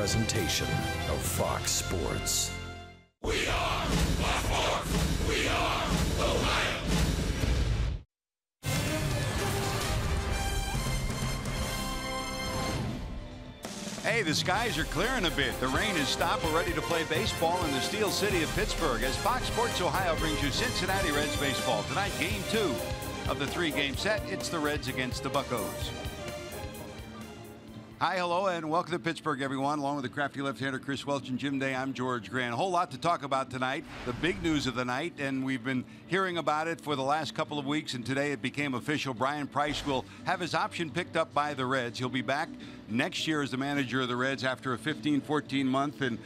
presentation of Fox Sports. We are Baltimore. We are Ohio. Hey, the skies are clearing a bit. The rain has stopped. We're ready to play baseball in the Steel City of Pittsburgh as Fox Sports Ohio brings you Cincinnati Reds baseball. Tonight, game 2 of the 3-game set. It's the Reds against the Buccos. Hi, hello, and welcome to Pittsburgh, everyone. Along with the crafty left-hander Chris Welch and Jim Day, I'm George Grant. A whole lot to talk about tonight. The big news of the night, and we've been hearing about it for the last couple of weeks, and today it became official. Brian Price will have his option picked up by the Reds. He'll be back next year as the manager of the Reds after a 15-14 month, and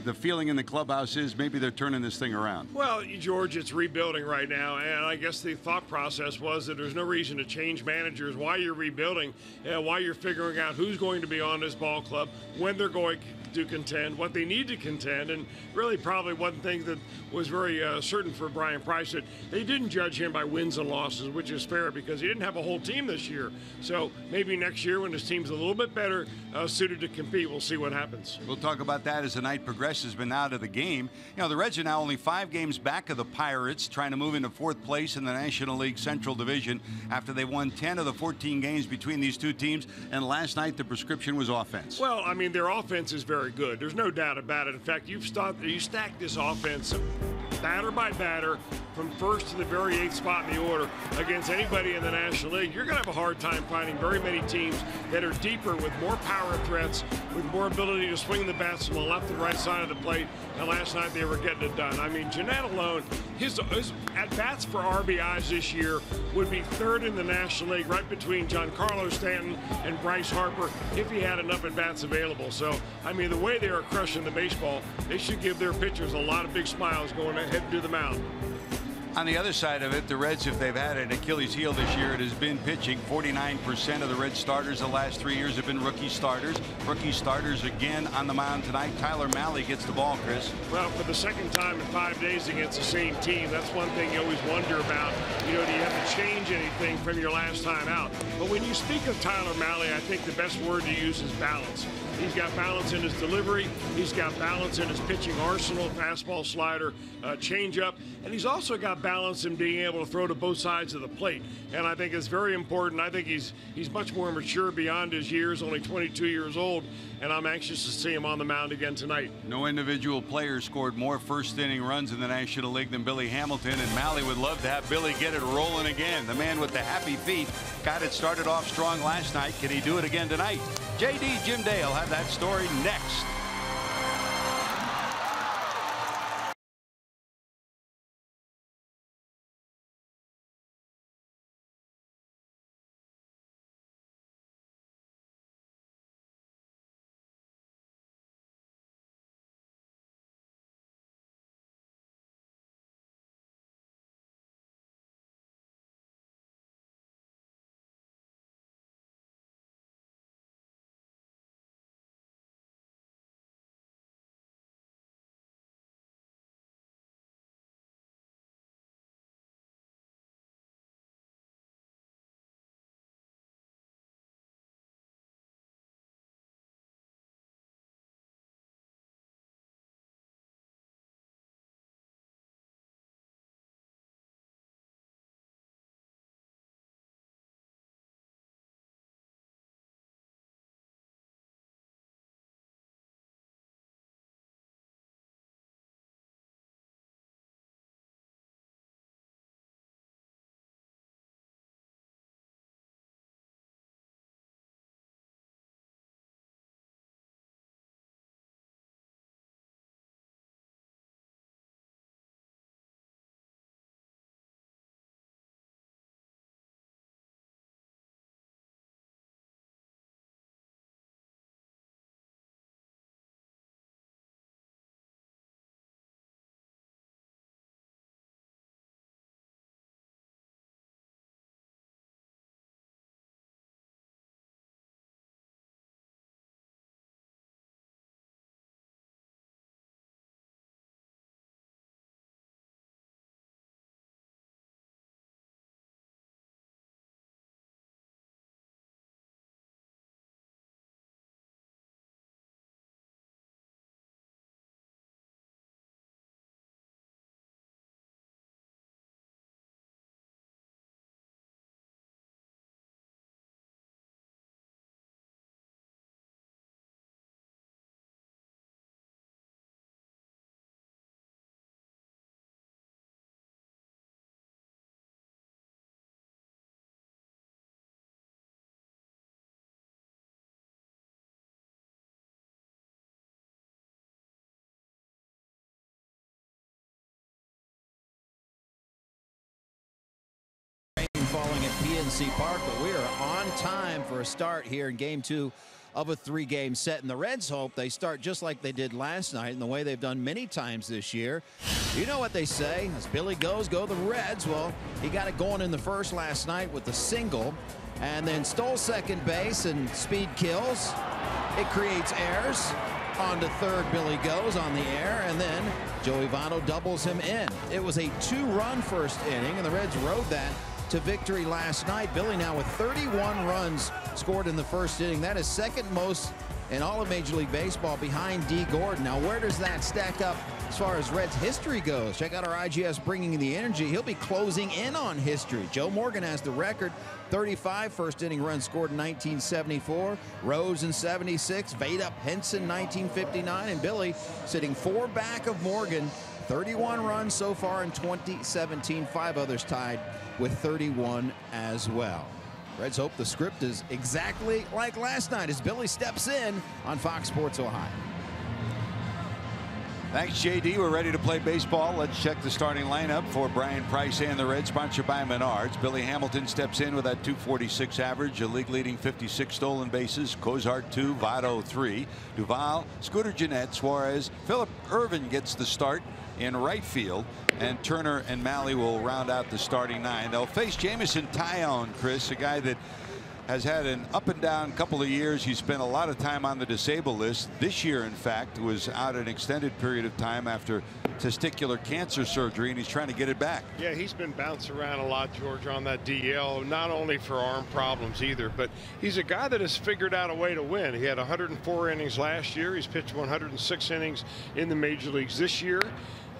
the feeling in the clubhouse is maybe they're turning this thing around. Well, George, it's rebuilding right now, and I guess the thought process was that there's no reason to change managers while you're rebuilding, while you're figuring out who's going to be on this ball club, when they're going to contend, what they need to contend, and really probably one thing that was very certain for Brian Price, that they didn't judge him by wins and losses, which is fair because he didn't have a whole team this year. So maybe next year when his team's a little bit better suited to compete, we'll see what happens. We'll talk about that as the night progresses, but now to the game. You know, the Reds are now only 5 games back of the Pirates, trying to move into 4th place in the National League Central Division after they won 10 of the 14 games between these two teams, and last night the prescription was offense. Well, I mean, their offense is very good. There's no doubt about it. In fact, you stack this offense batter by batter from first to the very 8th spot in the order against anybody in the National League. You're going to have a hard time finding very many teams that are deeper with more power threats, with more ability to swing the bats from the left and right side of the plate. And last night they were getting it done. I mean, Jeanette alone, his at-bats for RBIs this year would be 3rd in the National League, right between Giancarlo Stanton and Bryce Harper, if he had enough at-bats available. So, I mean, the way they are crushing the baseball, they should give their pitchers a lot of big smiles going ahead to the mound. On the other side of it, the Reds, if they've had an Achilles heel this year, it has been pitching. 49% of the Red starters the last 3 years have been rookie starters. Rookie starters again on the mound tonight. Tyler Mahle gets the ball, Chris. Well, for the second time in 5 days against the same team, that's one thing you always wonder about. You know, do you have to change anything from your last time out? But when you speak of Tyler Mahle, I think the best word to use is balance. He's got balance in his delivery. He's got balance in his pitching arsenal, fastball, slider, changeup. And he's also got balance in being able to throw to both sides of the plate. And I think it's very important. I think he's much more mature beyond his years, only 22 years old. And I'm anxious to see him on the mound again tonight. No individual player scored more first-inning runs in the National League than Billy Hamilton, and Mahle would love to have Billy get it rolling again. The man with the happy feet got it started off strong last night. Can he do it again tonight? JD Jim Day will have that story next. falling at PNC Park, but we are on time for a start here in Game 2 of a 3-game set. And the Reds hope they start just like they did last night and the way they've done many times this year. You know what they say, as Billy goes, go the Reds. Well, he got it going in the first last night with the single and then stole second base, and speed kills. It creates errors. On to third, Billy goes on the air, and then Joey Votto doubles him in. It was a 2-run first inning, and the Reds rode that to victory last night. Billy now with 31 runs scored in the first inning. That is second most in all of Major League Baseball, behind D. Gordon. Now, where does that stack up as far as Reds history goes? Check out our IGS Bringing the Energy. He'll be closing in on history. Joe Morgan has the record. 35 first inning runs scored in 1974. Rose in 76. Vada Henson 1959. And Billy sitting 4 back of Morgan. 31 runs so far in 2017. 5 others tied with 31 as well. Reds hope the script is exactly like last night as Billy steps in on Fox Sports Ohio. Thanks, JD. We're ready to play baseball. Let's check the starting lineup for Brian Price and the Reds, sponsored by Menards. Billy Hamilton steps in with that .246 average, a league-leading 56 stolen bases. Cozart 2, Votto 3. Duvall, Scooter Gennett, Suarez. Philip Ervin gets the start in right field, and Turner and Malley will round out the starting 9. They'll face Jameson Taillon, Chris, a guy that has had an up and down couple of years. He spent a lot of time on the disabled list. This year, in fact, was out an extended period of time after testicular cancer surgery, and he's trying to get it back. Yeah, he's been bouncing around a lot, George, on that DL, not only for arm problems either, but he's a guy that has figured out a way to win. He had 104 innings last year. He's pitched 106 innings in the major leagues this year.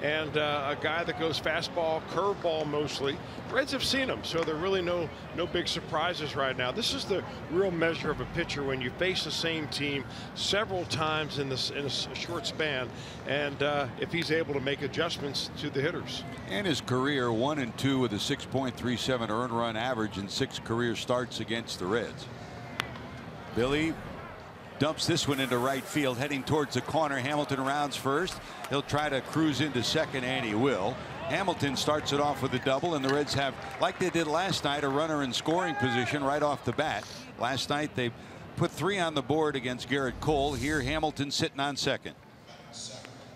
And a guy that goes fastball, curveball mostly. Reds have seen him, so there are really no big surprises right now. This is the real measure of a pitcher when you face the same team several times in a short span, and if he's able to make adjustments to the hitters. And his career 1-2 with a 6.37 earned run average in 6 career starts against the Reds. Billy dumps this one into right field, heading towards the corner. Hamilton rounds first. He'll try to cruise into second, and he will. Hamilton starts it off with a double, and the Reds have, like they did last night, a runner in scoring position right off the bat. Last night they put 3 on the board against Garrett Cole. Here Hamilton sitting on second.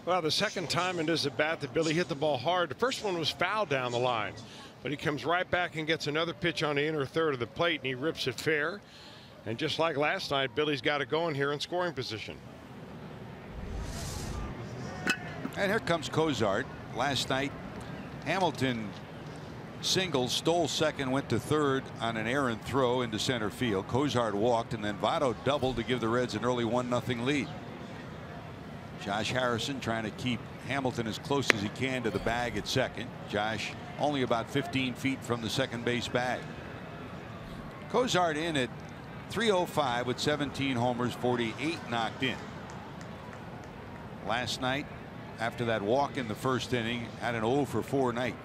Well, the second time in this at bat that Billy hit the ball hard. The first one was fouled down the line, but he comes right back and gets another pitch on the inner third of the plate, and he rips it fair. And just like last night, Billy's got it going here in scoring position. And here comes Cozart. Last night, Hamilton singled, stole second, went to third on an errant throw into center field. Cozart walked, and then Votto doubled to give the Reds an early 1-0 lead. Josh Harrison trying to keep Hamilton as close as he can to the bag at second. Josh only about 15 feet from the second base bag. Cozart in at .305 with 17 homers, 48 knocked in. Last night, after that walk in the first inning, had an 0 for 4 night.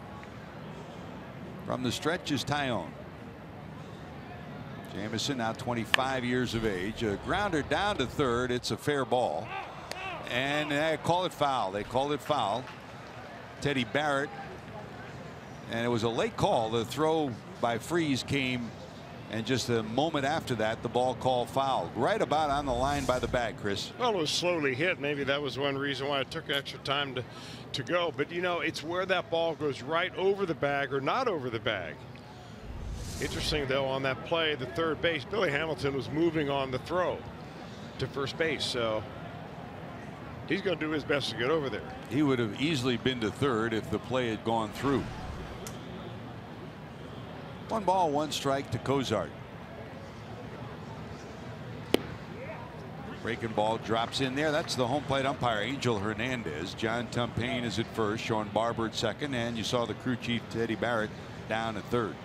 From the stretch is Taillon. Jameson now 25 years of age. A grounder down to third. It's a fair ball. And they call it foul. They called it foul. Teddy Barrett. And it was a late call. The throw by Freese came, and just a moment after that, the ball called foul. Right about on the line by the bag, Chris. Well, it was slowly hit. Maybe that was one reason why it took extra time to go. But, you know, it's where that ball goes right over the bag or not over the bag. Interesting, though, on that play, the third base, Billy Hamilton was moving on the throw to first base. So he's going to do his best to get over there. He would have easily been to third if the play had gone through. 1 ball, 1 strike to Cozart. Breaking ball drops in there. That's the home plate umpire, Angel Hernandez. John Tumpain is at first, Sean Barber at second, and you saw the crew chief Teddy Barrett down at third.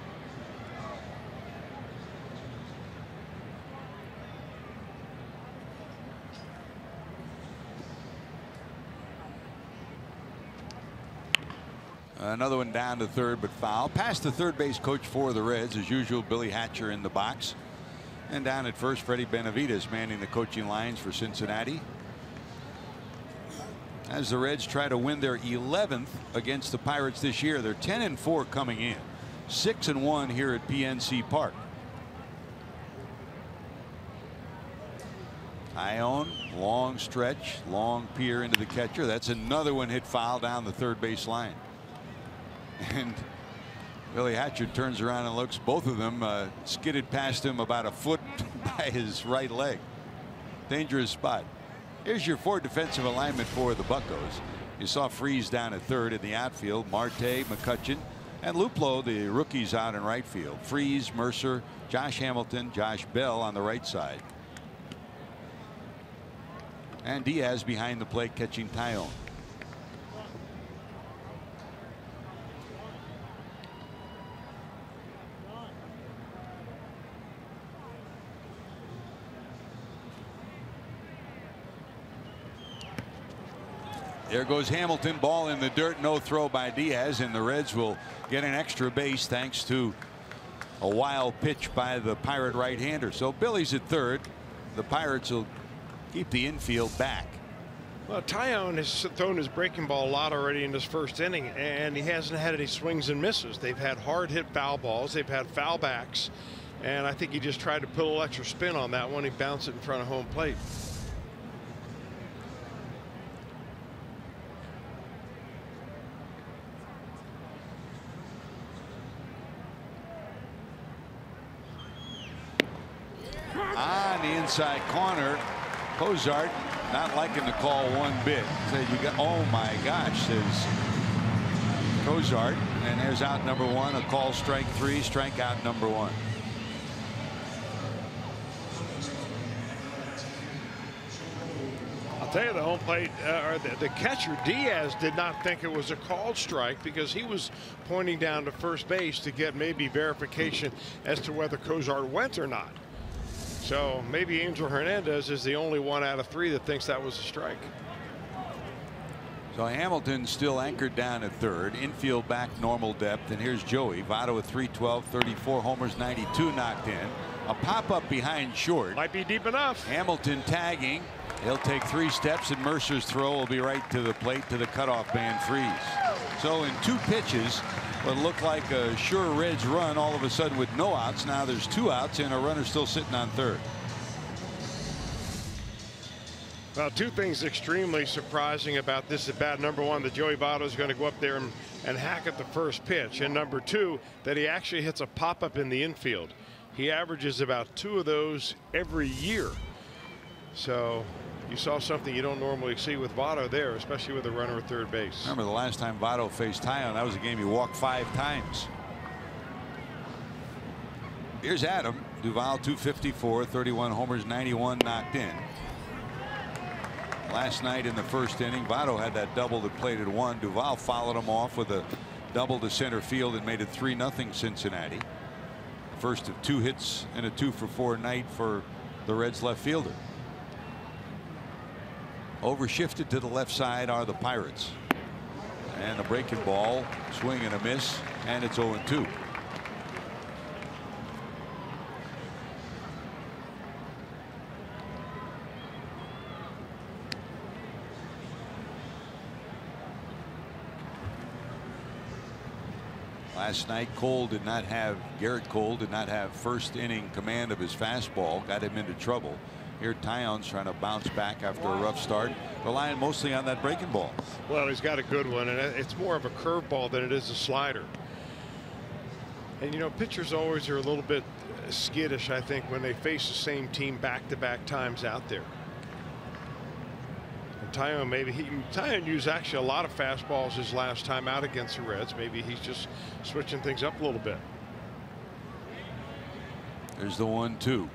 Another one down to third, but foul. Past the third base coach for the Reds, as usual, Billy Hatcher in the box. And down at first, Freddie Benavides manning the coaching lines for Cincinnati. As the Reds try to win their 11th against the Pirates this year, they're 10-4 coming in. 6-1 here at PNC Park. Tyone, long stretch, long pier into the catcher. That's another one hit foul down the third base line. And Billy Hatcher turns around and looks. Both of them skidded past him about a foot by his right leg. Dangerous spot. Here's your 4 defensive alignment for the Buccos. You saw Freeze down at third in the outfield. Marte, McCutchen, and Luplow, the rookies, out in right field. Freeze, Mercer, Josh Hamilton, Josh Bell on the right side. And Diaz behind the plate catching Tyone. There goes Hamilton. Ball in the dirt. No throw by Diaz, and the Reds will get an extra base thanks to a wild pitch by the Pirate right-hander. So Billy's at third. The Pirates will keep the infield back. Well, Tyone has thrown his breaking ball a lot already in this first inning, and he hasn't had any swings and misses. They've had hard hit foul balls. They've had foul backs, and I think he just tried to put a little extra spin on that one. He bounced it in front of home plate. On the inside corner, Cozart not liking the call one bit. Said you got, oh my gosh, says Cozart, and there's out number 1. A call strike 3, strikeout number 1. I'll tell you, the home plate or the catcher Diaz did not think it was a called strike because he was pointing down to first base to get maybe verification as to whether Cozart went or not. So maybe Angel Hernandez is the only one out of 3 that thinks that was a strike. So Hamilton still anchored down at third. Infield back normal depth. And here's Joey Votto with 312, 34 homers, 92 knocked in. A pop up behind short. Might be deep enough. Hamilton tagging. He'll take 3 steps, and Mercer's throw will be right to the plate to the cutoff man Freeze. So in 2 pitches, what looked like a sure Reds run, all of a sudden with no outs. Now there's 2 outs and a runner still sitting on third. Well, 2 things extremely surprising about this at bat. Number 1, that Joey Votto is going to go up there and hack at the first pitch. And number 2, that he actually hits a pop up in the infield. He averages about 2 of those every year. So you saw something you don't normally see with Votto there, especially with a runner at third base. Remember the last time Votto faced Tyone, that was a game he walked 5 times. Here's Adam Duvall, 254, 31 homers, 91 knocked in. Last night in the first inning, Votto had that double that played at 1. Duvall followed him off with a double to center field and made it 3-0 Cincinnati. First of 2 hits and a 2-for-4 night for the Reds left fielder. Over shifted to the left side are the Pirates. And a breaking ball, swing and a miss, and it's 0-2. Last night, Garrett Cole did not have first inning command of his fastball, got him into trouble. Here Tyone's trying to bounce back after a rough start, relying mostly on that breaking ball. Well, he's got a good one, and it's more of a curveball than it is a slider. And you know, pitchers always are a little bit skittish, I think, when they face the same team back-to-back times out there. And Tyone used actually a lot of fastballs his last time out against the Reds. Maybe he's just switching things up a little bit. There's the 1-2.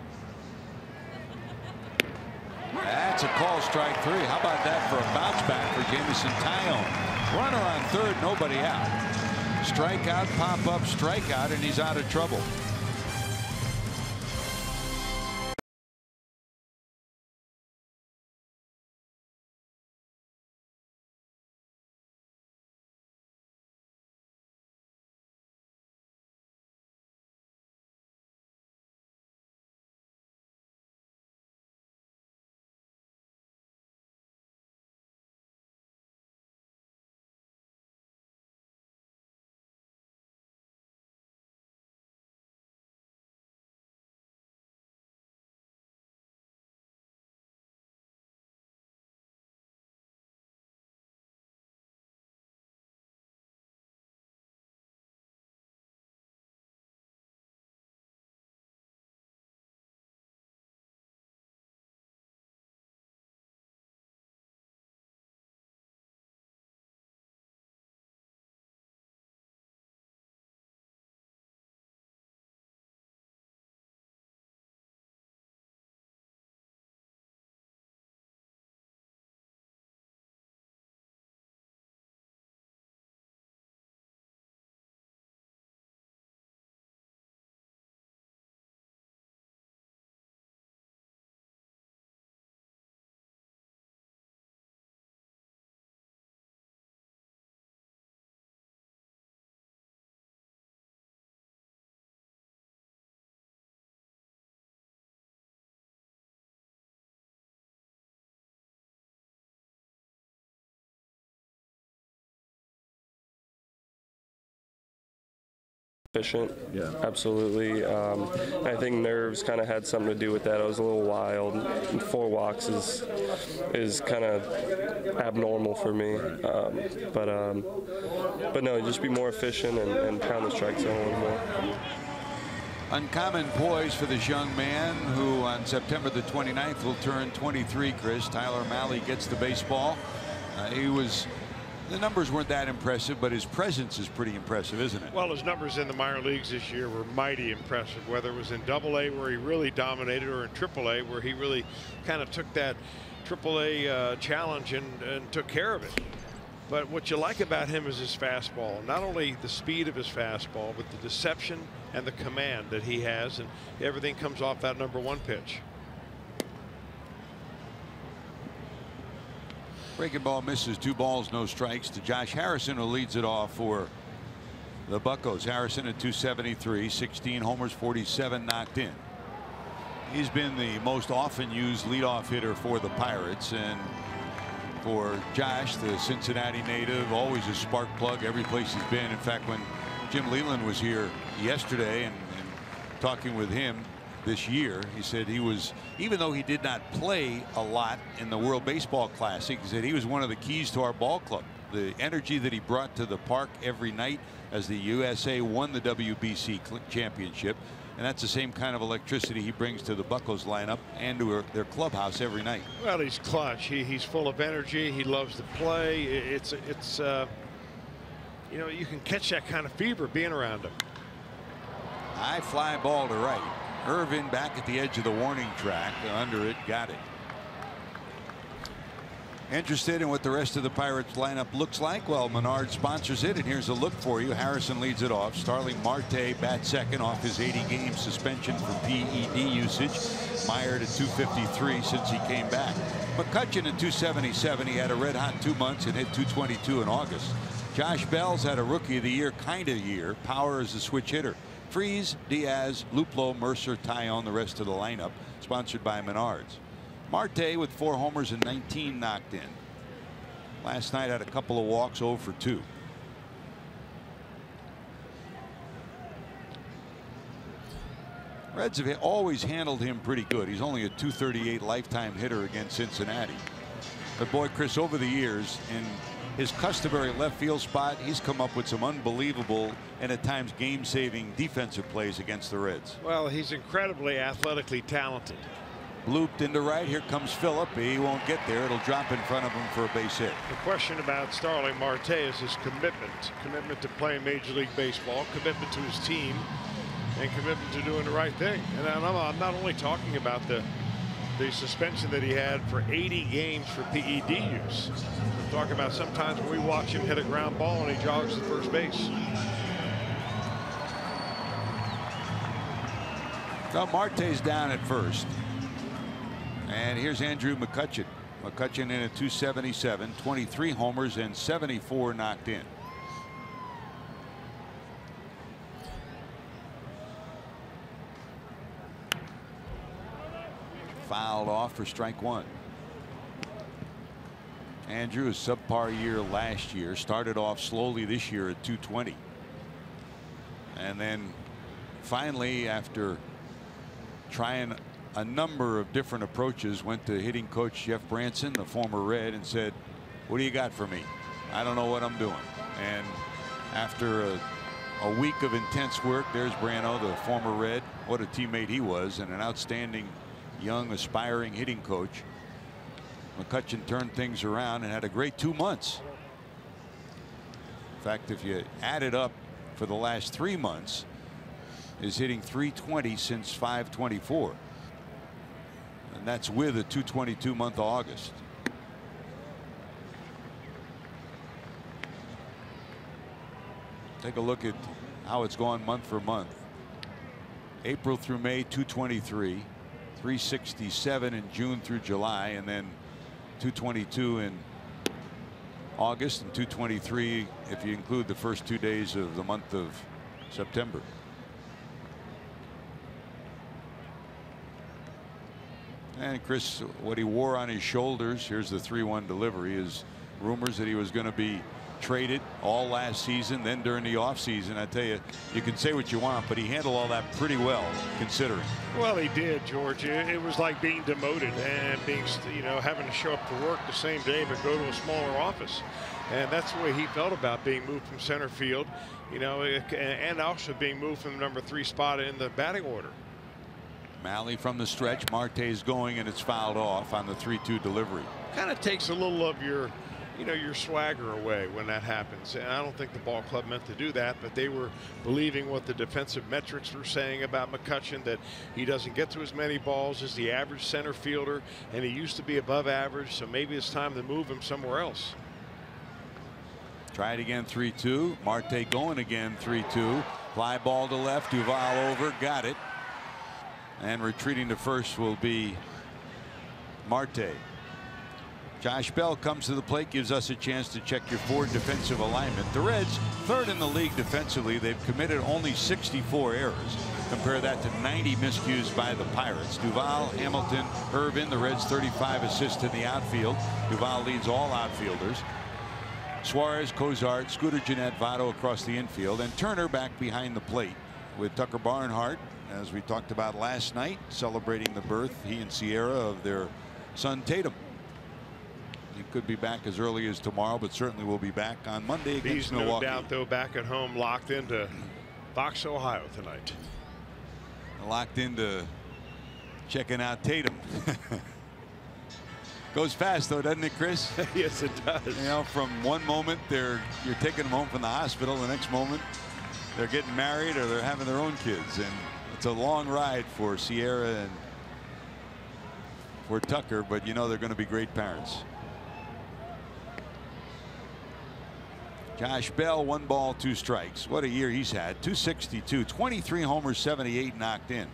That's a call, strike 3. How about that for a bounce back for Jamison Tyone? Runner on third, nobody out. Strikeout, pop up, strikeout, and he's out of trouble. Efficient, yeah, absolutely. I think nerves kind of had something to do with that. I was a little wild. And 4 walks is kind of abnormal for me. But no, just be more efficient and pound the strike zone a little more. Uncommon poise for this young man who on September the 29th will turn 23, Chris. Tyler Mahle gets the baseball. The numbers weren't that impressive, but his presence is pretty impressive, isn't it? Well, his numbers in the minor leagues this year were mighty impressive, whether it was in Double-A where he really dominated or in Triple-A where he really kind of took that Triple-A challenge and took care of it. But what you like about him is his fastball. Not only the speed of his fastball, but the deception and the command that he has, and everything comes off that #1 pitch. Breaking ball misses, 2 balls, no strikes to Josh Harrison, who leads it off for the Buccos. Harrison at 273, 16 homers, 47 knocked in. He's been the most often used leadoff hitter for the Pirates, and for Josh, the Cincinnati native, always a spark plug every place he's been. In fact, when Jim Leland was here yesterday and talking with him this year, he said he was, even though he did not play a lot in the World Baseball Classic, he said he was one of the keys to our ball club. The energy that he brought to the park every night as the USA won the WBC championship, and that's the same kind of electricity he brings to the Buccos lineup and to their clubhouse every night. Well, he's clutch. He's full of energy. He loves to play. It's you know, you can catch that kind of fever being around him. High fly ball to right. Irvin back at the edge of the warning track. Under it, got it. Interested in what the rest of the Pirates lineup looks like? Well, Menard sponsors it, and here's a look for you. Harrison leads it off. Starling Marte bats second off his 80-game suspension for PED usage. Mired at 253 since he came back. McCutchen at 277. He had a red-hot 2 months and hit 222 in August. Josh Bell's had a Rookie of the Year kind of year. Power as a switch hitter. Freese, Diaz, Luplow, Mercer, Taillon, the rest of the lineup, sponsored by Menards. Marte with 4 homers and 19 knocked in. Last night had a couple of walks, 0 for 2. Reds have always handled him pretty good. He's only a 238 lifetime hitter against Cincinnati. But boy, Chris, over the years, in his customary left field spot, he's come up with some unbelievable and at times game-saving defensive plays against the Reds. Well, he's incredibly athletically talented. Looped into right. Here comes Phillip. He won't get there. It'll drop in front of him for a base hit. The question about Starling Marte is his commitment to playing Major League Baseball, commitment to his team, and commitment to doing the right thing. And I'm not only talking about the suspension that he had for 80 games for PED use. I'm talking about sometimes when we watch him hit a ground ball and he jogs to first base. Now Marte's down at first. And here's Andrew McCutchen. McCutchen in at 277, 23 homers and 74 knocked in. Fouled off for strike 1. Andrew, a subpar year last year, started off slowly this year at 220. And then finally, after trying a number of different approaches, went to hitting coach Jeff Branson, the former Red, and said, what do you got for me? I don't know what I'm doing. And after a week of intense work, there's Brano, the former Red. What a teammate he was, and an outstanding young aspiring hitting coach. McCutchen turned things around and had a great 2 months. In fact, if you add it up for the last 3 months, is hitting .320 since .524. And that's with a .222 month of August. Take a look at how it's gone month for month. April through May, .223, .367 in June through July, and then .222 in August, and .223 if you include the first 2 days of the month of September. And Chris, what he wore on his shoulders, here's the 3-1 delivery, is rumors that he was going to be traded all last season, then during the offseason. I tell you, you can say what you want, but he handled all that pretty well, considering. Well, he did, George. It was like being demoted and being, having to show up to work the same day but go to a smaller office. And that's the way he felt about being moved from center field, and also being moved from the number 3 spot in the batting order. Malley from the stretch. Marte's going, and it's fouled off on the 3-2 delivery. Kind of takes a little of your swagger away when that happens. And I don't think the ball club meant to do that, but they were believing what the defensive metrics were saying about McCutchen, that he doesn't get to as many balls as the average center fielder, and he used to be above average, so maybe it's time to move him somewhere else. Try it again, 3-2. Marte going again, 3-2. Fly ball to left. Duvall over, got it. And retreating to first will be Marte. Josh Bell comes to the plate, gives us a chance to check your Ford defensive alignment. The Reds, 3rd in the league defensively. They've committed only 64 errors. Compare that to 90 miscues by the Pirates. Duvall, Hamilton, Irvin, the Reds 35 assists in the outfield. Duvall leads all outfielders. Suarez, Cozart, Scooter, Gennett, Votto across the infield, and Turner back behind the plate with Tucker Barnhart, as we talked about last night, celebrating the birth, he and Sierra, of their son Tatum. He could be back as early as tomorrow, but certainly will be back on Monday against Milwaukee. No doubt, though, back at home, locked into Fox, Ohio tonight. Locked into checking out Tatum. Goes fast, though, doesn't it, Chris? Yes, it does. From one moment you're taking them home from the hospital, the next moment they're getting married or they're having their own kids, and it's a long ride for Sierra and for Tucker, but they're going to be great parents. Josh Bell, 1 ball, 2 strikes. What a year he's had. 262, 23 homers, 78 knocked in.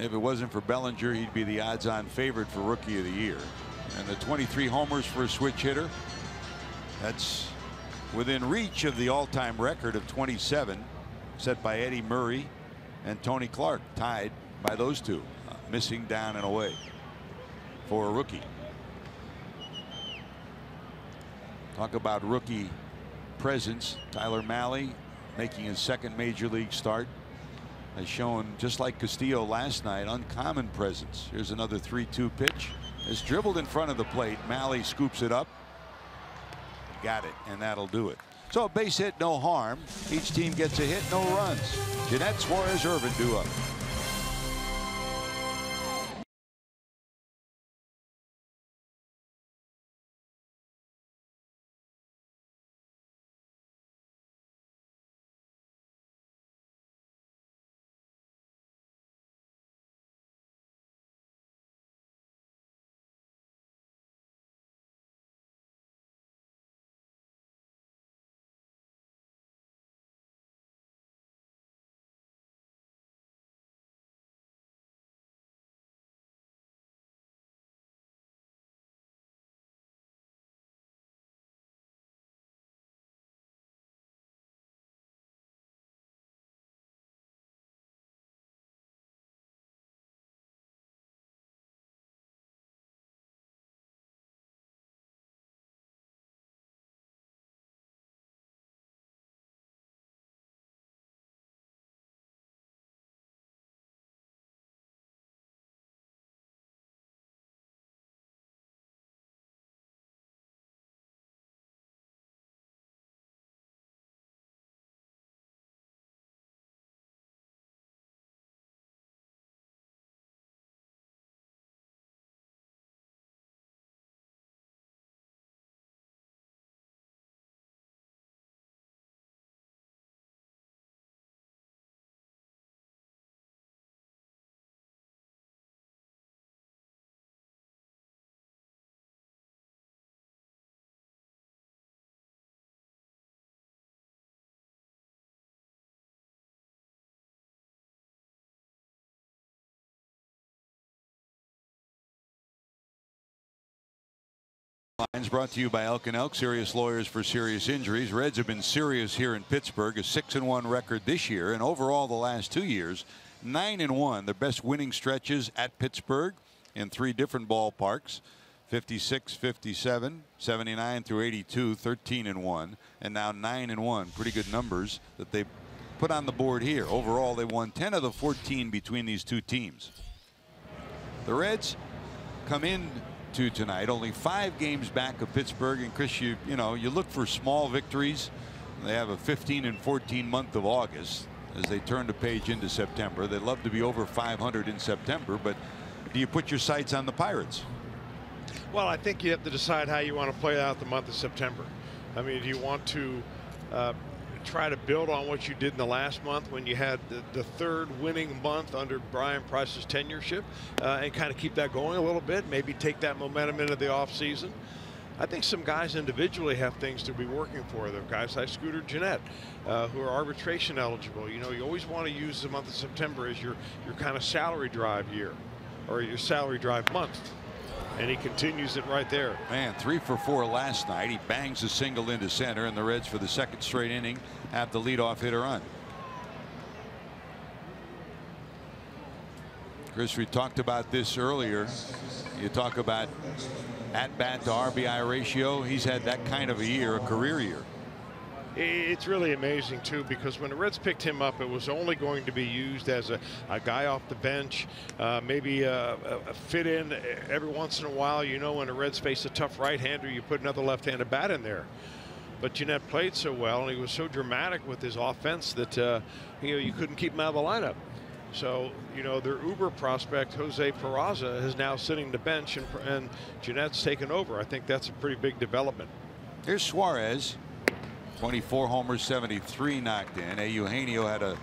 If it wasn't for Bellinger, he'd be the odds-on favorite for Rookie of the Year. And the 23 homers for a switch hitter, that's within reach of the all-time record of 27 set by Eddie Murray and Tony Clark, tied by those two. Missing down and away for a rookie. Talk about rookie presence. Tyler Mahle, making his 2nd major league start, has shown, just like Castillo last night, uncommon presence. Here's another 3-2 pitch. It's dribbled in front of the plate. Mahle scoops it up. Got it, and that'll do it. So a base hit, no harm. Each team gets a hit, no runs. Gennett, Suarez, Irvin due up. Lines brought to you by Elk & Elk, serious lawyers for serious injuries. Reds have been serious here in Pittsburgh. A 6-1 record this year, and overall the last 2 years 9-1. Their best winning stretches at Pittsburgh in 3 different ballparks. 56, 57, 79 through 82, 13-1, and now 9-1. Pretty good numbers that they put on the board here. Overall, they won 10 of the 14 between these two teams. The Reds come in to tonight only 5 games back of Pittsburgh. And Chris, you know, you look for small victories. They have a 15 and 14 month of August as they turn the page into September. They'd love to be over 500 in September, but do you put your sights on the Pirates? Well, I think you have to decide how you want to play out the month of September. I mean, do you want to try to build on what you did in the last month when you had the 3rd winning month under Brian Price's tenureship, and kind of keep that going a little bit, maybe take that momentum into the offseason? I think some guys individually have things to be working for. There are guys like Scooter Gennett, who are arbitration eligible. You know, you always want to use the month of September as your kind of salary drive year, or your salary drive month. And he continues it right there. Man, 3 for 4 last night. He bangs a single into center, and the Reds for the 2nd straight inning have the leadoff hitter on. Chris, we talked about this earlier. You talk about at-bat to RBI ratio. He's had that kind of a year, a career year. It's really amazing, too, because when the Reds picked him up, it was only going to be used as a guy off the bench, maybe a fit in every once in a while. You know, when the Reds face a tough right-hander, you put another left-handed bat in there. But Gennett played so well, and he was so dramatic with his offense that you know, you couldn't keep him out of the lineup. So, you know, their uber prospect, Jose Peraza, is now sitting the bench, and Gennett's taken over. I think that's a pretty big development. Here's Suarez. 24 homers, 73 knocked in. Eugenio had a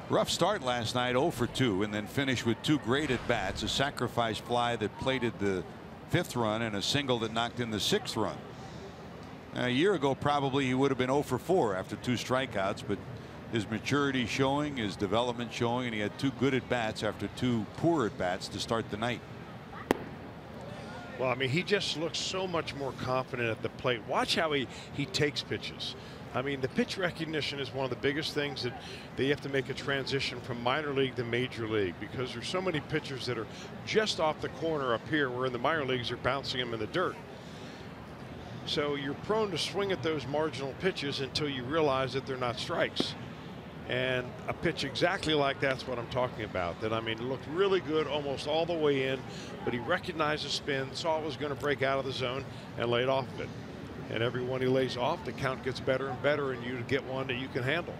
rough start last night, 0 for 2, and then finished with 2 great at bats, a sacrifice fly that plated the 5th run and a single that knocked in the 6th run. A year ago, probably he would have been 0 for 4 after 2 strikeouts, but his maturity showing, his development showing, and he had 2 good at bats after 2 poor at bats to start the night. Well, I mean, he just looks so much more confident at the plate. Watch how he takes pitches. I mean, the pitch recognition is one of the biggest things that they have to make a transition from minor league to major league, because there's so many pitchers that are just off the corner up here, where in the minor leagues they're bouncing them in the dirt. So you're prone to swing at those marginal pitches until you realize that they're not strikes. And a pitch exactly like that's what I'm talking about. That, I mean, it looked really good almost all the way in, but he recognized the spin, saw it was going to break out of the zone, and laid off of it. And every one he lays off, the count gets better and better, and you get one that you can handle.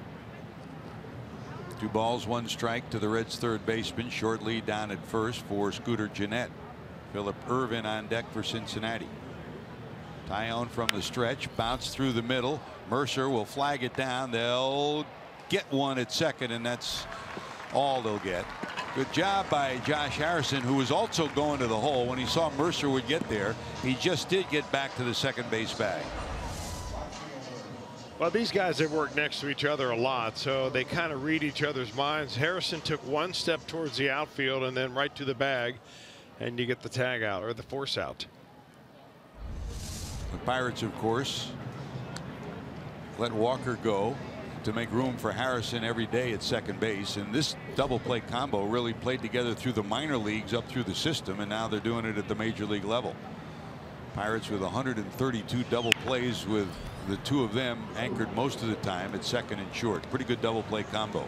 2 balls, 1 strike to the Reds' 3rd baseman. Short lead down at first for Scooter Gennett. Philip Irvin on deck for Cincinnati. Tyone from the stretch, bounced through the middle. Mercer will flag it down. They'll get one at second, and that's all they'll get. Good job by Josh Harrison, who was also going to the hole. When he saw Mercer would get there, he just did get back to the second base bag. Well, these guys have worked next to each other a lot, so they kind of read each other's minds. Harrison took 1 step towards the outfield and then right to the bag, and you get the tag out, or the force out. The Pirates, of course, let Walker go to make room for Harrison every day at second base, and this double play combo really played together through the minor leagues up through the system, and now they're doing it at the major league level. Pirates with 132 double plays, with the 2 of them anchored most of the time at second and short. Pretty good double play combo.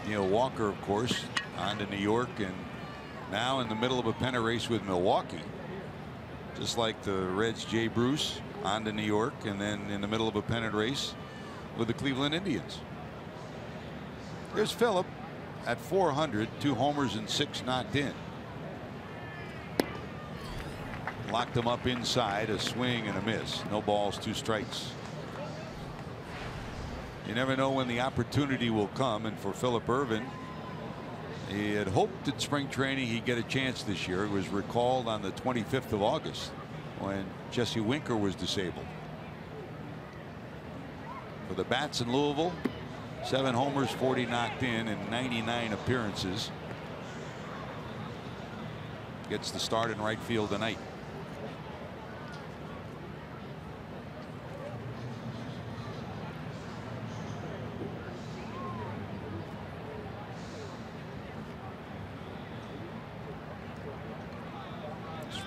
Neil Walker, of course, on to New York, and now in the middle of a pennant race with Milwaukee, just like the Reds. Jay Bruce on to New York, and then in the middle of a pennant race with the Cleveland Indians. Here's Phillip at 400, 2 homers and 6 knocked in. Locked him up inside, a swing and a miss. No balls, 2 strikes. You never know when the opportunity will come, and for Philip Irvin, he had hoped at spring training he'd get a chance this year. He was recalled on the 25th of August when Jesse Winker was disabled. For the Bats in Louisville, 7 homers, 40 knocked in 99 appearances. Gets the start in right field tonight.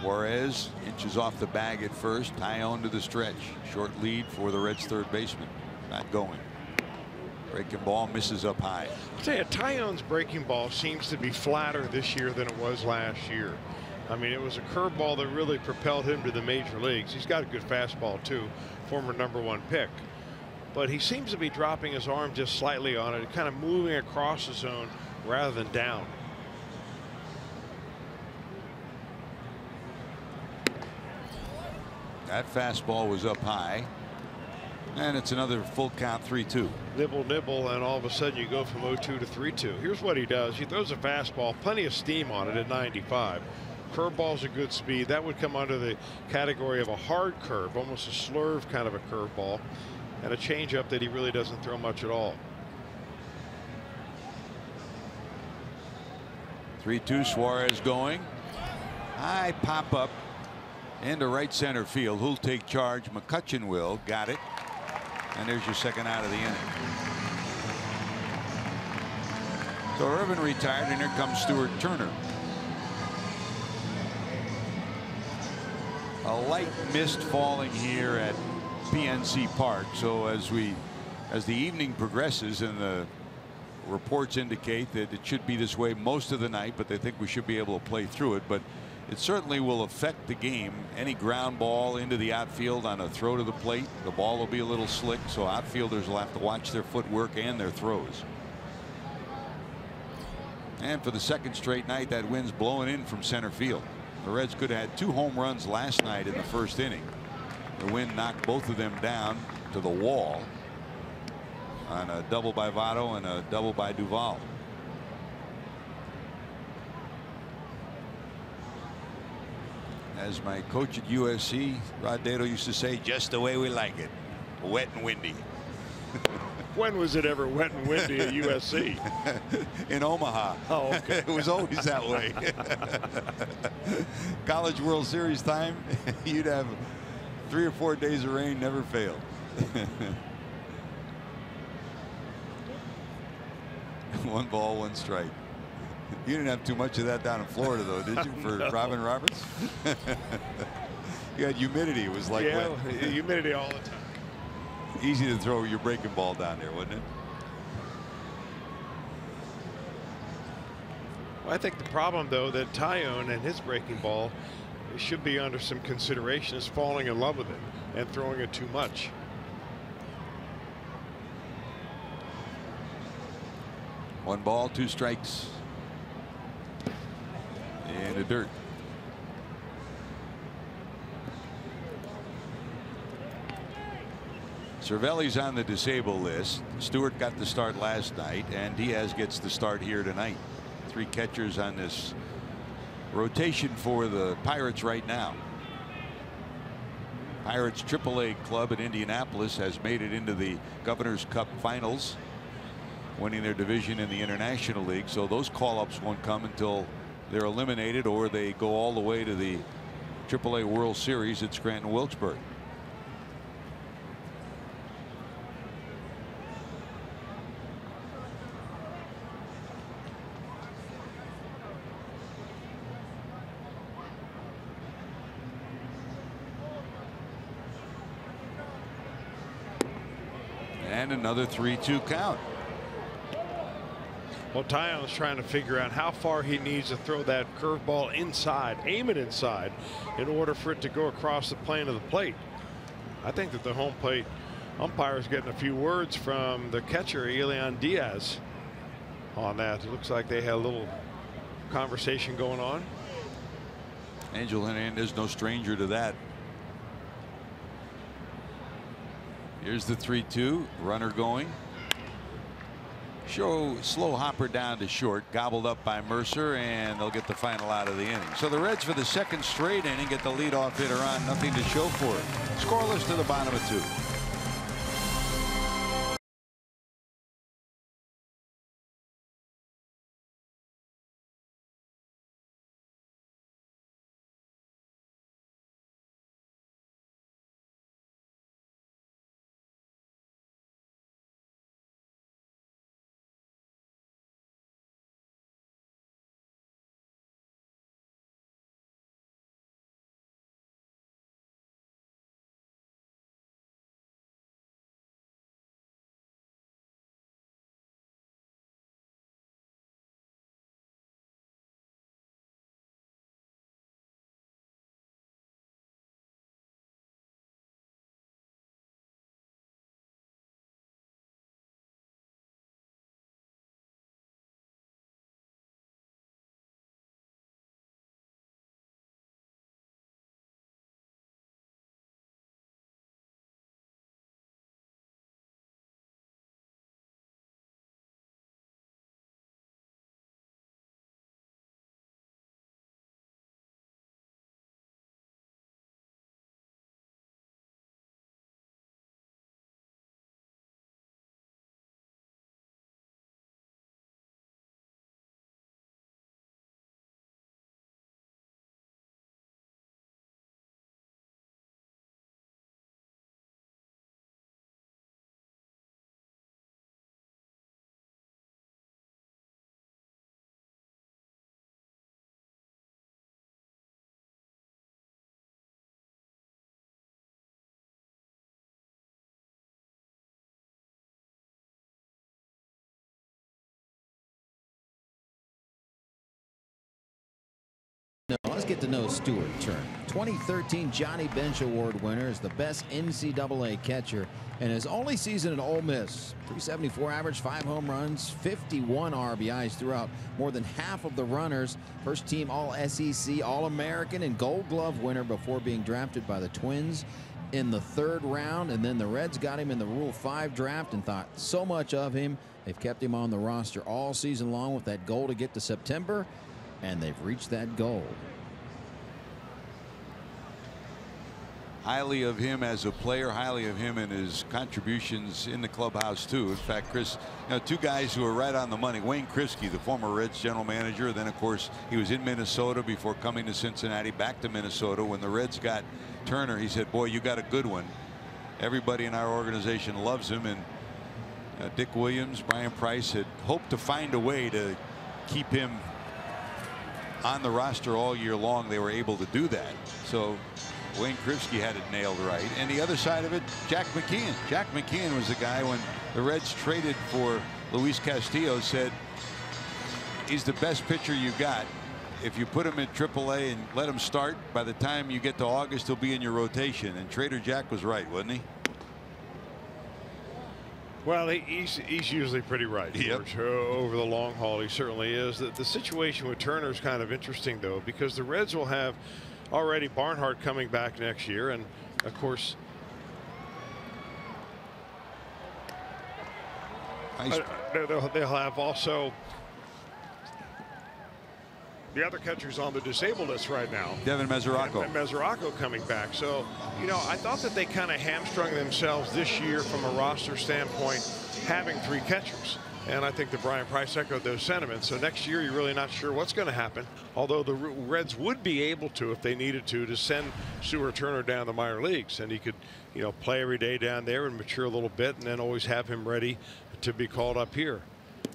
Suarez inches off the bag at first. Tyone to the stretch. Short lead for the Reds' third baseman. Not going. Breaking ball misses up high. I'll tell you, Tyone's breaking ball seems to be flatter this year than it was last year. I mean, it was a curveball that really propelled him to the major leagues. He's got a good fastball too, former #1 pick. But he seems to be dropping his arm just slightly on it, kind of moving across the zone rather than down. That fastball was up high. And it's another full count, 3-2. Nibble, nibble, and all of a sudden you go from 0-2 to 3-2. Here's what he does. He throws a fastball, plenty of steam on it at 95. Curveball's a good speed. That would come under the category of a hard curve, almost a slurve kind of a curveball, and a changeup that he really doesn't throw much at all. 3-2, Suarez going. High pop up into right center field. Who'll take charge? McCutchen will. Got it. And there's your second out of the inning. So Irvin retired, and here comes Stuart Turner. A light mist falling here at PNC Park. So as the evening progresses, and the reports indicate that it should be this way most of the night, but they think we should be able to play through it. But it certainly will affect the game. Any ground ball into the outfield on a throw to the plate, the ball will be a little slick, so outfielders will have to watch their footwork and their throws. And for the second straight night, that wind's blowing in from center field. The Reds could have had 2 home runs last night in the first inning. The wind knocked both of them down to the wall on a double by Votto and a double by Duvall. As my coach at USC, Rod Dedeaux, used to say, just the way we like it, wet and windy. When was it ever wet and windy at USC? In Omaha. Oh, okay. It was always that way. College World Series time, you'd have 3 or 4 days of rain, never failed. 1 ball, 1 strike. You didn't have too much of that down in Florida, though, did you, for No. Robin Roberts? You had humidity. It was like yeah, wet. humidity all the time. Easy to throw your breaking ball down there, wasn't it? Well, I think the problem, though, that Tyone and his breaking ball should be under some consideration is falling in love with it and throwing it too much. One ball, 2 strikes. In the dirt. Cervelli's on the disabled list. Stewart got the start last night, and Diaz gets the start here tonight. 3 catchers on this rotation for the Pirates right now. Pirates AAA club in Indianapolis has made it into the Governor's Cup finals, winning their division in the International League. So those call-ups won't come until they're eliminated or they go all the way to the AAA World Series at Scranton-Wilkesburg. And another 3-2 count. Well, Tyone's trying to figure out how far he needs to throw that curveball inside, aim it inside, in order for it to go across the plane of the plate. I think that the home plate umpire is getting a few words from the catcher, Elian Diaz, on that. It looks like they had a little conversation going on. Angel Hernandez, no stranger to that. Here's the 3-2, runner going. Slow hopper down to short, gobbled up by Mercer, and they'll get the final out of the inning. So the Reds, for the second straight inning, get the leadoff hitter on. Nothing to show for it. Scoreless to the bottom of 2. let's get to know Stuart Turner. 2013 Johnny Bench Award winner, is the best NCAA catcher in his only season at Ole Miss. 374 average, 5 home runs, 51 RBIs throughout more than half of the runners. First team All-SEC, All-American, and Gold Glove winner before being drafted by the Twins in the 3rd round. And then the Reds got him in the Rule 5 draft and thought so much of him. They've kept him on the roster all season long with that goal to get to September, and they've reached that goal. Highly of him as a player, highly of him and his contributions in the clubhouse too. In fact, Chris, two guys who are right on the money. Wayne Kriske, the former Reds general manager, then of course he was in Minnesota before coming to Cincinnati, back to Minnesota. When the Reds got Turner, he said, boy, you got a good one. Everybody in our organization loves him. And Dick Williams, Brian Price had hoped to find a way to keep him on the roster all year long. They were able to do that. So Wayne Kriske had it nailed right. And the other side of it, Jack McKeon. Jack McKeon was the guy when the Reds traded for Luis Castillo, said he's the best pitcher you got. If you put him in AAA and let him start, by the time you get to August, he'll be in your rotation. And Trader Jack was right, wasn't he? Well, he's usually pretty right, George. Yep. Over the long haul, he certainly is. The situation with Turner is kind of interesting, though, because the Reds will have already Barnhart coming back next year, and of course they'll have also the other catchers on the disabled list right now. Devin Mesoraco. And Mesoraco coming back. So, I thought that they kind of hamstrung themselves this year from a roster standpoint, having 3 catchers. And I think that Brian Price echoed those sentiments. So next year, you're really not sure what's going to happen. Although the Reds would be able to, if they needed to send Stuart Turner down the minor leagues, and he could, play every day down there and mature a little bit, and then always have him ready to be called up here.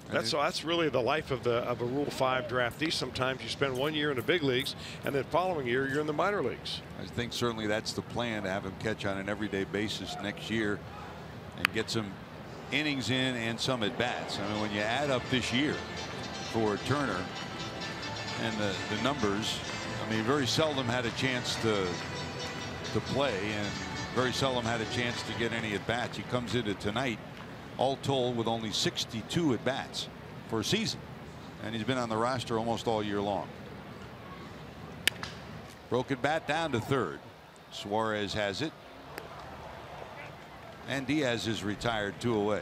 That's really the life of a Rule 5 draftee. Sometimes you spend 1 year in the big leagues, and then following year you're in the minor leagues. I think certainly that's the plan, to have him catch on an everyday basis next year and get some innings in and some at bats. I mean, when you add up this year for Turner and the numbers, I mean, very seldom had a chance to play, and very seldom had a chance to get any at bats. He comes into tonight all told with only 62 at bats for a season, and he's been on the roster almost all year long. Broken bat down to 3rd. Suarez has it, and Diaz is retired, 2 away.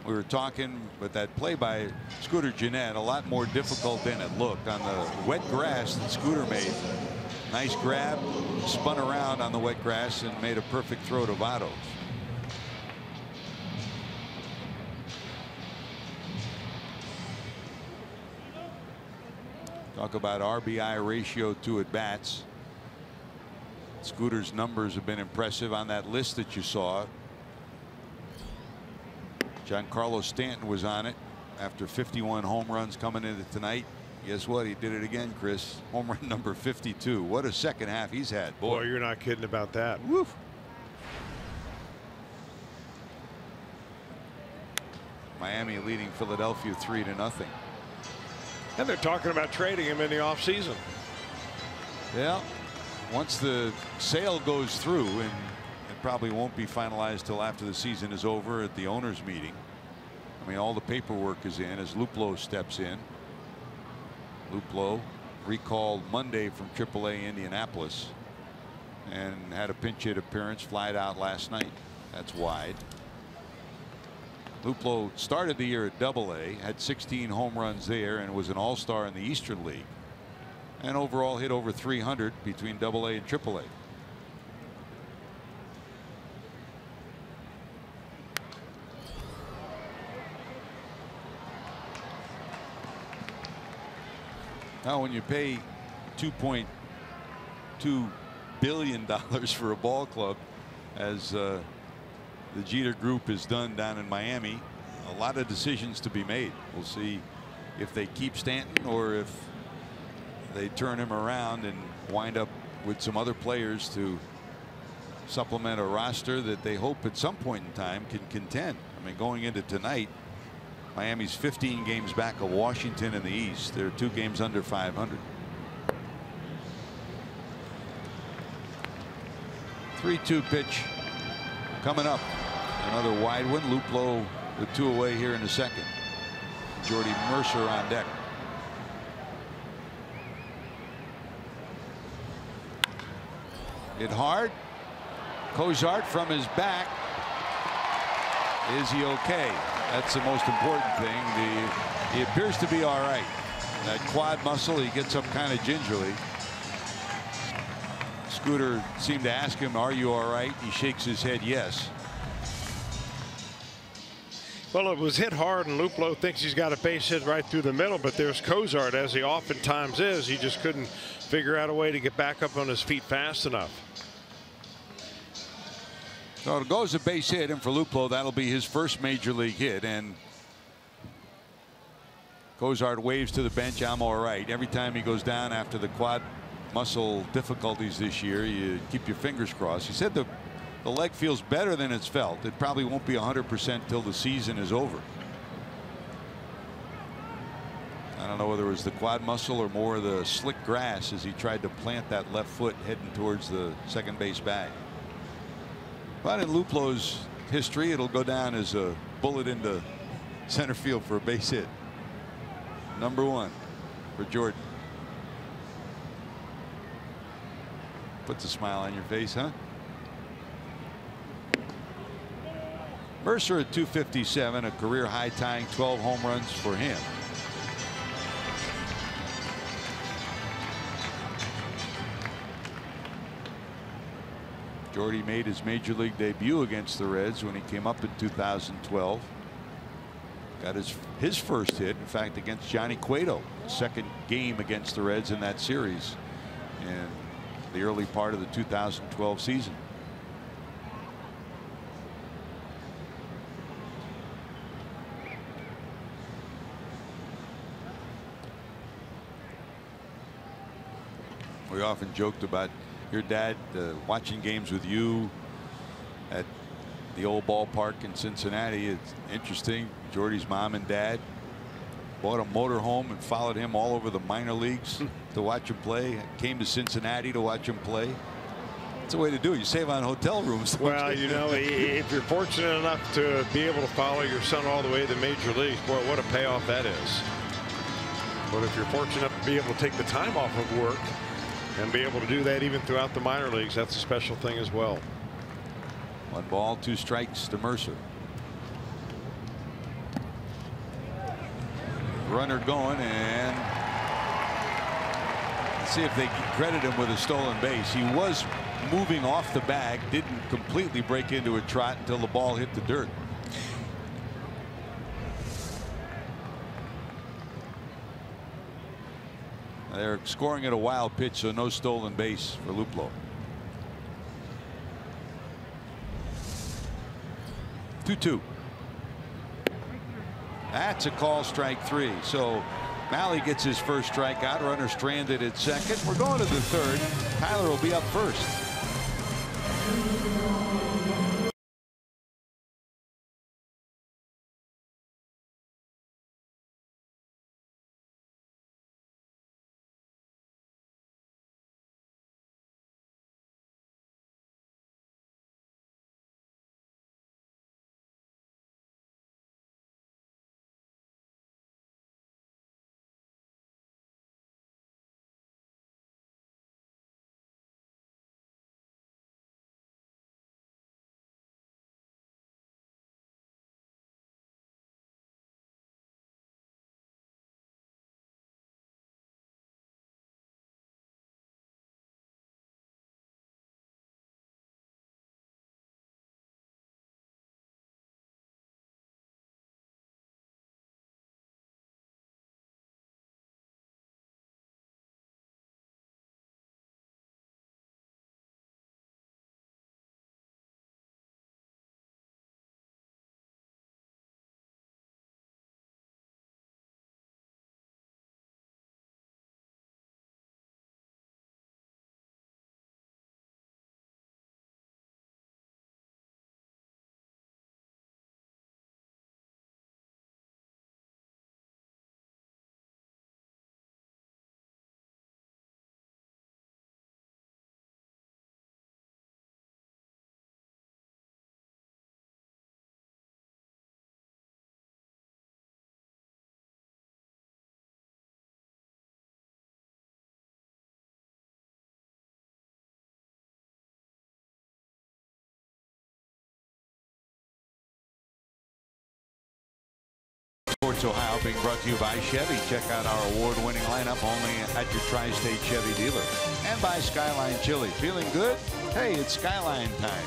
We were talking with that play by Scooter Gennett, a lot more difficult than it looked on the wet grass that Scooter made. Nice grab, spun around on the wet grass and made a perfect throw to Vados. Talk about RBI ratio to at bats. Scooter's numbers have been impressive on that list that you saw. Giancarlo Stanton was on it after 51 home runs coming into tonight. Guess what? He did it again, Chris. Home run number 52. What a second half he's had. Boy, you're not kidding about that. Woof. Miami leading Philadelphia 3-0. And they're talking about trading him in the offseason. Yeah. Once the sale goes through, and it probably won't be finalized till after the season is over at the owners meeting. I mean, all the paperwork is in as Luplow steps in. Luplow recalled Monday from AAA Indianapolis and had a pinch hit appearance, flied out last night. That's wide. Luplow started the year at AA, had 16 home runs there, and was an all-star in the Eastern League, and overall hit over 300 between AA and AAA. Now, when you pay $2.2 billion for a ball club, as the Jeter Group has done down in Miami, a lot of decisions to be made. We'll see if they keep Stanton or if they turn him around and wind up with some other players to supplement a roster that they hope at some point in time can contend. I mean, going into tonight, Miami's 15 games back of Washington in the East. They're 2 games under 500. 3-2 pitch coming up. Another wide one. Luplow with 2 away here in the second. Jordy Mercer on deck. Hit hard. Cozart from his back. Is he okay? That's the most important thing. He appears to be all right. That quad muscle, he gets up kind of gingerly. Scooter seemed to ask him, "Are you all right?" He shakes his head yes. Well, it was hit hard, and Luplow thinks he's got a base hit right through the middle, but there's Cozart, as he oftentimes is. He just couldn't figure out a way to get back up on his feet fast enough. So it goes a base hit, and for Luplow, that'll be his first major league hit. And Cozart waves to the bench, "I'm all right." Every time he goes down after the quad muscle difficulties this year, you keep your fingers crossed. He said the leg feels better than it's felt. It probably won't be 100% till the season is over. I don't know whether it was the quad muscle or more the slick grass as he tried to plant that left foot heading towards the second base bag. But in Luplow's history, it'll go down as a bullet into center field for a base hit. Number 1 for Jordan. Puts a smile on your face, huh? Mercer at 257, a career high, tying 12 home runs for him. Jordy made his major league debut against the Reds when he came up in 2012. Got his first hit, in fact, against Johnny Cueto, second game against the Reds in that series in the early part of the 2012 season. We often joked about your dad watching games with you at the old ballpark in Cincinnati. It's interesting. Jordy's mom and dad bought a motorhome and followed him all over the minor leagues to watch him play. Came to Cincinnati to watch him play. It's a way to do it. You save on hotel rooms. Well, you know, if you're fortunate enough to be able to follow your son all the way to the major leagues, boy, what a payoff that is. But if you're fortunate enough to be able to take the time off of work and be able to do that even throughout the minor leagues, that's a special thing as well. 1 ball, 2 strikes to Mercer. Runner going, and let's see if they credit him with a stolen base. He was moving off the bag, didn't completely break into a trot until the ball hit the dirt. They're scoring at a wild pitch, so no stolen base for Luplow. 2-2. That's a call, strike 3. So Malley gets his first strikeout. Runner stranded at second. We're going to the third. Tyler will be up first. Sports Ohio being brought to you by Chevy. Check out our award-winning lineup only at your Tri-State Chevy dealer. And by Skyline Chili. Feeling good? Hey, it's Skyline time.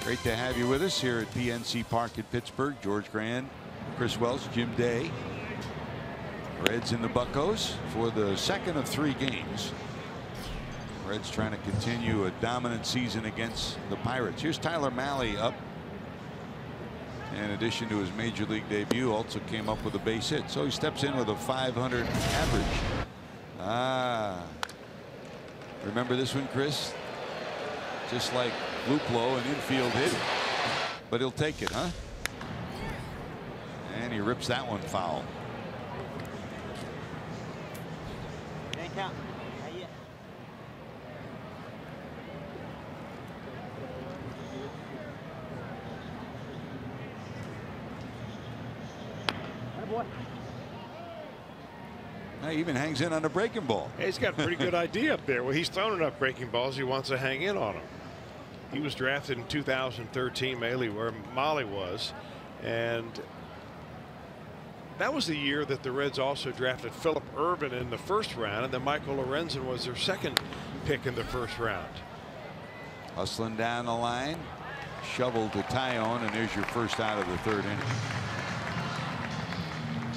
Great to have you with us here at PNC Park at Pittsburgh. George Grand, Chris Welch, Jim Day. Reds in the Buccos for the second of 3 games. Reds trying to continue a dominant season against the Pirates. Here's Tyler Mahle up. In addition to his major league debut, also came up with a base hit. So he steps in with a .500 average. Remember this one, Chris? Just like Luplow, an infield hit. But he'll take it, huh? And he rips that one foul. Count. He even hangs in on the breaking ball. Hey, he's got a pretty good idea up there. Well, he's thrown enough breaking balls. He wants to hang in on them. He was drafted in 2013, Mahle, where Mahle was, and that was the year that the Reds also drafted Phillip Ervin in the first round, and then Michael Lorenzen was their second pick in the first round. Hustling down the line, shovel to Tyone, and there's your first out of the 3rd inning.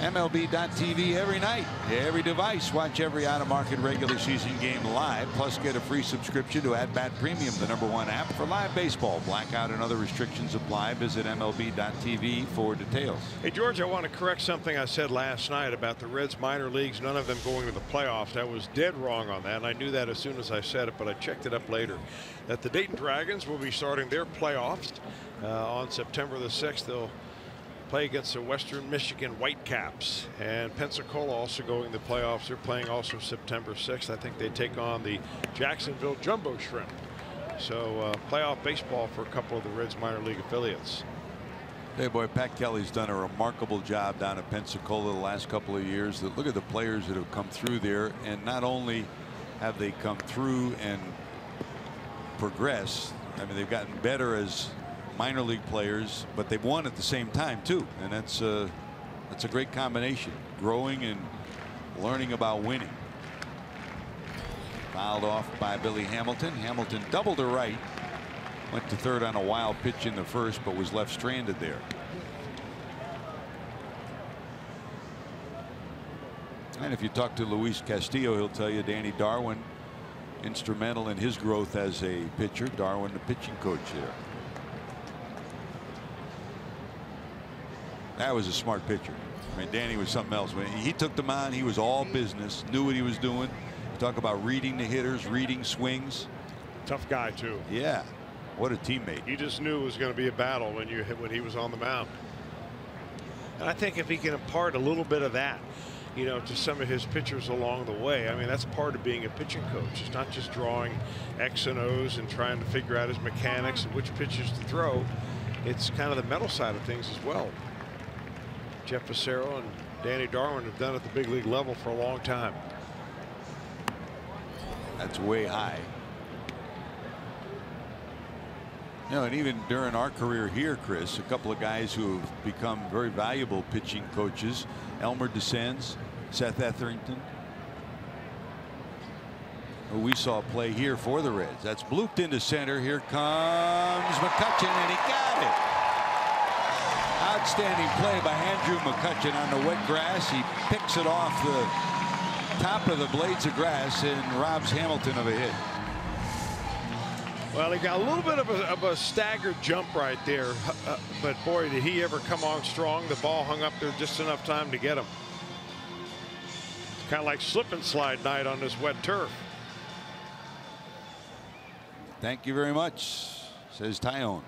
MLB.TV every night, every device. Watch every out-of-market regular season game live. Plus, get a free subscription to At Bat Premium, the #1 app for live baseball. Blackout and other restrictions apply. Visit MLB.TV for details. Hey, George, I want to correct something I said last night about the Reds minor leagues, none of them going to the playoffs. I was dead wrong on that, and I knew that as soon as I said it, but I checked it up later. That the Dayton Dragons will be starting their playoffs on September the 6th. They'll play against the Western Michigan Whitecaps, and Pensacola also going to the playoffs. They're playing also September 6th. I think they take on the Jacksonville Jumbo Shrimp. So playoff baseball for a couple of the Reds minor league affiliates. Hey, boy, Pat Kelly's done a remarkable job down at Pensacola the last couple of years. Look at the players that have come through there, and not only have they come through and progressed, I mean, they've gotten better as minor league players, but they've won at the same time too, and that's a great combination, growing and learning about winning. Fouled off by Billy Hamilton. Hamilton doubled to right, went to 3rd on a wild pitch in the 1st, but was left stranded there. And if you talk to Luis Castillo, he'll tell you Danny Darwin instrumental in his growth as a pitcher. Darwin, the pitching coach there. That was a smart pitcher. I mean, Danny was something else. When he took them on, he was all business, knew what he was doing. Talk about reading the hitters, reading swings. Tough guy too. Yeah, what a teammate. You just knew it was going to be a battle when he was on the mound. And I think if he can impart a little bit of that, you know, to some of his pitchers along the way, I mean, that's part of being a pitching coach. It's not just drawing X and O's and trying to figure out his mechanics and which pitches to throw. It's kind of the mental side of things as well. Jeff Fassero and Danny Darwin have done it at the big league level for a long time. That's way high. You know, and even during our career here, Chris, a couple of guys who have become very valuable pitching coaches, Elmer DeSantis, Seth Etherington, who we saw play here for the Reds. That's blooped into center. Here comes McCutchen, and he got it. Outstanding play by Andrew McCutchen on the wet grass. He picks it off the top of the blades of grass and robs Hamilton of a hit. Well, he got a little bit of a staggered jump right there, but boy, did he ever come on strong. The ball hung up there just enough time to get him. Kind of like slip and slide night on this wet turf. Thank you very much, says Tyone.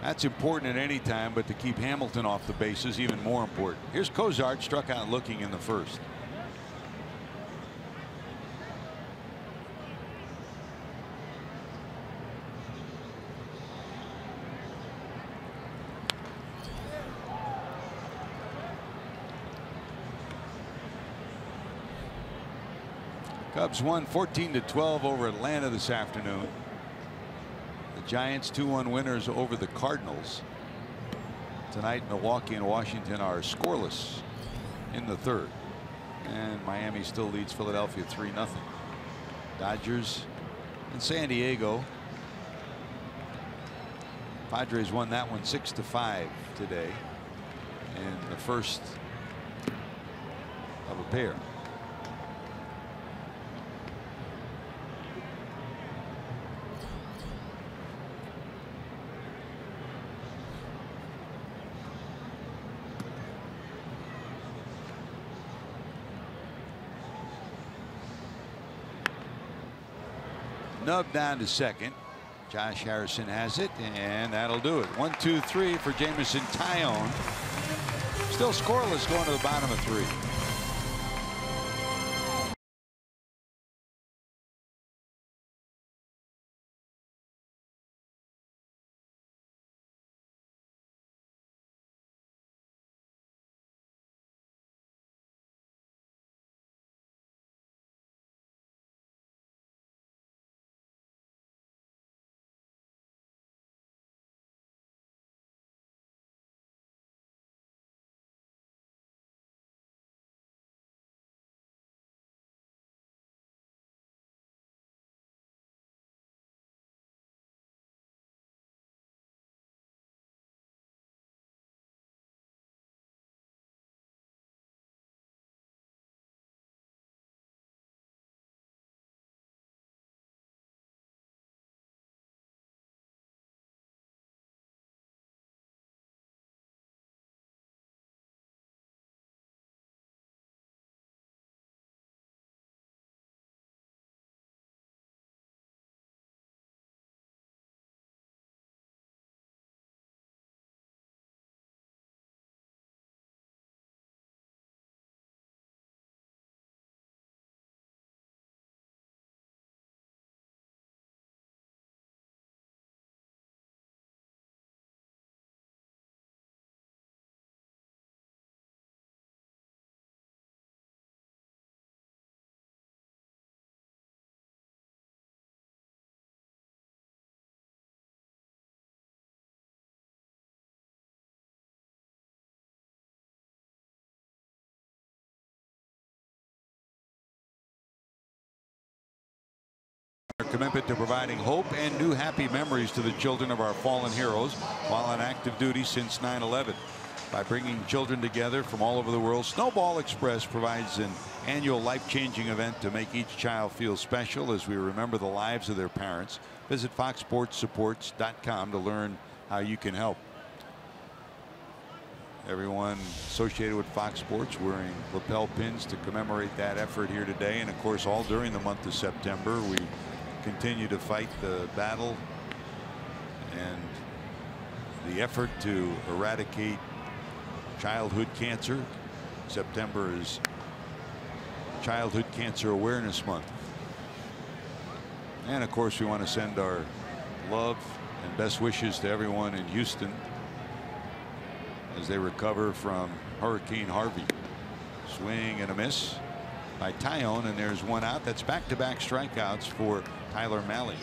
That's important at any time, but to keep Hamilton off the base is even more important. Here's Cozart, struck out looking in the 1st. Cubs won 14-12 over Atlanta this afternoon. The Giants 2-1 winners over the Cardinals. Tonight, Milwaukee and Washington are scoreless in the third. And Miami still leads Philadelphia 3-0. Dodgers and San Diego. Padres won that one 6-5 today in the first of a pair. Nub down to second. Josh Harrison has it, and that'll do it. 1-2-3 for Jameson Taillon. Still scoreless going to the bottom of 3. Commitment to providing hope and new happy memories to the children of our fallen heroes while on active duty since 9/11. By bringing children together from all over the world, Snowball Express provides an annual life-changing event to make each child feel special as we remember the lives of their parents. Visit foxsportssupports.com to learn how you can help. Everyone associated with Fox Sports wearing lapel pins to commemorate that effort here today, and of course all during the month of September we continue to fight the battle and the effort to eradicate childhood cancer. September is Childhood Cancer Awareness Month. And of course we want to send our love and best wishes to everyone in Houston as they recover from Hurricane Harvey. Swing and a miss by Taillon, and there's one out. That's back-to-back strikeouts for Tyler Mahle.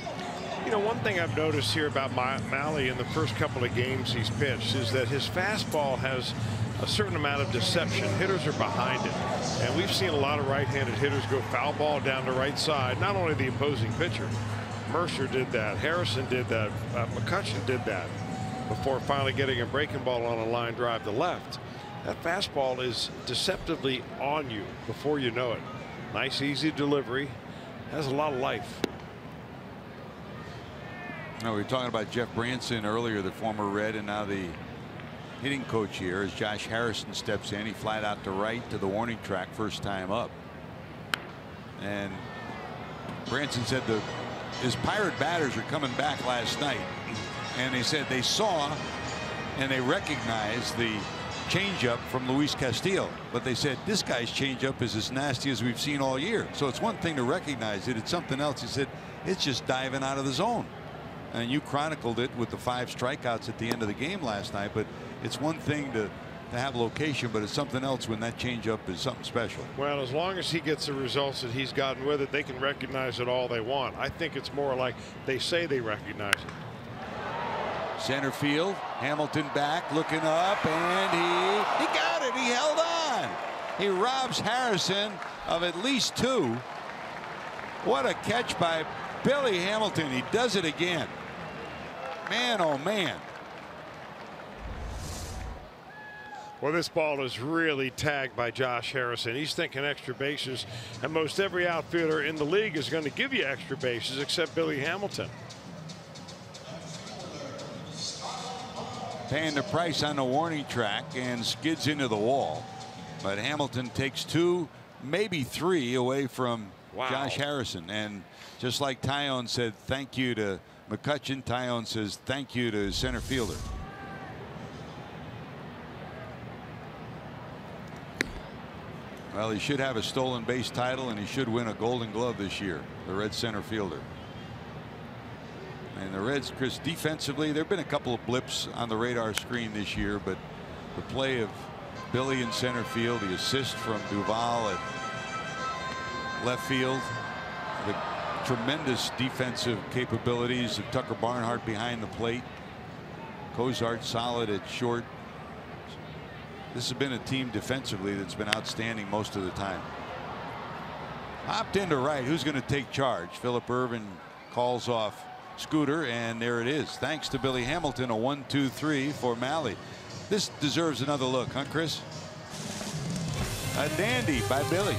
You know, one thing I've noticed here about Mahle in the first couple of games he's pitched is that his fastball has a certain amount of deception. Hitters are behind it, and we've seen a lot of right-handed hitters go foul ball down the right side. Not only the opposing pitcher, Mercer did that, Harrison did that, McCutchen did that before finally getting a breaking ball on a line drive to left. That fastball is deceptively on you before you know it. Nice easy delivery, has a lot of life. Now, we were talking about Jeff Branson earlier, the former Red and now the hitting coach here, as Josh Harrison steps in. He flat out to right to the warning track first time up. And Branson said his Pirate batters are coming back last night, and they said they saw and they recognized the changeup from Luis Castillo, but they said this guy's changeup is as nasty as we've seen all year. So it's one thing to recognize it, it's something else. He said it's just diving out of the zone. And you chronicled it with the 5 strikeouts at the end of the game last night, but it's one thing to have location, but it's something else when that changeup is something special. Well, as long as he gets the results that he's gotten with it, they can recognize it all they want. I think it's more like they say they recognize it. Center field, Hamilton back, looking up, and he got it. He held on. He robs Harrison of at least 2. What a catch by Billy Hamilton. He does it again. Man, oh man. Well, this ball is really tagged by Josh Harrison. He's thinking extra bases, and most every outfielder in the league is going to give you extra bases except Billy Hamilton. Paying the price on the warning track and skids into the wall. But Hamilton takes 2, maybe 3 away from Josh Harrison. And just like Tyone said thank you to McCutchen, Tyone says thank you to center fielder. Well, he should have a stolen base title, and he should win a Golden Glove this year, the Red center fielder. And the Reds, Chris, defensively, there have been a couple of blips on the radar screen this year, but the play of Billy in center field, the assist from Duvall at left field, the tremendous defensive capabilities of Tucker Barnhart behind the plate, Cozart solid at short. This has been a team defensively that's been outstanding most of the time. Hopped into right. Who's going to take charge? Phillip Ervin calls off Scooter, and there it is. Thanks to Billy Hamilton, a 1-2-3 for Malley. This deserves another look, huh, Chris? A dandy by Billy.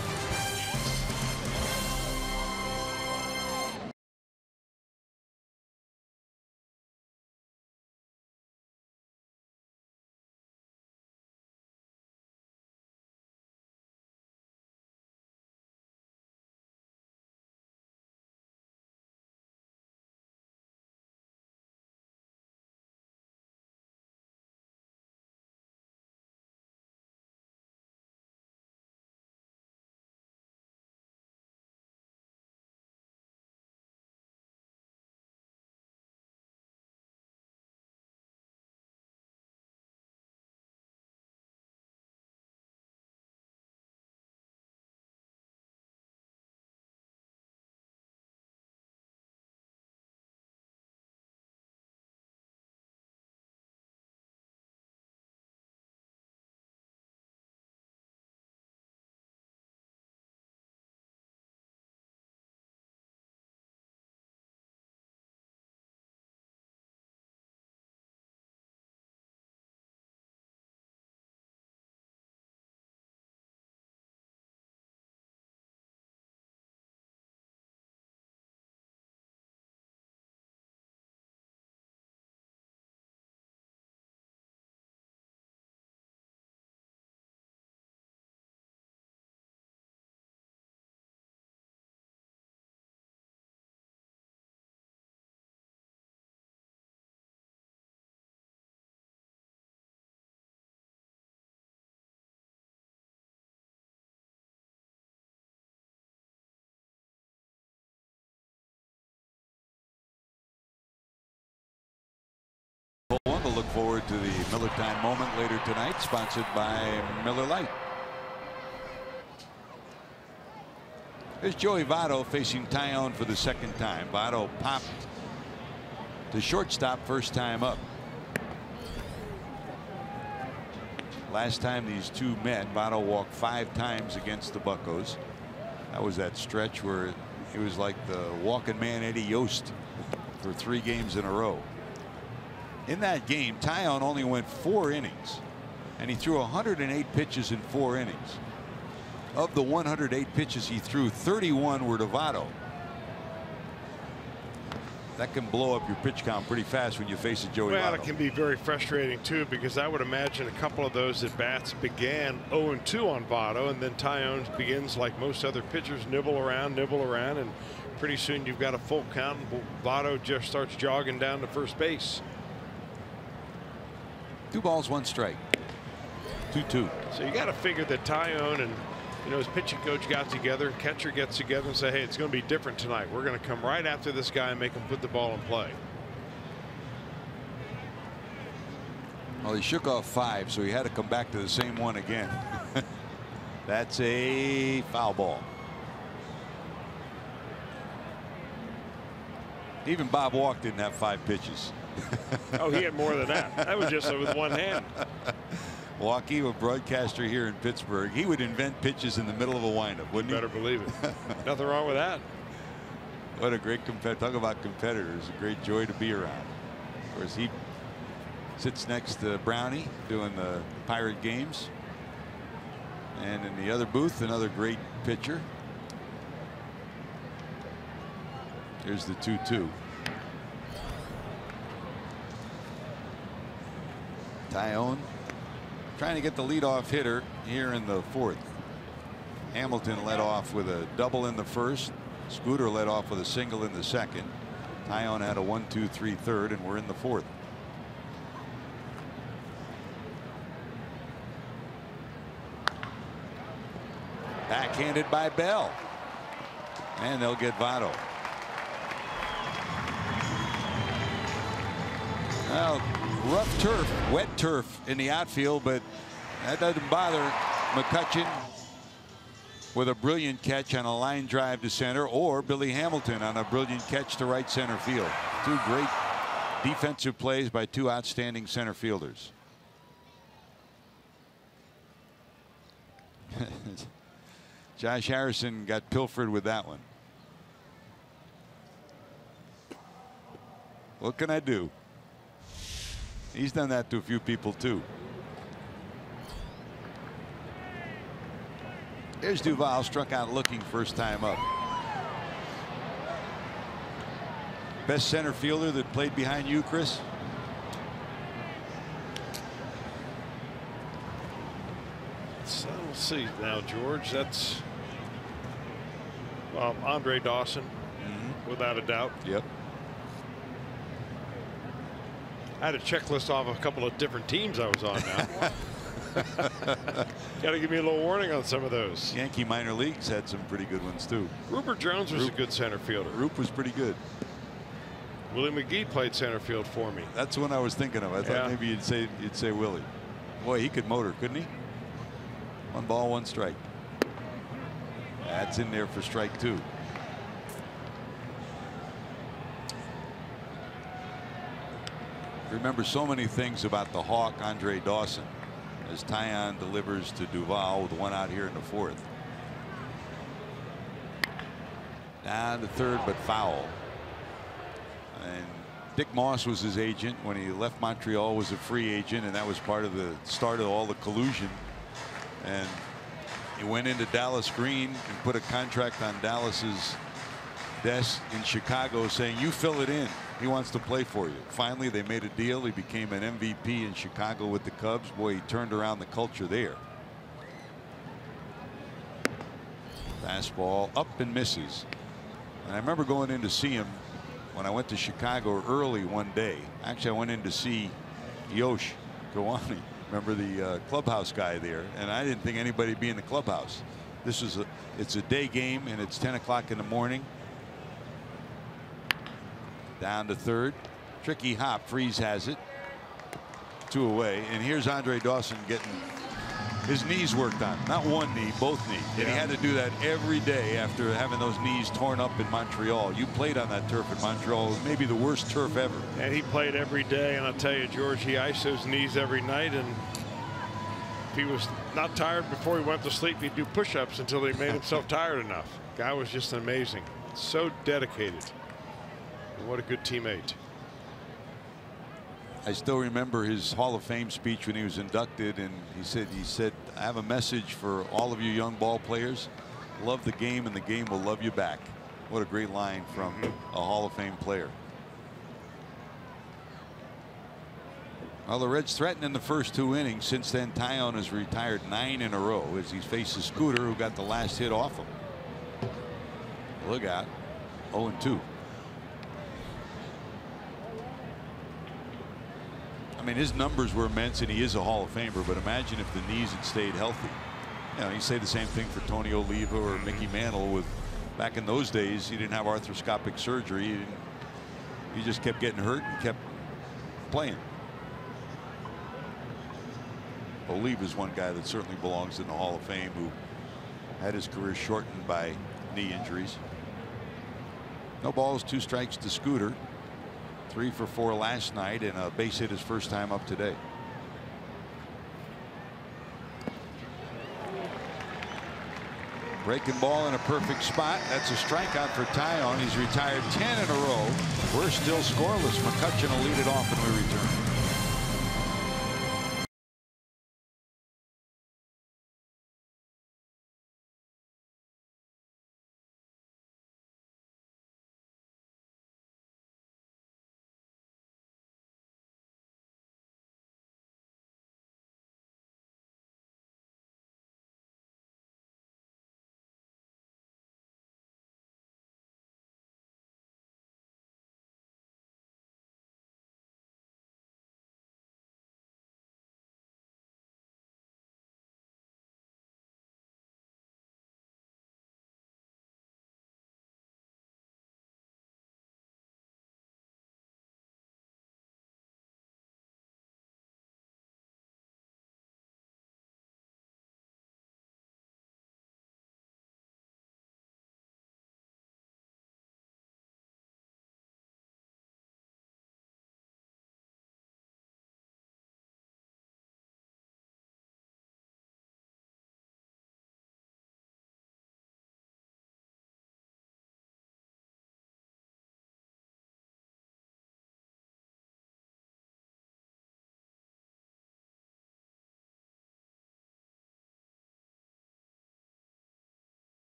One to look forward to the Miller Time moment later tonight, sponsored by Miller Lite. There's Joey Votto facing Tyone for the second time. Votto popped to shortstop first time up. Last time these two met, Votto walked 5 times against the Buccos. That was that stretch where it was like the walking man Eddie Yost for 3 games in a row. In that game, Tyone only went 4 innings, and he threw 108 pitches in 4 innings. Of the 108 pitches he threw, 31 were to Votto. That can blow up your pitch count pretty fast when you face a Joey Votto. Well, it can be very frustrating too, because I would imagine a couple of those at bats began 0-2 on Votto, and then Tyone begins like most other pitchers, nibble around, and pretty soon you've got a full count, and Votto just starts jogging down to first base. 2 balls, 1 strike. 2-2. So you got to figure that Tyone and his pitching coach got together, catcher gets together and say, hey, it's going to be different tonight. We're going to come right after this guy and make him put the ball in play. Well, he shook off 5, so he had to come back to the same one again. That's a foul ball. Even Bob Walk didn't have 5 pitches. Oh, he had more than that. That was just with one hand. Walkie, a broadcaster here in Pittsburgh, he would invent pitches in the middle of a windup, wouldn't he? Better believe it. Nothing wrong with that. What a great talk about competitors. A great joy to be around. Of course, he sits next to Brownie doing the Pirate games. And in the other booth, another great pitcher. Here's the 2-2. Tyone trying to get the leadoff hitter here in the 4th. Hamilton led off with a double in the 1st. Scooter led off with a single in the 2nd. Tyone had a 1-2-3 third, and we're in the 4th. Backhanded by Bell. And they'll get Votto. Well, rough turf, wet turf in the outfield, but that doesn't bother McCutchen with a brilliant catch on a line drive to center, or Billy Hamilton on a brilliant catch to right center field. 2 great defensive plays by 2 outstanding center fielders. Josh Harrison got pilfered with that one. What can I do? He's done that to a few people too. There's Duvall, struck out looking first time up. Best center fielder that played behind you, Chris? So let's see now, George. That's Andre Dawson, without a doubt. Yep. I had a checklist off a couple of different teams I was on now. Got to give me a little warning on some of those. Yankee minor leagues had some pretty good ones too. Rupert Jones was a good center fielder. Rupe was pretty good. Willie McGee played center field for me. That's what I was thinking of. I thought maybe you'd say Willie. Boy, he could motor, couldn't he? 1 ball, 1 strike. That's in there for strike 2. Remember so many things about the Hawk, Andre Dawson, as Taillon delivers to Duvall with 1 out here in the 4th. Down to 3rd, but foul. And Dick Moss was his agent when he left Montreal, was a free agent, and that was part of the start of all the collusion. And he went into Dallas Green and put a contract on Dallas's desk in Chicago saying, you fill it in. He wants to play for you. Finally, they made a deal. He became an MVP in Chicago with the Cubs. Boy, he turned around the culture there. Fastball up and misses. And I remember going in to see him when I went to Chicago early one day. Actually, I went in to see Yosh Kawani. Remember the clubhouse guy there, and I didn't think anybody'd be in the clubhouse. This is it's a day game, and it's 10 o'clock in the morning. Down to 3rd. Tricky hop. Freeze has it. 2 away. And here's Andre Dawson getting his knees worked on. Not one knee, both knees. And he had to do that every day after having those knees torn up in Montreal. You played on that turf in Montreal. It was maybe the worst turf ever. And he played every day. And I'll tell you, George, he iced his knees every night. And if he was not tired before he went to sleep, he'd do push-ups until he made himself tired enough. Guy was just amazing. So dedicated. And what a good teammate. I still remember his Hall of Fame speech when he was inducted, and he said, I have a message for all of you young ball players. Love the game, and the game will love you back. What a great line from a Hall of Fame player. Well, the Reds threatened in the first 2 innings. Since then, Taillon has retired 9 in a row as he faces Scooter, who got the last hit off him. Look out. 0-2. I mean, his numbers were immense, and he is a Hall of Famer, but imagine if the knees had stayed healthy. You know, you say the same thing for Tony Oliva or Mickey Mantle. With back in those days, he didn't have arthroscopic surgery. He just kept getting hurt and kept playing. Oliva is one guy that certainly belongs in the Hall of Fame, who had his career shortened by knee injuries. No balls, 2 strikes to Scooter. 3 for 4 last night, and a base hit his first time up today. Breaking ball in a perfect spot. That's a strikeout for Taillon. He's retired 10 in a row. We're still scoreless. McCutchen will lead it off when we return.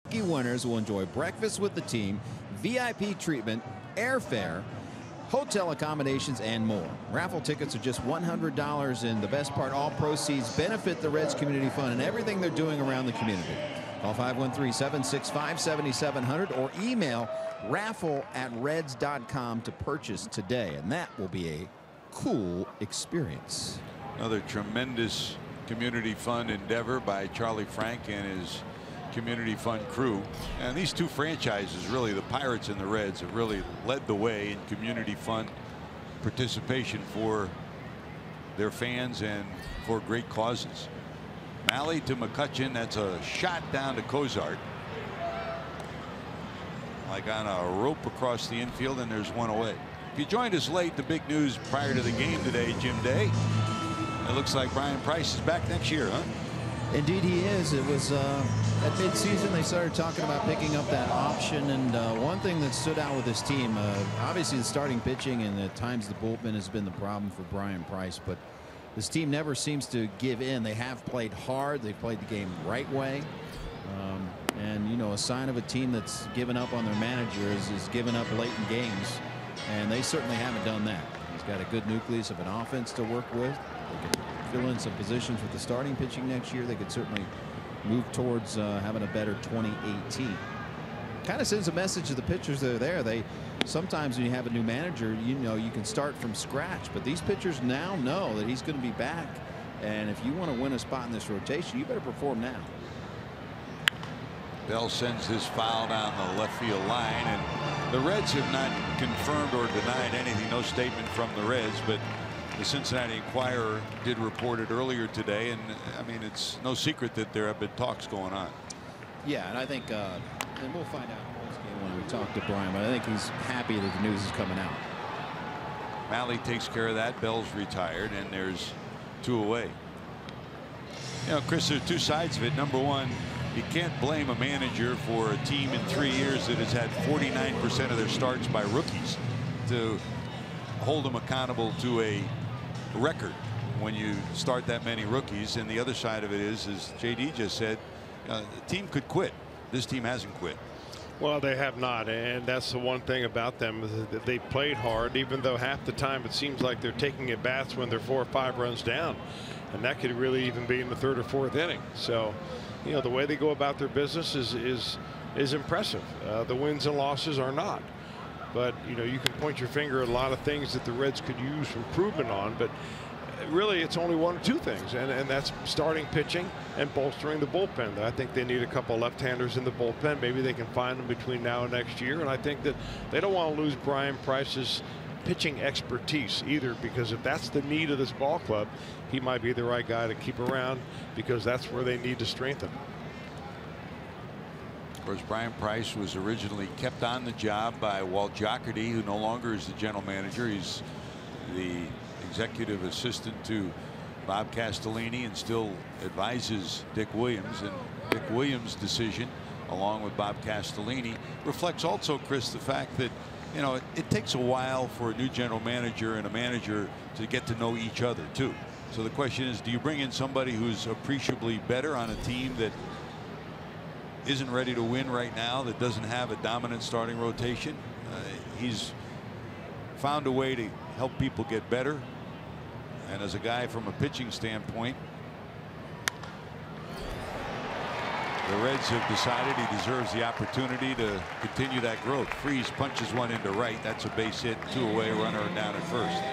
Lucky winners will enjoy breakfast with the team, VIP treatment, airfare, hotel accommodations, and more. Raffle tickets are just $100, and the best part, all proceeds benefit the Reds Community Fund and everything they're doing around the community. Call 513-765-7700 or email raffle@reds.com to purchase today, and that will be a cool experience. Another tremendous community fund endeavor by Charlie Frank and his community fund crew. And these two franchises, really, the Pirates and the Reds, have really led the way in community fund participation for their fans and for great causes. Malley to McCutchen. That's a shot down to Cozart, like on a rope across the infield, and there's one away. If you joined us late, the big news prior to the game today, Jim Day, it looks like Brian Price is back next year, huh? Indeed he is. It was at midseason they started talking about picking up that option, and one thing that stood out with this team, obviously the starting pitching and at times the bullpen has been the problem for Brian Price, but this team never seems to give in. They have played hard. They've played the game the right way. And, you know, a sign of a team that's given up on their manager is giving up late in games. And they certainly haven't done that. He's got a good nucleus of an offense to work with. They can fill in some positions with the starting pitching next year. They could certainly move towards having a better 2018. Kind of sends a message to the pitchers that are there. Sometimes when you have a new manager, you know, you can start from scratch, but these pitchers now know that he's going to be back, and if you want to win a spot in this rotation, you better perform now. Bell sends this foul down the left field line, and the Reds have not confirmed or denied anything. No statement from the Reds, but the Cincinnati Enquirer did report it earlier today, and I mean, it's no secret that there have been talks going on. Yeah, and I think and we'll find out when we talk to Brian, but I think he's happy that the news is coming out. Malley takes care of that. Bell's retired, and there's 2 away. You know, Chris, there are 2 sides of it. Number one, you can't blame a manager for a team in 3 years that has had 49% of their starts by rookies to hold them accountable to a record when you start that many rookies. And the other side of it is, as JD just said, the team could quit. This team hasn't quit. Well, they have not, and that's the one thing about them, is that they played hard, even though half the time it seems like they're taking at bats when they're 4 or 5 runs down, and that could really even be in the 3rd or 4th inning. So, you know, the way they go about their business is impressive. The wins and losses are not, but you know, you can point your finger at a lot of things that the Reds could use improvement on, but really it's only one or two things, and that's starting pitching and bolstering the bullpen. I think they need a couple left-handers in the bullpen. Maybe they can find them between now and next year, and I think that they don't want to lose Brian Price's pitching expertise either, because if that's the need of this ball club, he might be the right guy to keep around, because that's where they need to strengthen. Of course, Brian Price was originally kept on the job by Walt Jocketty, who no longer is the general manager. He's the executive assistant to Bob Castellini and still advises Dick Williams. And Dick Williams' decision, along with Bob Castellini, reflects also, Chris, the fact that, you know, it takes a while for a new general manager and a manager to get to know each other too. So the question is, do you bring in somebody who's appreciably better on a team that isn't ready to win right now, that doesn't have a dominant starting rotation? He's found a way to help people get better, and as a guy from a pitching standpoint, the Reds have decided he deserves the opportunity to continue that growth. Freese punches one into right. That's a base hit, 2 away, runner down at first.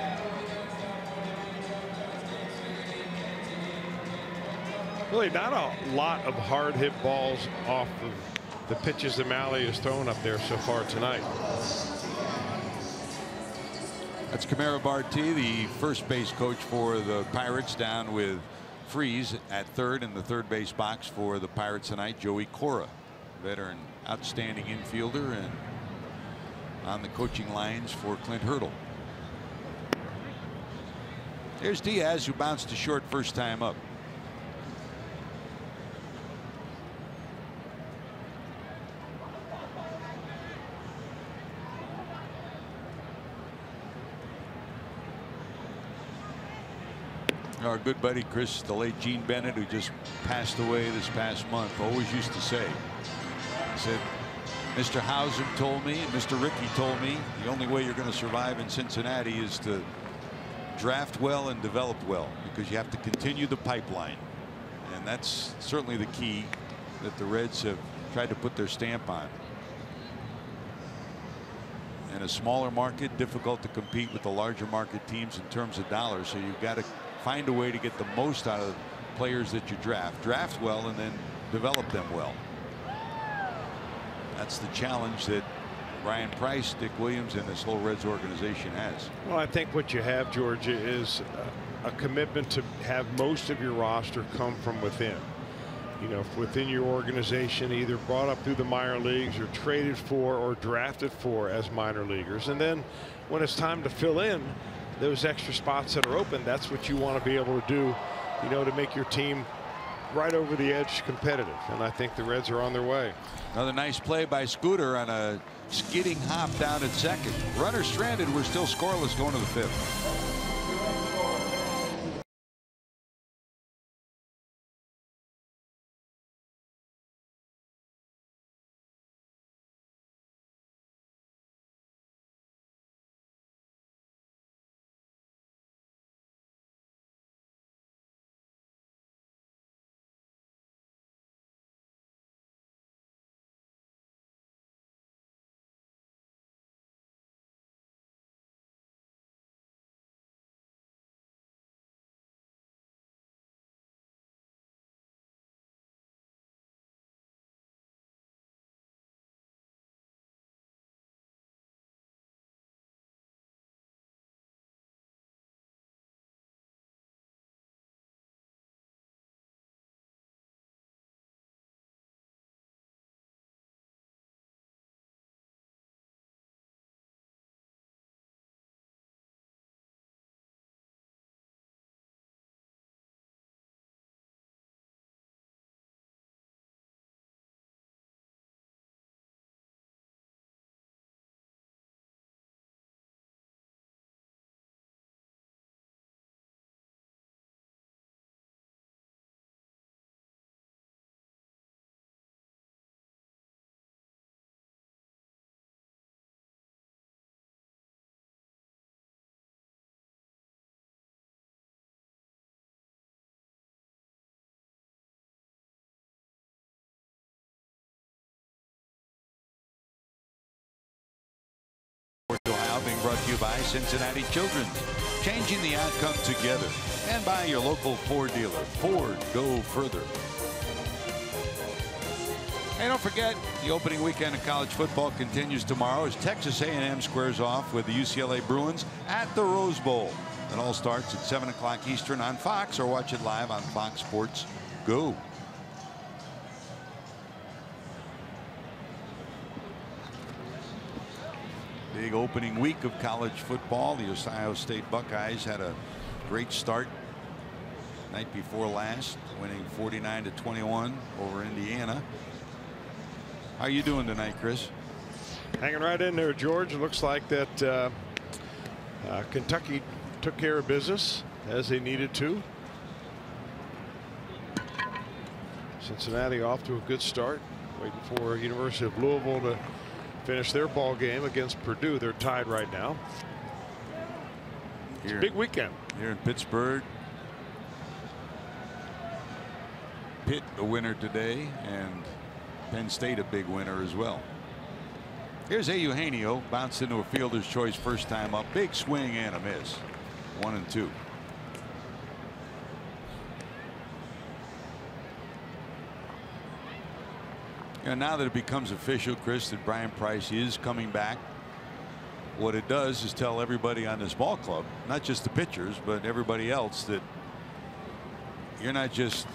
Really not a lot of hard hit balls off of the pitches that Malley has thrown up there so far tonight. That's Camara Barti, the first base coach for the Pirates, down with Freese at third in the third base box for the Pirates tonight. Joey Cora, veteran, outstanding infielder, and on the coaching lines for Clint Hurdle. There's Diaz, who bounced to short first time up. Our good buddy Chris, the late Gene Bennett, who just passed away this past month, always used to say, he said, Mr. Hauser told me and Mr. Rickey told me the only way you're going to survive in Cincinnati is to draft well and develop well, because you have to continue the pipeline, and that's certainly the key that the Reds have tried to put their stamp on. In a smaller market, difficult to compete with the larger market teams in terms of dollars, so you've got to find a way to get the most out of players that you draft well, and then develop them well. That's the challenge that Brian Price, Dick Williams, and this whole Reds organization has. Well, I think what you have, George, is a commitment to have most of your roster come from within. You know, within your organization, either brought up through the minor leagues or traded for or drafted for as minor leaguers. And then when it's time to fill in those extra spots that are open, that's what you want to be able to do, you know, to make your team right over the edge competitive. And I think the Reds are on their way. Another nice play by Scooter on a skidding hop down at second. Runner stranded. We're still scoreless going to the fifth. Being brought to you by Cincinnati Children's. changing the outcome together. And by your local Ford dealer. Ford, go further. Hey, don't forget, the opening weekend of college football continues tomorrow as Texas A&M squares off with the UCLA Bruins at the Rose Bowl. It all starts at 7 o'clock Eastern on Fox, or watch it live on Fox Sports Go. Big opening week of college football. The Ohio State Buckeyes had a great start night before last, winning 49-21 over Indiana. How are you doing tonight, Chris? Hanging right in there, George. It looks like that Kentucky took care of business as they needed to. Cincinnati off to a good start, waiting for University of Louisville to finish their ball game against Purdue. They're tied right now. It's a big weekend here in Pittsburgh. Pitt a winner today, and Penn State a big winner as well. Here's Eugenio, bounced into a fielder's choice first time up. Big swing and a miss. 1-2. Now that it becomes official, Chris, that Brian Price is coming back, what it does is tell everybody on this ball club, not just the pitchers, but everybody else, that you're not just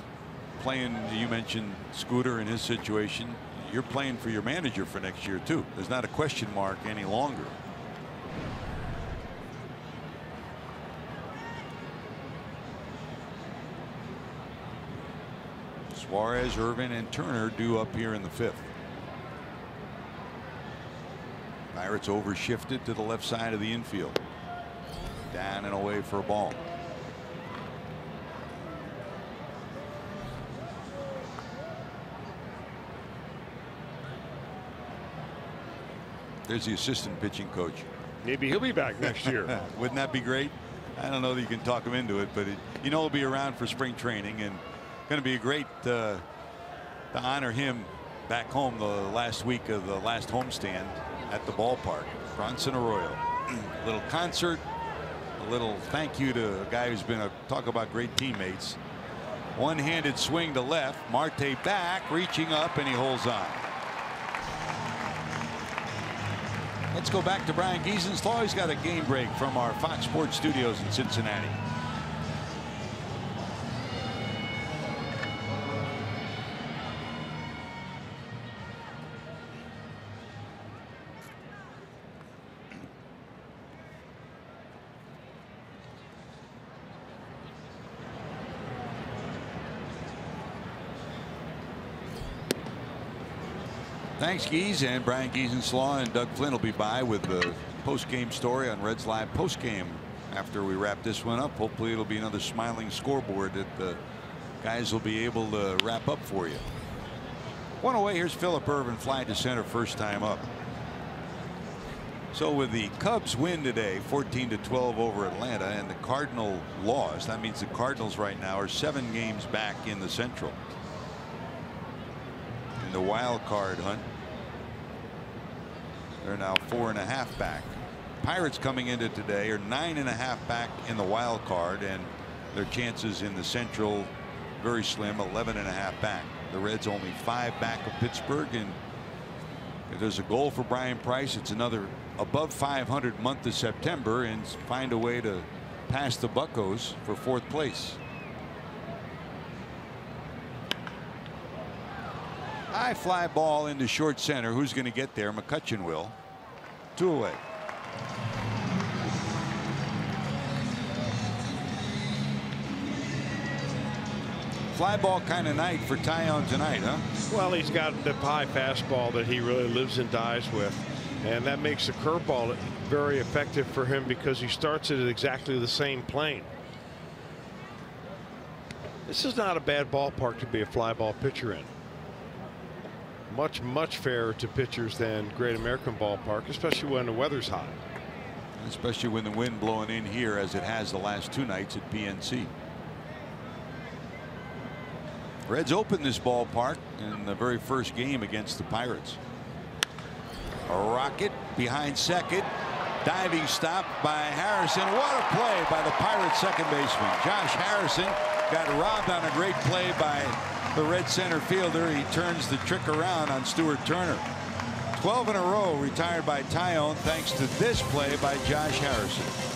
playing. You mentioned Scooter and his situation. You're playing for your manager for next year too. There's not a question mark any longer. Suarez, Irvin, and Turner due up here in the 5th. Pirates overshifted to the left side of the infield. Down and away for a ball. There's the assistant pitching coach. Maybe he'll be back next year. Wouldn't that be great? I don't know that you can talk him into it, but he'll be around for spring training, and going to be great to honor him back home the last week of the last homestand at the ballpark. Bronson Arroyo. A little concert, a little thank you to a guy who's been talk about great teammates. One-handed swing to left. Marte back, reaching up, and he holds on. Let's go back to Brian Giesenslaw. He's got a game break from our Fox Sports studios in Cincinnati. Thanks, Gies, and Brian Giesenslaw and Doug Flynn will be by with the post-game story on Reds Live post-game after we wrap this one up. Hopefully it'll be another smiling scoreboard that the guys will be able to wrap up for you. One away. Here's Phillip Ervin flying to center first time up. So with the Cubs win today 14-12 over Atlanta and the Cardinal loss, that means the Cardinals right now are 7 games back in the Central. In the wild card hunt, they're now 4.5 back. Pirates coming into today are 9.5 back in the wild card, and their chances in the Central very slim, 11.5 back. The Reds only 5 back of Pittsburgh, and if there's a goal for Brian Price, it's another above 500 month of September and find a way to pass the Buccos for 4th place. High fly ball into short center. Who's going to get there? McCutchen will. 2 away. Fly ball kind of night for Taillon tonight, huh? Well, he's got the high fastball that he really lives and dies with, and that makes the curveball very effective for him because he starts it at exactly the same plane. This is not a bad ballpark to be a fly ball pitcher in. Much fairer to pitchers than Great American Ballpark, especially when the weather's hot. Especially when the wind blowing in here as it has the last 2 nights at PNC. Reds opened this ballpark in the very first game against the Pirates. A rocket behind second. Diving stop by Harrison. What a play by the Pirates second baseman. Josh Harrison got robbed on a great play by the Red center fielder. He turns the trick around on Stuart Turner. 12 in a row retired by Tyone thanks to this play by Josh Harrison.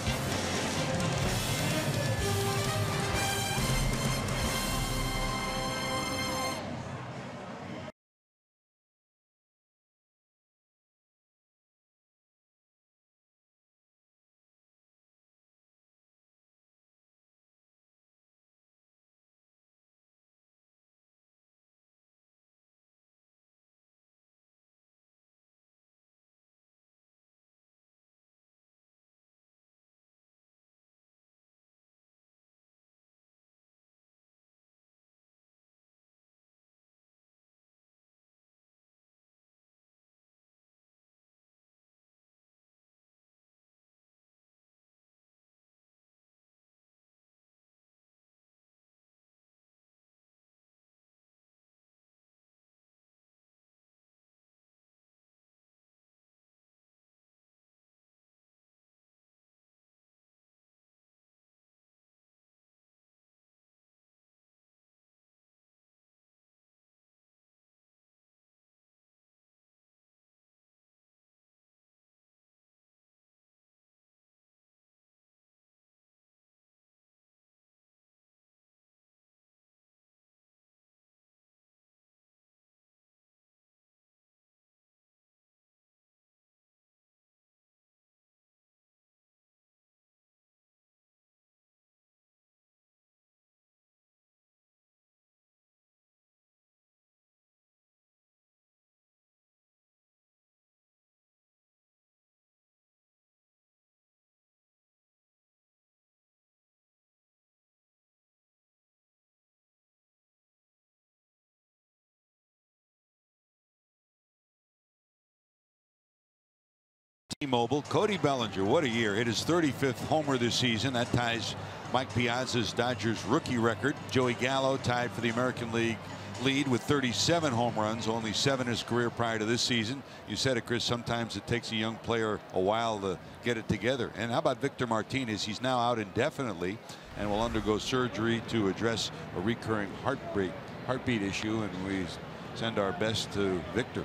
T-Mobile. Cody Bellinger, what a year. Hit his 35th homer this season. That ties Mike Piazza's Dodgers rookie record. Joey Gallo tied for the American League lead with 37 home runs, only 7 in his career prior to this season. You said it, Chris, sometimes it takes a young player a while to get it together. And how about Victor Martinez? He's now out indefinitely and will undergo surgery to address a recurring heartbeat issue, and we send our best to Victor.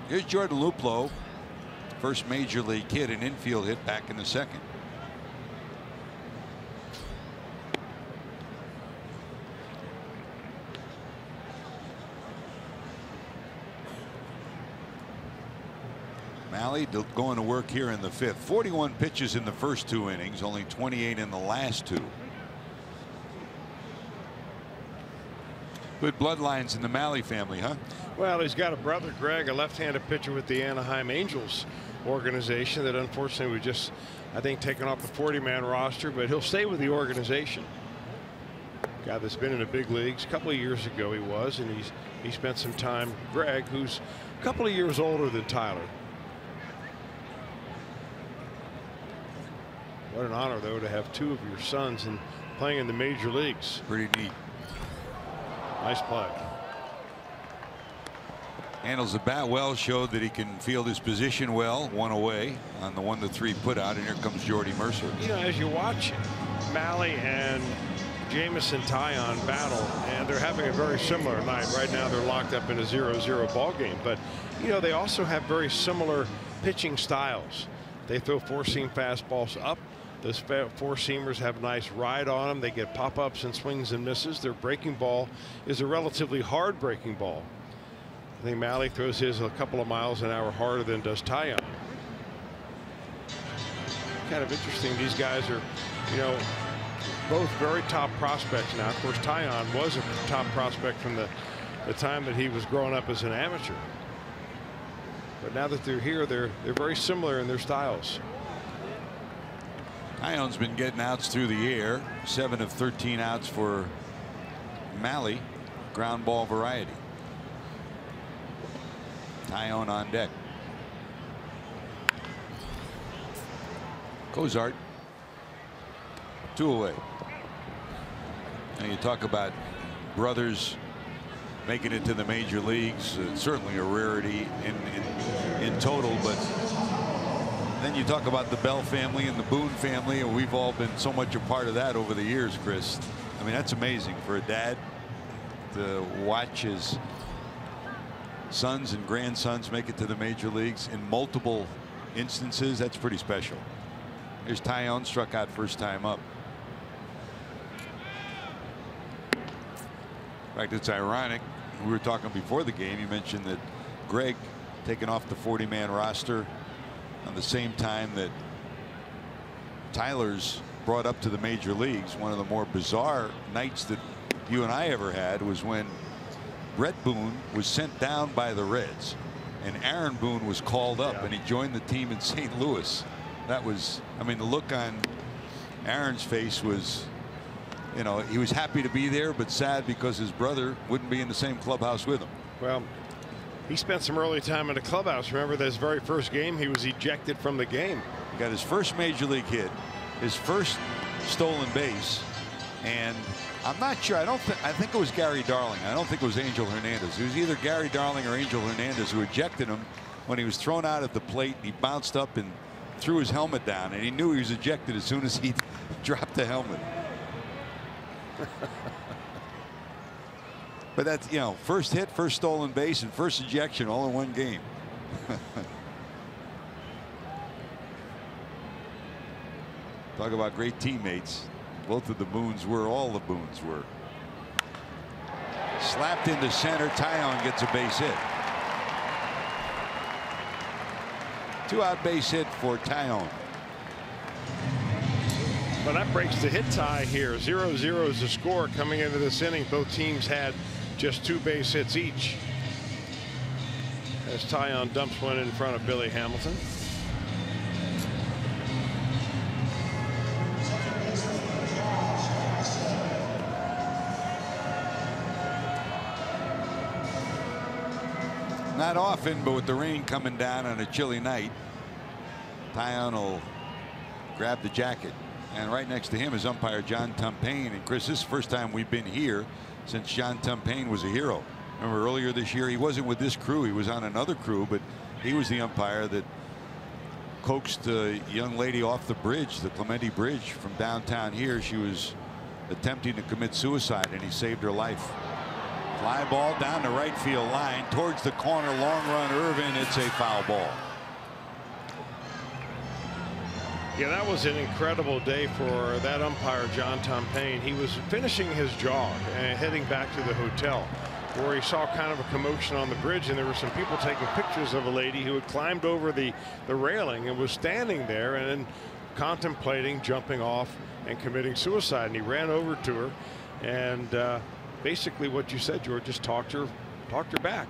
Here's Jordan Luplow, first major league kid, an infield hit back in the second. Malley going to work here in the fifth. 41 pitches in the first 2 innings, only 28 in the last 2. Good bloodlines in the Malley family, huh? Well, he's got a brother, Greg, a left-handed pitcher with the Anaheim Angels organization that unfortunately was just, I think, taken off the 40-man roster, but he'll stay with the organization. Guy that's been in the big leagues. A couple of years ago he was, and he spent some time. Greg, who's a couple of years older than Tyler. What an honor, though, to have 2 of your sons playing in the major leagues. Pretty neat. Nice play. Handles the bat well, showed that he can field his position well. 1 away on the 1-3 put out, and here comes Jordy Mercer. You know, as you watch Malley and Jamison Taillon battle, and they're having a very similar night. Right now they're locked up in a 0-0 ball game, but you know, they also have very similar pitching styles. They throw 4-seam fastballs up. Those 4-seamers have a nice ride on them. They get pop-ups and swings and misses. Their breaking ball is a relatively hard breaking ball. I think Malley throws his a couple of miles an hour harder than does Taillon. Kind of interesting. These guys are, you know, both very top prospects now. Of course, Taillon was a top prospect from the time that he was growing up as an amateur. But now that they're here, they're very similar in their styles. Taillon's been getting outs through the air. 7 of 13 outs for Malley. Ground ball variety. Taillon on deck. Cozart. 2 away. Now you talk about brothers making it to the major leagues. Certainly a rarity in total, but Then you talk about the Bell family and the Boone family, and we've all been so much a part of that over the years, Chris. I mean, that's amazing for a dad to watch his sons and grandsons make it to the major leagues in multiple instances. That's pretty special. Here's Taillon, struck out first time up. In fact, it's ironic. We were talking before the game. You mentioned that Greg taken off the 40-man roster on the same time that Tyler's brought up to the major leagues. One of the more bizarre nights that you and I ever had was when Brett Boone was sent down by the Reds and Aaron Boone was called up and he joined the team in St. Louis. That was, I mean, the look on Aaron's face was, you know, he was happy to be there but sad because his brother wouldn't be in the same clubhouse with him. Well, he spent some early time in the clubhouse. Remember, this very first game he was ejected from the game. He got his first major league hit, his first stolen base, and I'm not sure. I think it was Gary Darling. I don't think it was Angel Hernandez. It was either Gary Darling or Angel Hernandez who ejected him when he was thrown out at the plate. He bounced up and threw his helmet down, and he knew he was ejected as soon as he dropped the helmet. But that's, you know, first hit, first stolen base, and first ejection all in one game. Talk about great teammates. Both of the Boones were, all the Boones were. Slapped into center. Taillon gets a base hit. 2-out base hit for Taillon. Well, that breaks the hit tie here. 0-0 is the score coming into this inning. Both teams had just 2 base hits each. As Taillon dumps one in front of Billy Hamilton. Not often, but with the rain coming down on a chilly night, Taillon will grab the jacket. And right next to him is umpire John Tumpain. And Chris, this is the first time we've been here since John Tumpain was a hero. Remember earlier this year, he wasn't with this crew. He was on another crew, but he was the umpire that coaxed a young lady off the bridge, the Clementi Bridge from downtown here. She was attempting to commit suicide, and he saved her life. Fly ball down the right field line towards the corner. Long run, Irvin. It's a foul ball. Yeah, that was an incredible day for that umpire, John Tumpain. He was finishing his jog and heading back to the hotel, where he saw kind of a commotion on the bridge, and there were some people taking pictures of a lady who had climbed over the railing and was standing there and then contemplating jumping off and committing suicide. And he ran over to her, and basically what you said, George, just talked her back,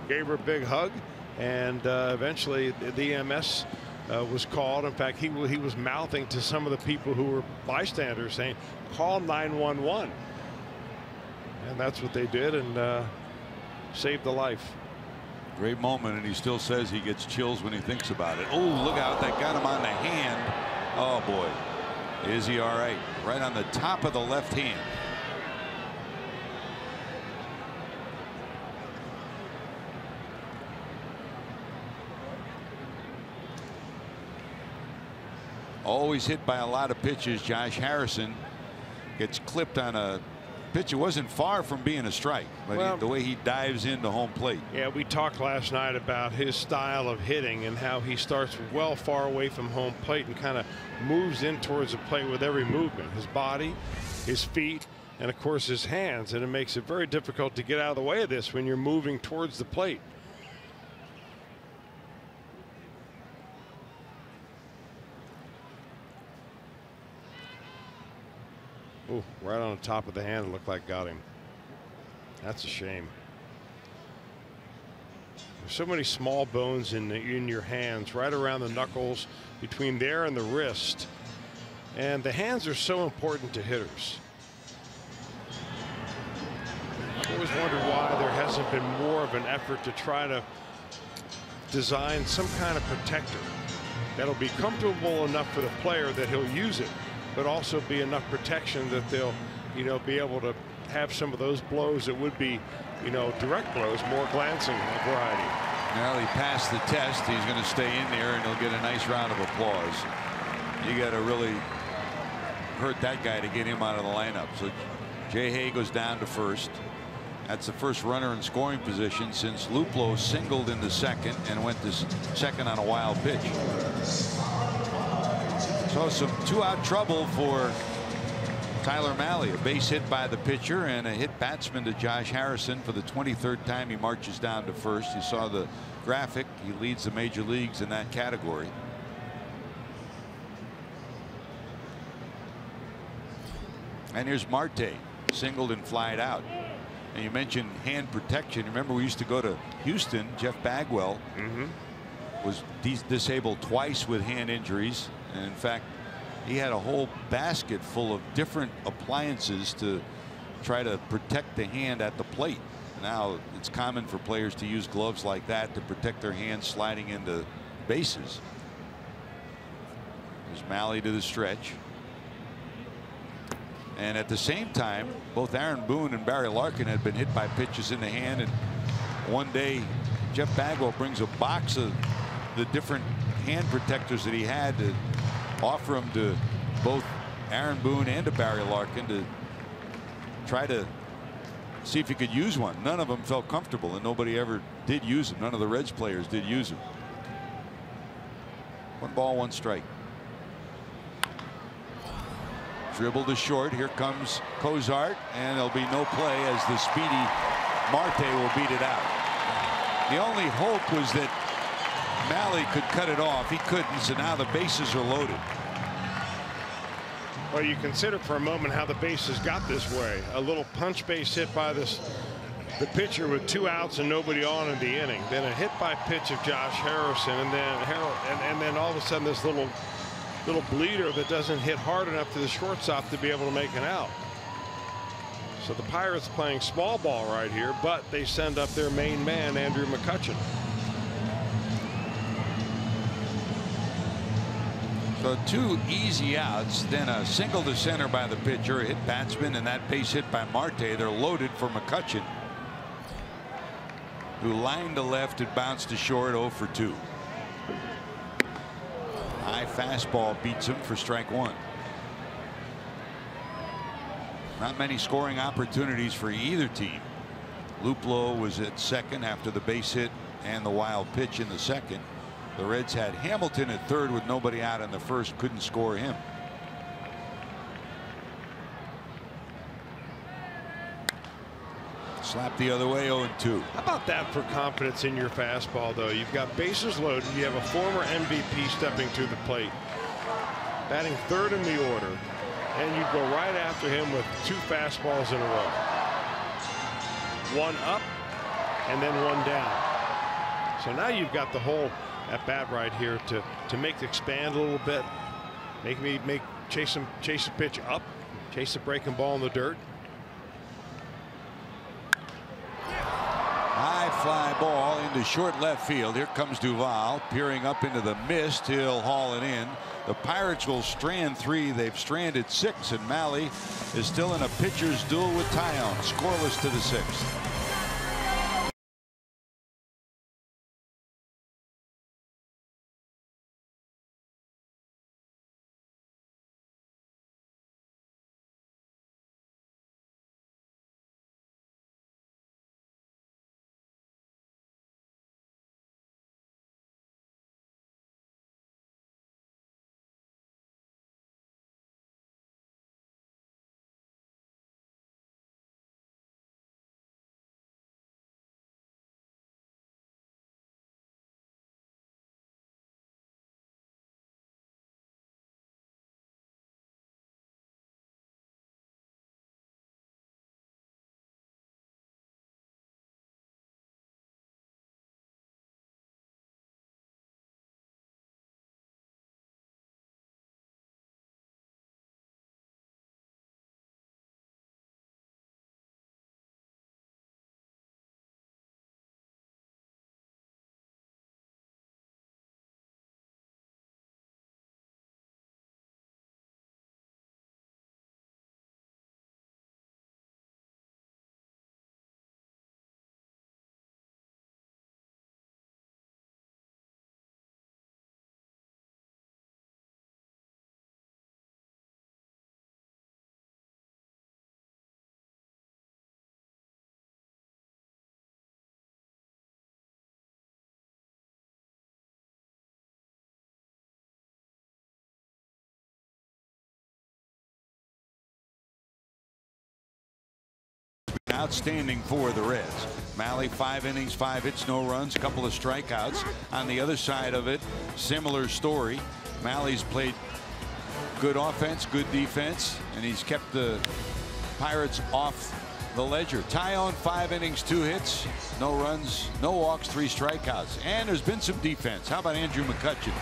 gave her a big hug, and eventually the EMS was called. In fact, he was mouthing to some of the people who were bystanders, saying, "Call 911." And that's what they did, and saved the life. Great moment, and he still says he gets chills when he thinks about it. Oh, look out, that got him on the hand. Oh boy, is he all right? Right on the top of the left hand. Always hit by a lot of pitches. Josh Harrison gets clipped on a pitch. It wasn't far from being a strike, but the way he dives into home plate. Yeah, we talked last night about his style of hitting and how he starts well far away from home plate and kind of moves in towards the plate with every movement. His body, his feet, and of course his hands. And it makes it very difficult to get out of the way of this when you're moving towards the plate. Ooh, right on the top of the hand, it looked like got him. That's a shame. There's so many small bones in your hands, right around the knuckles, between there and the wrist. And the hands are so important to hitters. I've always wondered why there hasn't been more of an effort to try to design some kind of protector that'll be comfortable enough for the player that he'll use it, but also be enough protection that they'll, be able to have some of those blows that would be, direct blows, more glancing variety. Well, he passed the test. He's going to stay in there, and he'll get a nice round of applause. You got to really hurt that guy to get him out of the lineup. So Jay Hay goes down to first. That's the first runner in scoring position since Luplow singled in the second and went to second on a wild pitch. So some two-out trouble for Tyler Mahle. A base hit by the pitcher and a hit batsman to Josh Harrison for the 23rd time he marches down to first. You saw the graphic. He leads the major leagues in that category. And here's Marte, singled and flied out. And you mentioned hand protection. Remember, we used to go to Houston. Jeff Bagwell was disabled twice with hand injuries. And in fact, he had a whole basket full of different appliances to try to protect the hand at the plate. Now it's common for players to use gloves like that to protect their hands sliding into bases. There's Mahle to the stretch. And at the same time, both Aaron Boone and Barry Larkin had been hit by pitches in the hand. And one day, Jeff Bagwell brings a box of the different hand protectors that he had to offer them to both Aaron Boone and to Barry Larkin to try to see if he could use one. None of them felt comfortable, and nobody ever did use them. None of the Reds players did use them. 1 ball, 1 strike. Dribble to short. Here comes Cozart, and there'll be no play as the speedy Marte will beat it out. The only hope was that Mahle could cut it off. He couldn't, so now the bases are loaded. Well, you consider for a moment how the bases got this way. A little punch base hit by the pitcher with 2 outs and nobody on in the inning. Then a hit by pitch of Josh Harrison, and then all of a sudden this little bleeder that doesn't hit hard enough to the shortstop to be able to make an out. So the Pirates playing small ball right here, but they send up their main man, Andrew McCutchen. So 2 easy outs, then a single to center by the pitcher, a hit batsman, and that base hit by Marte. They're loaded for McCutchen, who lined to left and bounced to short. 0 for 2. High fastball beats him for strike 1. Not many scoring opportunities for either team. Luplow was at second after the base hit and the wild pitch in the second. The Reds had Hamilton at third with nobody out in the first. Couldn't score him. Slap the other way. 0-2. How about that for confidence in your fastball, though? You've got bases loaded. You have a former MVP stepping to the plate, batting third in the order, and you go right after him with 2 fastballs in a row. 1 up and then 1 down. So now you've got the whole at bat right here to make it expand a little bit, chase the pitch up, chase the breaking ball in the dirt. High fly ball into short left field. Here comes Duvall peering up into the mist. He'll haul it in. The Pirates will strand 3. They've stranded 6, and Mahle is still in a pitcher's duel with Taillon, scoreless to the 6th. outstanding for the Reds. Mahle, 5 innings, 5 hits, no runs, a couple of strikeouts. On the other side of it, similar story. Mahle's played good offense, good defense, and he's kept the Pirates off the ledger. Taillon, 5 innings, 2 hits, no runs, no walks, 3 strikeouts. And there's been some defense. How about Andrew McCutchen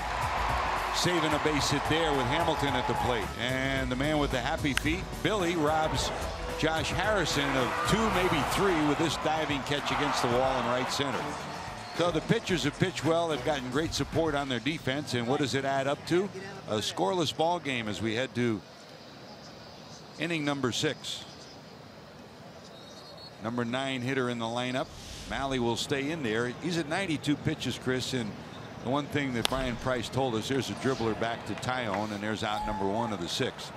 saving a base hit there with Hamilton at the plate? And the man with the happy feet, Billy, robs Josh Harrison of 2, maybe 3 with this diving catch against the wall in right center. So the pitchers have pitched well. They've gotten great support on their defense. And what does it add up to? A scoreless ball game as we head to inning number 6. Number 9 hitter in the lineup. Mahle will stay in there. He's at 92 pitches, Chris. And the one thing that Brian Price told us, there's a dribbler back to Taillon, and there's out number 1 of the 6.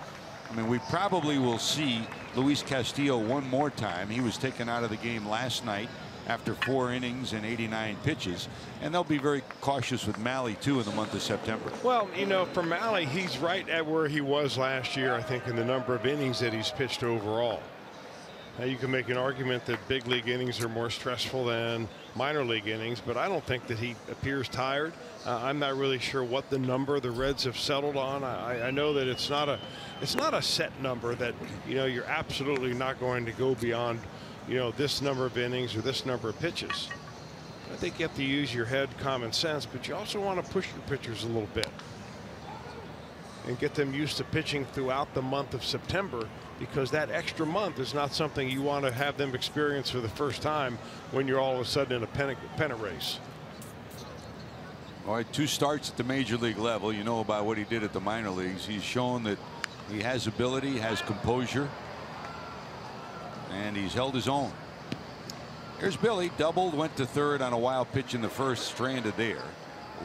I mean, we probably will see Luis Castillo one more time. He was taken out of the game last night after 4 innings and 89 pitches, and they'll be very cautious with Mahle too in the month of September. Well, you know, for Mahle, he's right at where he was last year, I think, in the number of innings that he's pitched overall. Now, you can make an argument that big league innings are more stressful than minor league innings, but I don't think that he appears tired. I'm not really sure what the number the Reds have settled on. I know that it's not a set number that, you know, you're absolutely not going to go beyond, you know, this number of innings or this number of pitches. I think you have to use your head, common sense, but you also want to push your pitchers a little bit and get them used to pitching throughout the month of September, because that extra month is not something you want to have them experience for the first time when you're all of a sudden in a pennant race. All right, 2 starts at the major league level. You know about what he did at the minor leagues. He's shown that he has ability, has composure, and he's held his own. Here's Billy, doubled, went to third on a wild pitch in the first, stranded there.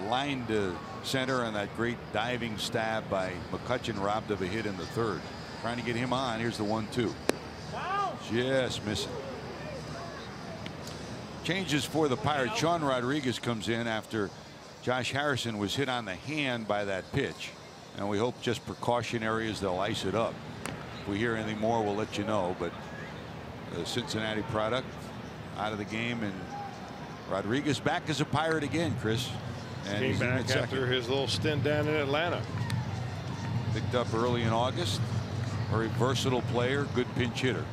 Lined to center on that great diving stab by McCutchen, robbed of a hit in the third. Trying to get him on. Here's the 1-2. Just missing. Changes for the Pirates. Sean Rodriguez comes in after Josh Harrison was hit on the hand by that pitch, and we hope just precautionary as they'll ice it up. If we hear anything more, we'll let you know. But the Cincinnati product out of the game, and Rodriguez back as a Pirate again, Chris. And came back after his little stint down in Atlanta. Picked up early in August. Very versatile player, good pinch hitter,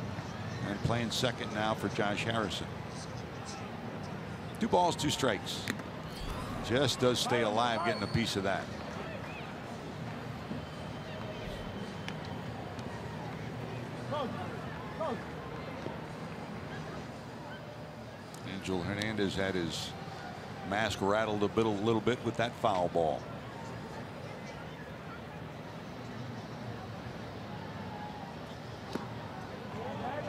and playing second now for Josh Harrison. 2 balls, 2 strikes. Just does stay alive, getting a piece of that. Angel Hernandez had his mask rattled a little bit with that foul ball.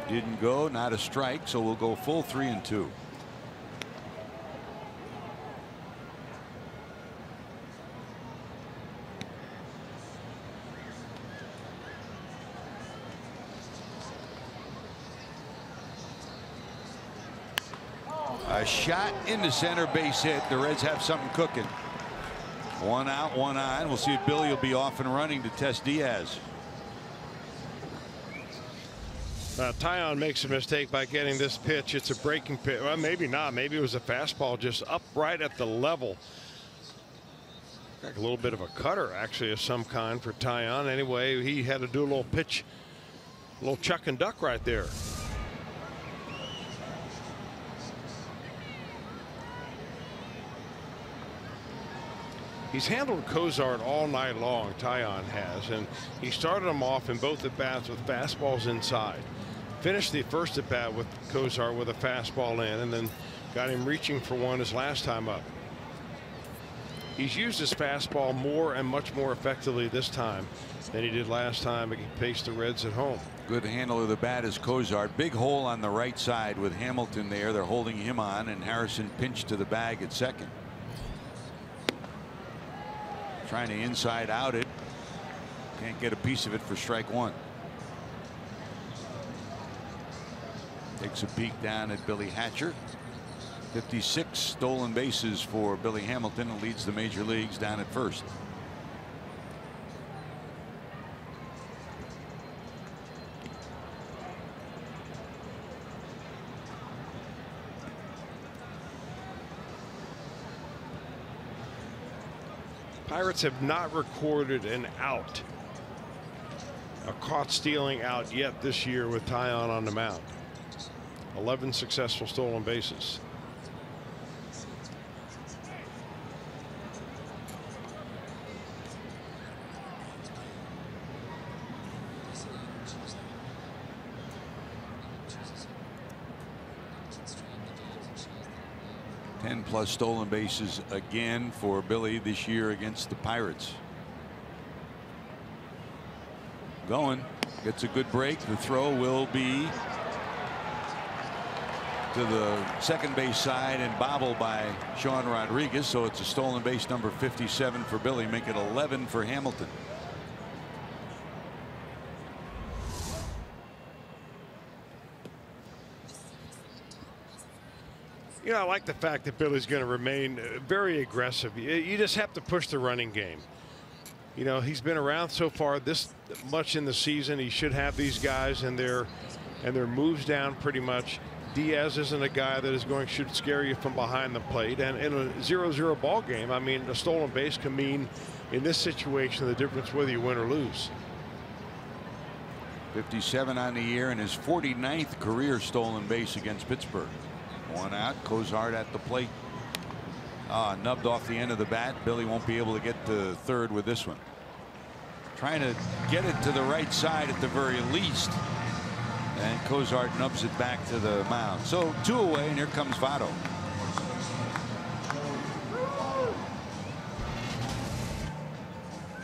Didn't go, not a strike, so we'll go full 3-2. A shot into center, base hit. The Reds have something cooking. 1 out, 1 on. We'll see if Billy will be off and running to test Diaz. Taillon makes a mistake by getting this pitch. It's a breaking pitch. Well, maybe not. Maybe it was a fastball just up right at the level. Like a little bit of a cutter, actually, of some kind for Taillon. Anyway, he had to do a little pitch, a little chuck and duck right there. He's handled Cozart all night long, Taillon has, and he started him off in both at bats with fastballs inside. Finished the first at bat with Cozart with a fastball in, and then got him reaching for one his last time up. He's used his fastball more and much more effectively this time than he did last time he faced the Reds at home. Good handle of the bat is Cozart. Big hole on the right side with Hamilton there. They're holding him on, and Harrison pinched to the bag at second. Trying to inside out it. Can't get a piece of it for strike 1. Takes a peek down at Billy Hatcher. 56 stolen bases for Billy Hamilton, and leads the major leagues down at first. Pirates have not recorded an out, a caught stealing out yet this year with Taillon on the mound. 11 successful stolen bases. +10 stolen bases again for Billy this year against the Pirates. Going, gets a good break. The throw will be to the second base side and bobbled by Sean Rodriguez. So it's a stolen base number 57 for Billy, make it 11 for Hamilton. You know, I like the fact that Billy's going to remain very aggressive. You just have to push the running game. You know, he's been around so far this much in the season. He should have these guys and their moves down pretty much. Diaz isn't a guy that is should scare you from behind the plate. And in a 0-0 ball game, I mean, a stolen base can mean in this situation the difference whether you win or lose. 57 on the year and his 49th career stolen base against Pittsburgh. One out. Cozart at the plate. Nubbed off the end of the bat. Billy won't be able to get to third with this one. Trying to get it to the right side at the very least. And Cozart nubs it back to the mound. So 2 away, and here comes Votto.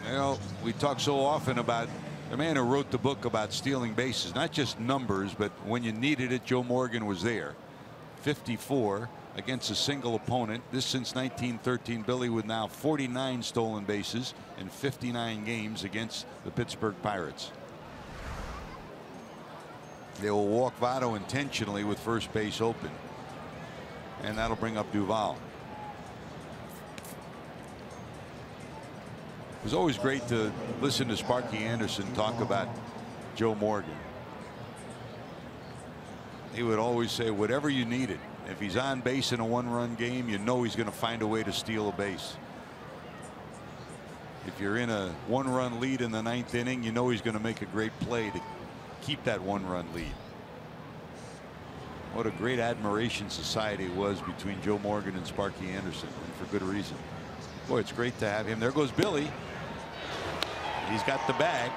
You know, we talk so often about the man who wrote the book about stealing bases, not just numbers, but when you needed it, Joe Morgan was there. 54 against a single opponent. This since 1913. Billy with now 49 stolen bases in 59 games against the Pittsburgh Pirates. They will walk Votto intentionally with first base open, and that'll bring up Duvall. It was always great to listen to Sparky Anderson talk about Joe Morgan. He would always say, whatever you needed, if he's on base in a one-run game, you know he's going to find a way to steal a base. If you're in a one-run lead in the 9th inning, you know he's going to make a great play to keep that one-run lead. What a great admiration society it was between Joe Morgan and Sparky Anderson, and for good reason. Boy, it's great to have him. There goes Billy. He's got the bag.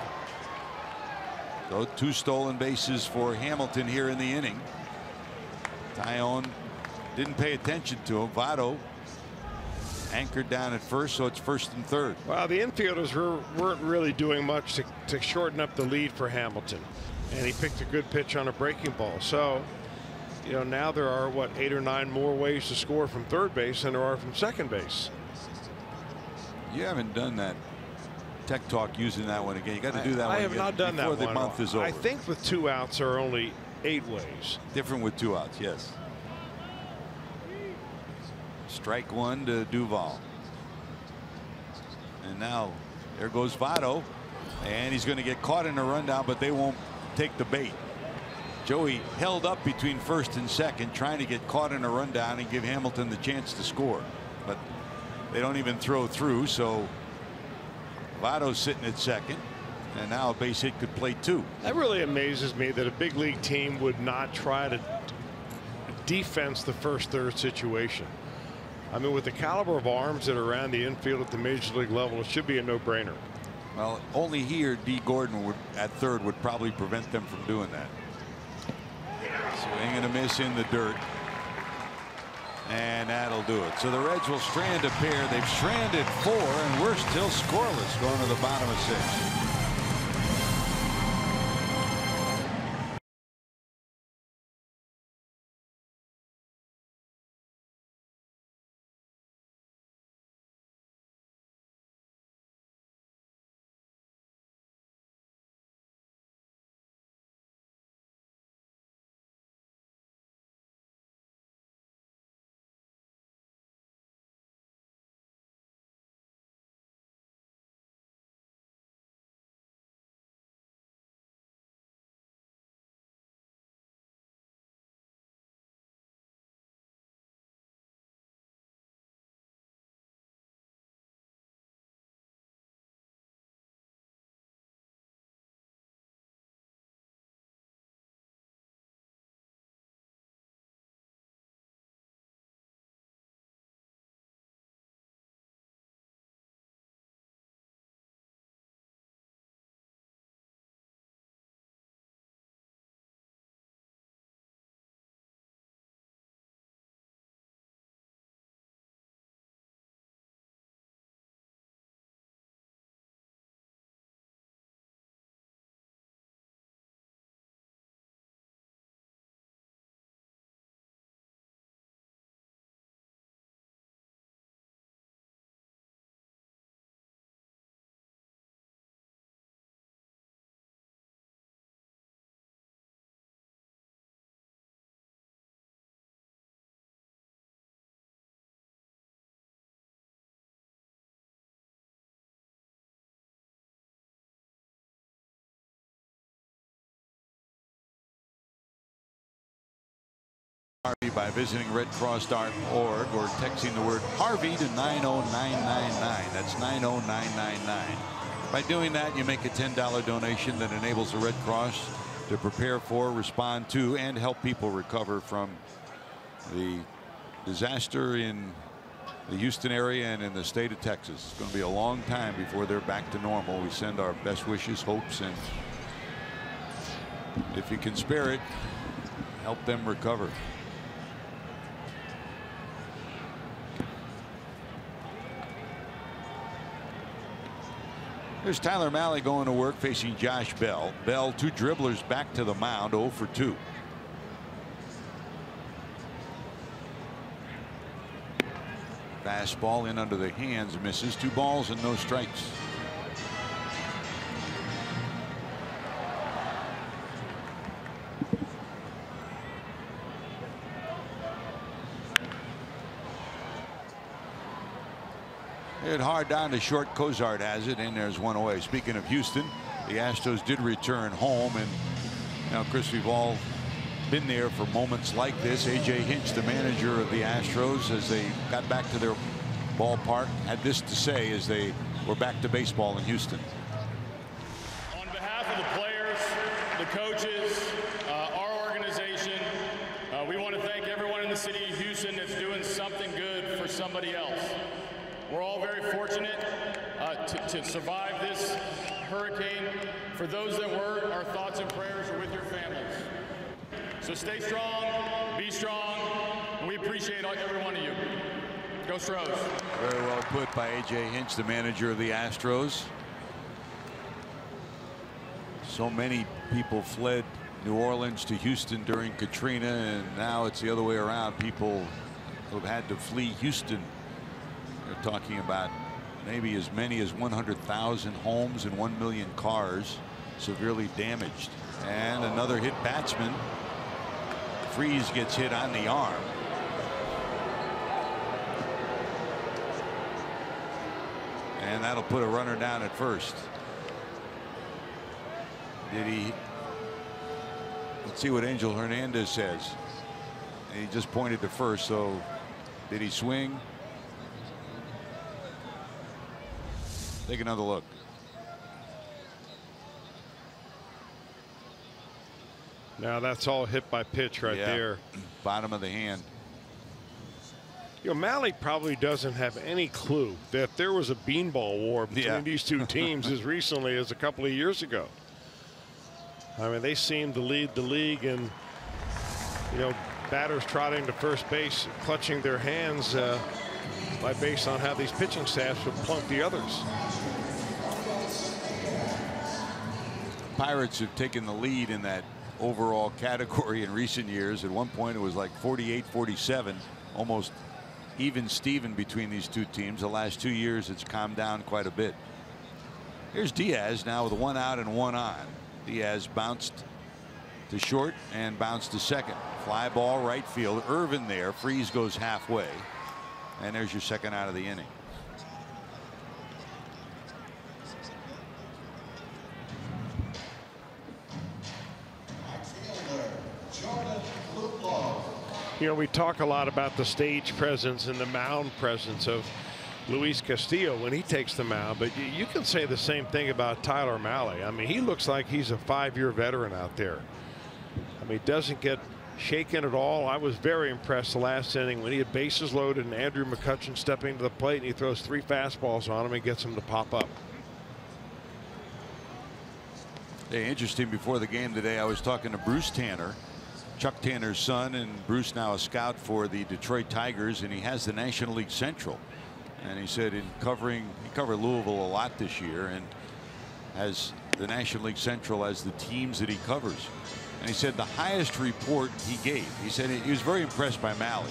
So 2 stolen bases for Hamilton here in the inning. Taillon didn't pay attention to him. Votto anchored down at first, so it's 1st and 3rd. Well, the infielders weren't really doing much to shorten up the lead for Hamilton, and he picked a good pitch on a breaking ball. So, you know, now there are what, 8 or 9 more ways to score from third base than there are from second base. You haven't done that tech talk using that one again. You got to do that one. I have not done that before the month is over. I think with 2 outs there are only 8 ways. Different with 2 outs, yes. Strike 1 to Duvall. And now there goes Votto, and he's going to get caught in a rundown, but they won't take the bait. Joey held up between first and second, trying to get caught in a rundown and give Hamilton the chance to score, but they don't even throw through. So Votto's sitting at second, and now a base hit could play 2. That really amazes me that a big league team would not try to defense the first third situation. I mean, with the caliber of arms that are around the infield at the major league level, it should be a no-brainer. Well, only he or D. Gordon would at third would probably prevent them from doing that. Swing and a miss in the dirt, and that'll do it. So the Reds will strand a pair. They've stranded 4, and we're still scoreless going to the bottom of 6. Harvey by visiting redcross.org or texting the word Harvey to 90999. That's 90999. By doing that, you make a $10 donation that enables the Red Cross to prepare for, respond to, and help people recover from the disaster in the Houston area and in the state of Texas. It's going to be a long time before they're back to normal. We send our best wishes, hopes, and if you can spare it, help them recover. Here's Tyler Mahle going to work facing Josh Bell. Bell, 2 dribblers back to the mound, 0 for 2. Fastball in under the hands, misses. 2 balls and no strikes. Hit hard down to short. Cozart has it, and there's one away. Speaking of Houston, the Astros did return home, and now, Chris, we've all been there for moments like this. A.J. Hinch, the manager of the Astros, as they got back to their ballpark, had this to say as they were back to baseball in Houston. On behalf of the players, the coaches, our organization, we want to thank everyone in the city of Houston that's doing something good for somebody else. We're all very fortunate to survive this hurricane. For those that were, our thoughts and prayers are with your families. So stay strong, be strong, and we appreciate every one of you. Go Stros. Very well put by A.J. Hinch, the manager of the Astros. So many people fled New Orleans to Houston during Katrina, and now it's the other way around. People who've had to flee Houston. They're talking about maybe as many as 100,000 homes and 1 million cars severely damaged. And another hit batsman. Freese gets hit on the arm. And that'll put a runner down at first. Did he? Let's see what Angel Hernandez says. And he just pointed to first. So did he swing? Take another look. Now that's all hit by pitch right there. Bottom of the hand. You know, Mahle probably doesn't have any clue that there was a beanball war between these two teams as recently as a couple of years ago. I mean, they seem to lead the league in, you know, batters trotting to first base, clutching their hands based on how these pitching staffs would plunk the others. Pirates have taken the lead in that overall category in recent years. At one point it was like 48-47, almost even Steven between these two teams. The last 2 years it's calmed down quite a bit. Here's Diaz now with 1 out and 1 on. Diaz bounced to short and bounced to second. Fly ball right field. Irvin there. Freese goes halfway, and there's your second out of the inning. You know, we talk a lot about the stage presence and the mound presence of Luis Castillo when he takes the mound, but you can say the same thing about Tyler Mahle. I mean, he looks like he's a 5-year veteran out there. I mean, he doesn't get shaken at all. I was very impressed the last inning when he had bases loaded and Andrew McCutchen stepping to the plate, and he throws 3 fastballs on him and gets him to pop up. Hey, interesting, before the game today I was talking to Bruce Tanner, Chuck Tanner's son, and Bruce now a scout for the Detroit Tigers, and he has the National League Central. And he said he covered Louisville a lot this year and has the National League Central as the teams that he covers. And he said the highest report he gave, he said he was very impressed by Mahle,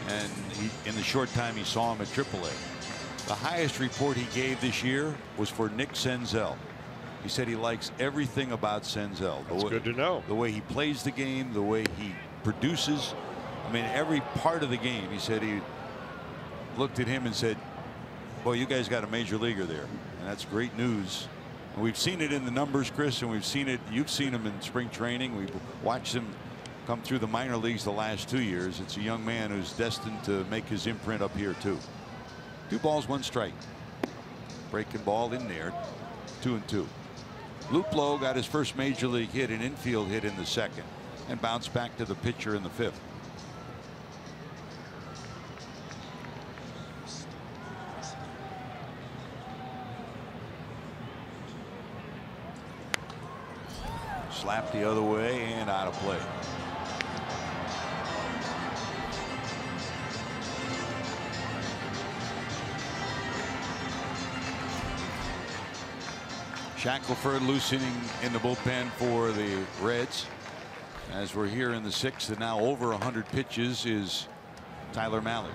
and in the short time he saw him at AAA. The highest report he gave this year was for Nick Senzel. He said he likes everything about Senzel. That's good to know. The way he plays the game, the way he produces. I mean, every part of the game. He said he looked at him and said, boy, you guys got a major leaguer there. And that's great news. And we've seen it in the numbers, Chris, and we've seen it. You've seen him in spring training. We've watched him come through the minor leagues the last 2 years. It's a young man who's destined to make his imprint up here too. 2 balls, 1 strike. Breaking ball in there. 2-2. Luplow got his first major league hit, an infield hit in the 2nd, and bounced back to the pitcher in the 5th. Slap the other way and out of play. Shackelford loosening in the bullpen for the Reds. As we're here in the 6th, and now over 100 pitches is Tyler Mahle.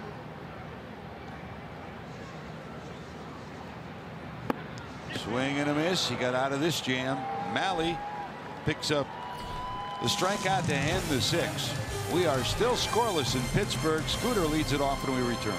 Swing and a miss. He got out of this jam. Mahle picks up the strikeout to end the 6th. We are still scoreless in Pittsburgh. Scooter leads it off when we return.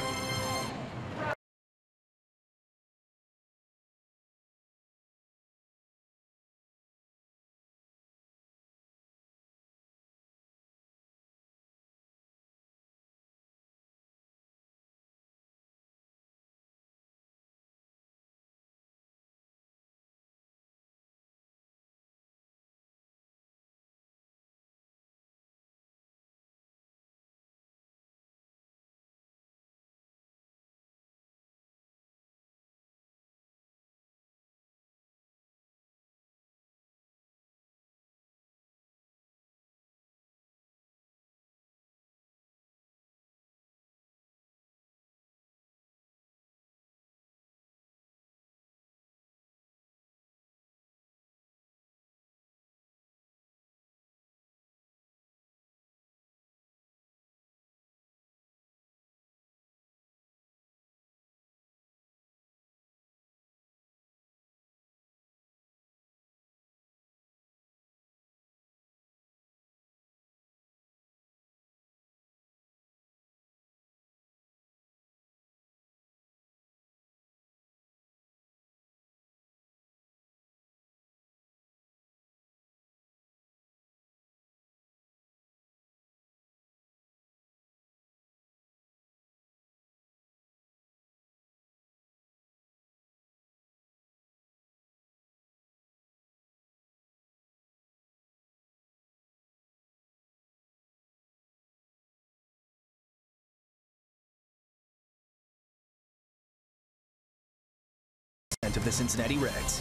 Of the Cincinnati Reds.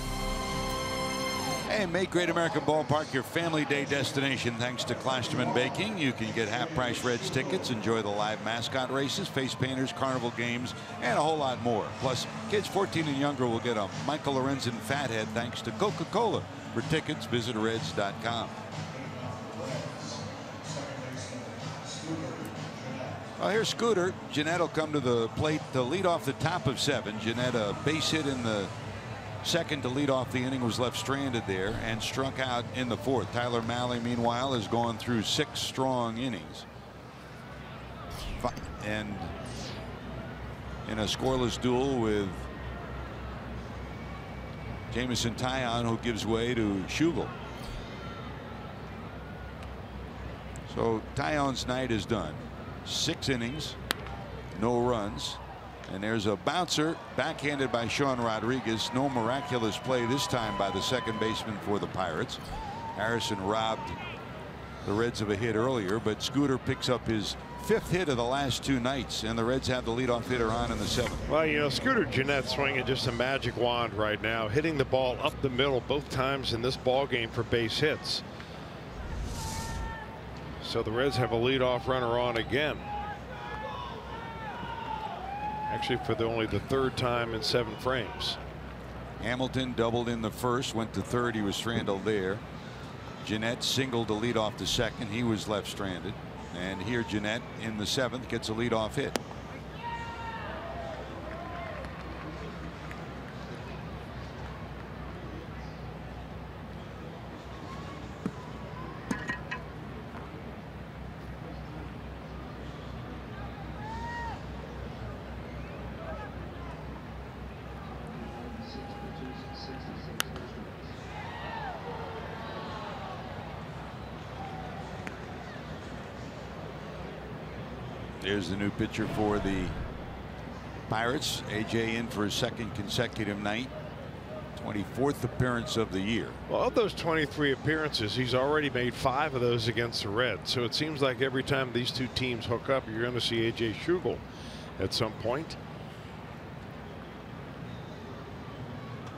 And make Great American Ballpark your family day destination thanks to Klosterman Baking. You can get half-price Reds tickets, enjoy the live mascot races, face painters, carnival games, and a whole lot more. Plus, kids 14 and younger will get a Michael Lorenzen Fathead thanks to Coca-Cola. For tickets, visit Reds.com. Well, here's Scooter. Jeanette will come to the plate to lead off the top of 7. Jeanette, a base hit in the 2nd to lead off the inning, was left stranded there and struck out in the 4th. Tyler Mahle, meanwhile, has gone through 6 strong innings. And in a scoreless duel with Jameson Taillon, who gives way to Schugel. So Taillon's night is done. 6 innings, no runs, and there's a bouncer backhanded by Sean Rodriguez. No miraculous play this time by the second baseman for the Pirates. Harrison robbed the Reds of a hit earlier, but Scooter picks up his 5th hit of the last 2 nights, and the Reds have the leadoff hitter on in the 7th. Well, you know, Scooter Jeanette swinging just a magic wand right now, hitting the ball up the middle both times in this ball game for base hits. So the Reds have a leadoff runner on again. Actually, for only the 3rd time in 7 frames. Hamilton doubled in the 1st, went to 3rd. He was stranded there. Jeanette singled to lead off the 2nd. He was left stranded. And here Jeanette in the 7th gets a leadoff hit. There's the new pitcher for the Pirates. AJ in for his second consecutive night. 24th appearance of the year. Well, of those 23 appearances, he's already made 5 of those against the Reds. So it seems like every time these two teams hook up, you're going to see AJ Schugel at some point.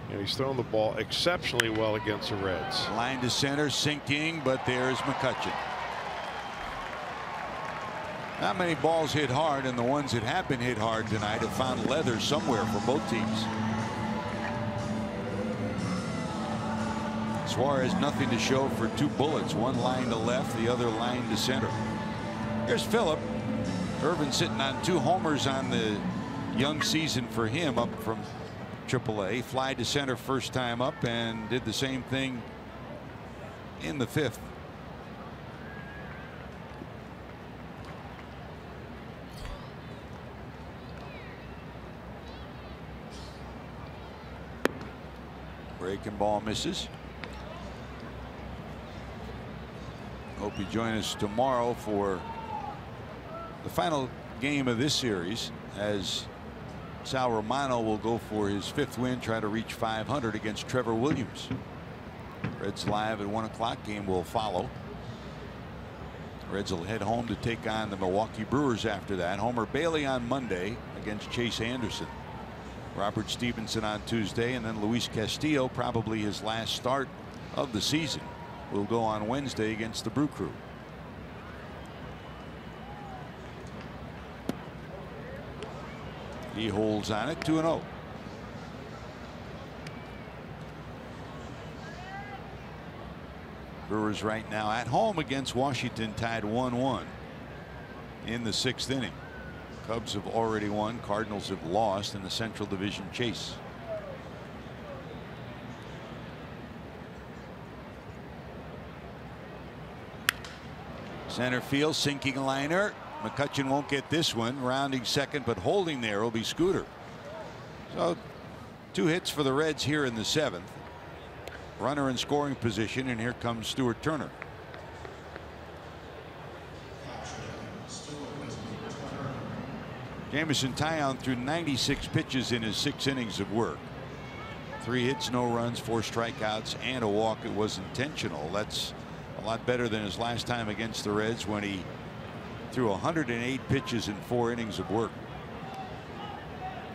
And he's thrown the ball exceptionally well against the Reds. Line to center, sinking, but there's McCutchen. Not many balls hit hard, and the ones that have been hit hard tonight have found leather somewhere for both teams. Suarez nothing to show for 2 bullets, one line to left, the other line to center. Here's Phillip. Irvin sitting on 2 homers on the young season for him, up from AAA. Fly to center first time up, and did the same thing in the 5th. Breaking ball misses. Hope you join us tomorrow for the final game of this series, as Sal Romano will go for his 5th win, try to reach 500 against Trevor Williams. Reds live at 1 o'clock. Game will follow. Reds will head home to take on the Milwaukee Brewers after that. Homer Bailey on Monday against Chase Anderson. Robert Stevenson on Tuesday, and then Luis Castillo, probably his last start of the season, will go on Wednesday against the Brew Crew. He holds on it, 2-0. Brewers right now at home against Washington, tied 1-1 in the 6th inning. Cubs have already won. Cardinals have lost in the Central Division chase. Center field, sinking liner. McCutchen won't get this one. Rounding second, but holding there will be Scooter. So 2 hits for the Reds here in the 7th. Runner in scoring position, and here comes Stuart Turner. Jamison Taillon threw 96 pitches in his 6 innings of work. 3 hits, no runs, 4 strikeouts, and a walk. It was intentional. That's a lot better than his last time against the Reds, when he threw 108 pitches in 4 innings of work.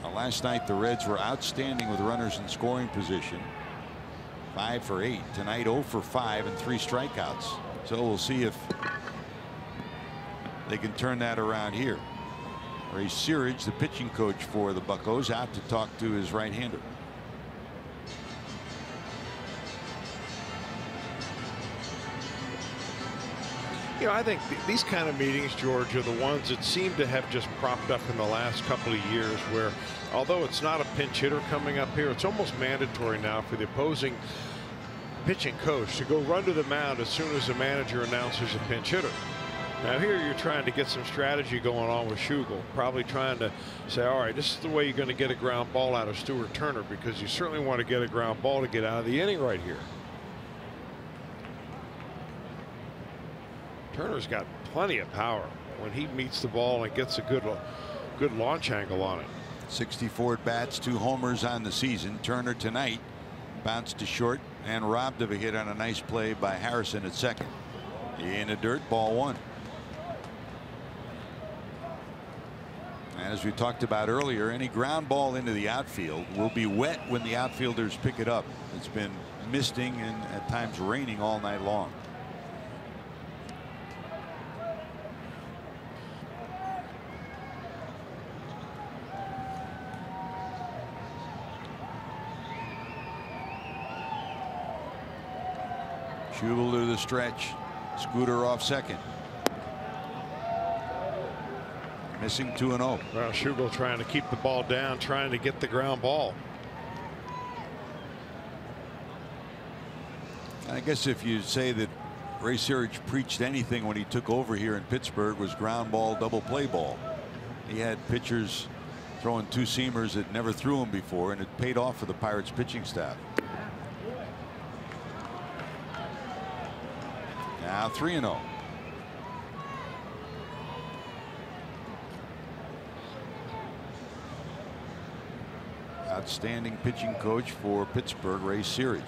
Now, last night the Reds were outstanding with runners in scoring position. 5 for 8. Tonight 0 for 5 and 3 strikeouts. So we'll see if they can turn that around here. Ray Searage, the pitching coach for the Buccos, out to talk to his right-hander. You know, I think these kind of meetings, George, are the ones that seem to have just propped up in the last couple of years, where although it's not a pinch hitter coming up here, it's almost mandatory now for the opposing pitching coach to go run to the mound as soon as the manager announces a pinch hitter. Now here you're trying to get some strategy going on with Schugel, probably trying to say, all right, this is the way you're going to get a ground ball out of Stuart Turner, because you certainly want to get a ground ball to get out of the inning right here. Turner's got plenty of power when he meets the ball and gets a good launch angle on it. 64 at bats, 2 homers on the season. Turner tonight bounced to short and robbed of a hit on a nice play by Harrison at second. In the dirt, ball 1. And as we talked about earlier, any ground ball into the outfield will be wet when the outfielders pick it up. It's been misting and at times raining all night long. Schugel to the stretch. Scooter off second. Missing 2-0. Well, Schugel trying to keep the ball down, trying to get the ground ball. I guess if you say that Ray Searage preached anything when he took over here in Pittsburgh, was ground ball, double play ball. He had pitchers throwing 2-seamers that never threw them before, and it paid off for the Pirates pitching staff. Now 3-0. outstanding pitching coach for Pittsburgh, Ray Searage.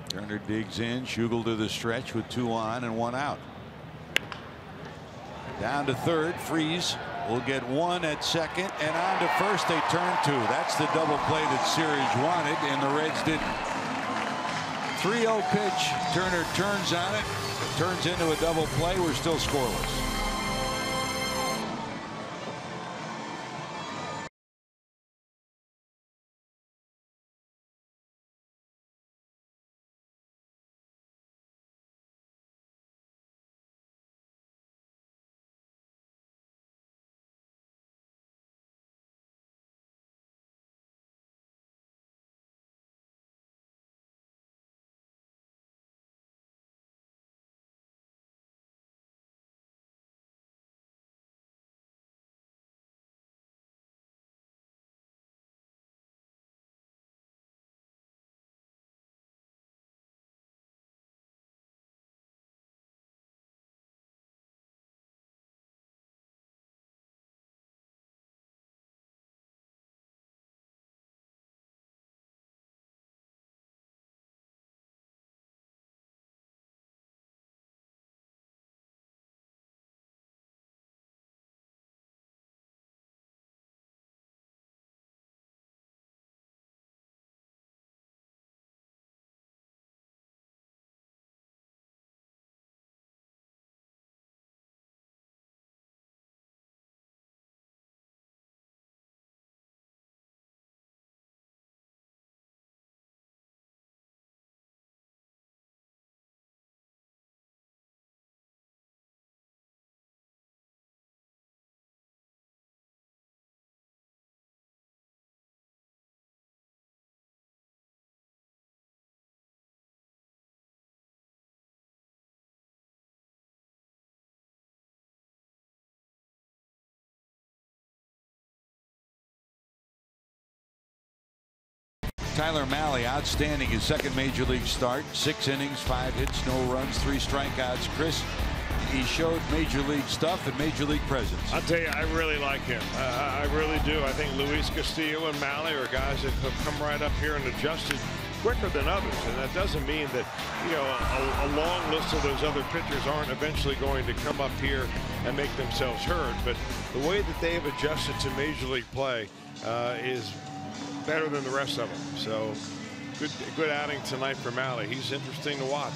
Turner digs in. Schugel to the stretch with 2 on and 1 out. Down to third. Freeze will get 1 at second, and on to first. They turn 2. That's the double play that Searage wanted, and the Reds didn't. 3-0 pitch. Turner turns on it. Turns into a double play. We're still scoreless. Tyler Mahle, outstanding, his second major league start. 6 innings, 5 hits, no runs, 3 strikeouts. Chris, he showed major league stuff and major league presence. I'll tell you, I really like him. I really do. I think Luis Castillo and Mahle are guys that have come right up here and adjusted quicker than others, and that doesn't mean that, you know, a long list of those other pitchers aren't eventually going to come up here and make themselves heard. But the way that they have adjusted to major league play is better than the rest of them. So good outing tonight for Mahle. He's interesting to watch.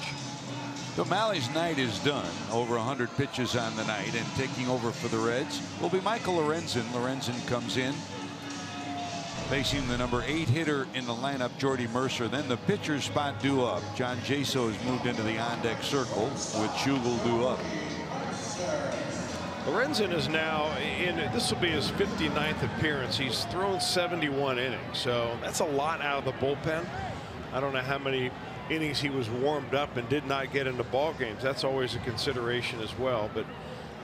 So Mahle's night is done. Over 100 pitches on the night, and taking over for the Reds will be Michael Lorenzen. Lorenzen comes in facing the number 8 hitter in the lineup, Jordy Mercer. Then the pitcher's spot due up. John Jaso has moved into the on-deck circle with Schugel due up. Lorenzen is now in, this will be his 59th appearance. He's thrown 71 innings, so that's a lot out of the bullpen. I don't know how many innings he was warmed up and did not get into ball games. That's always a consideration as well. But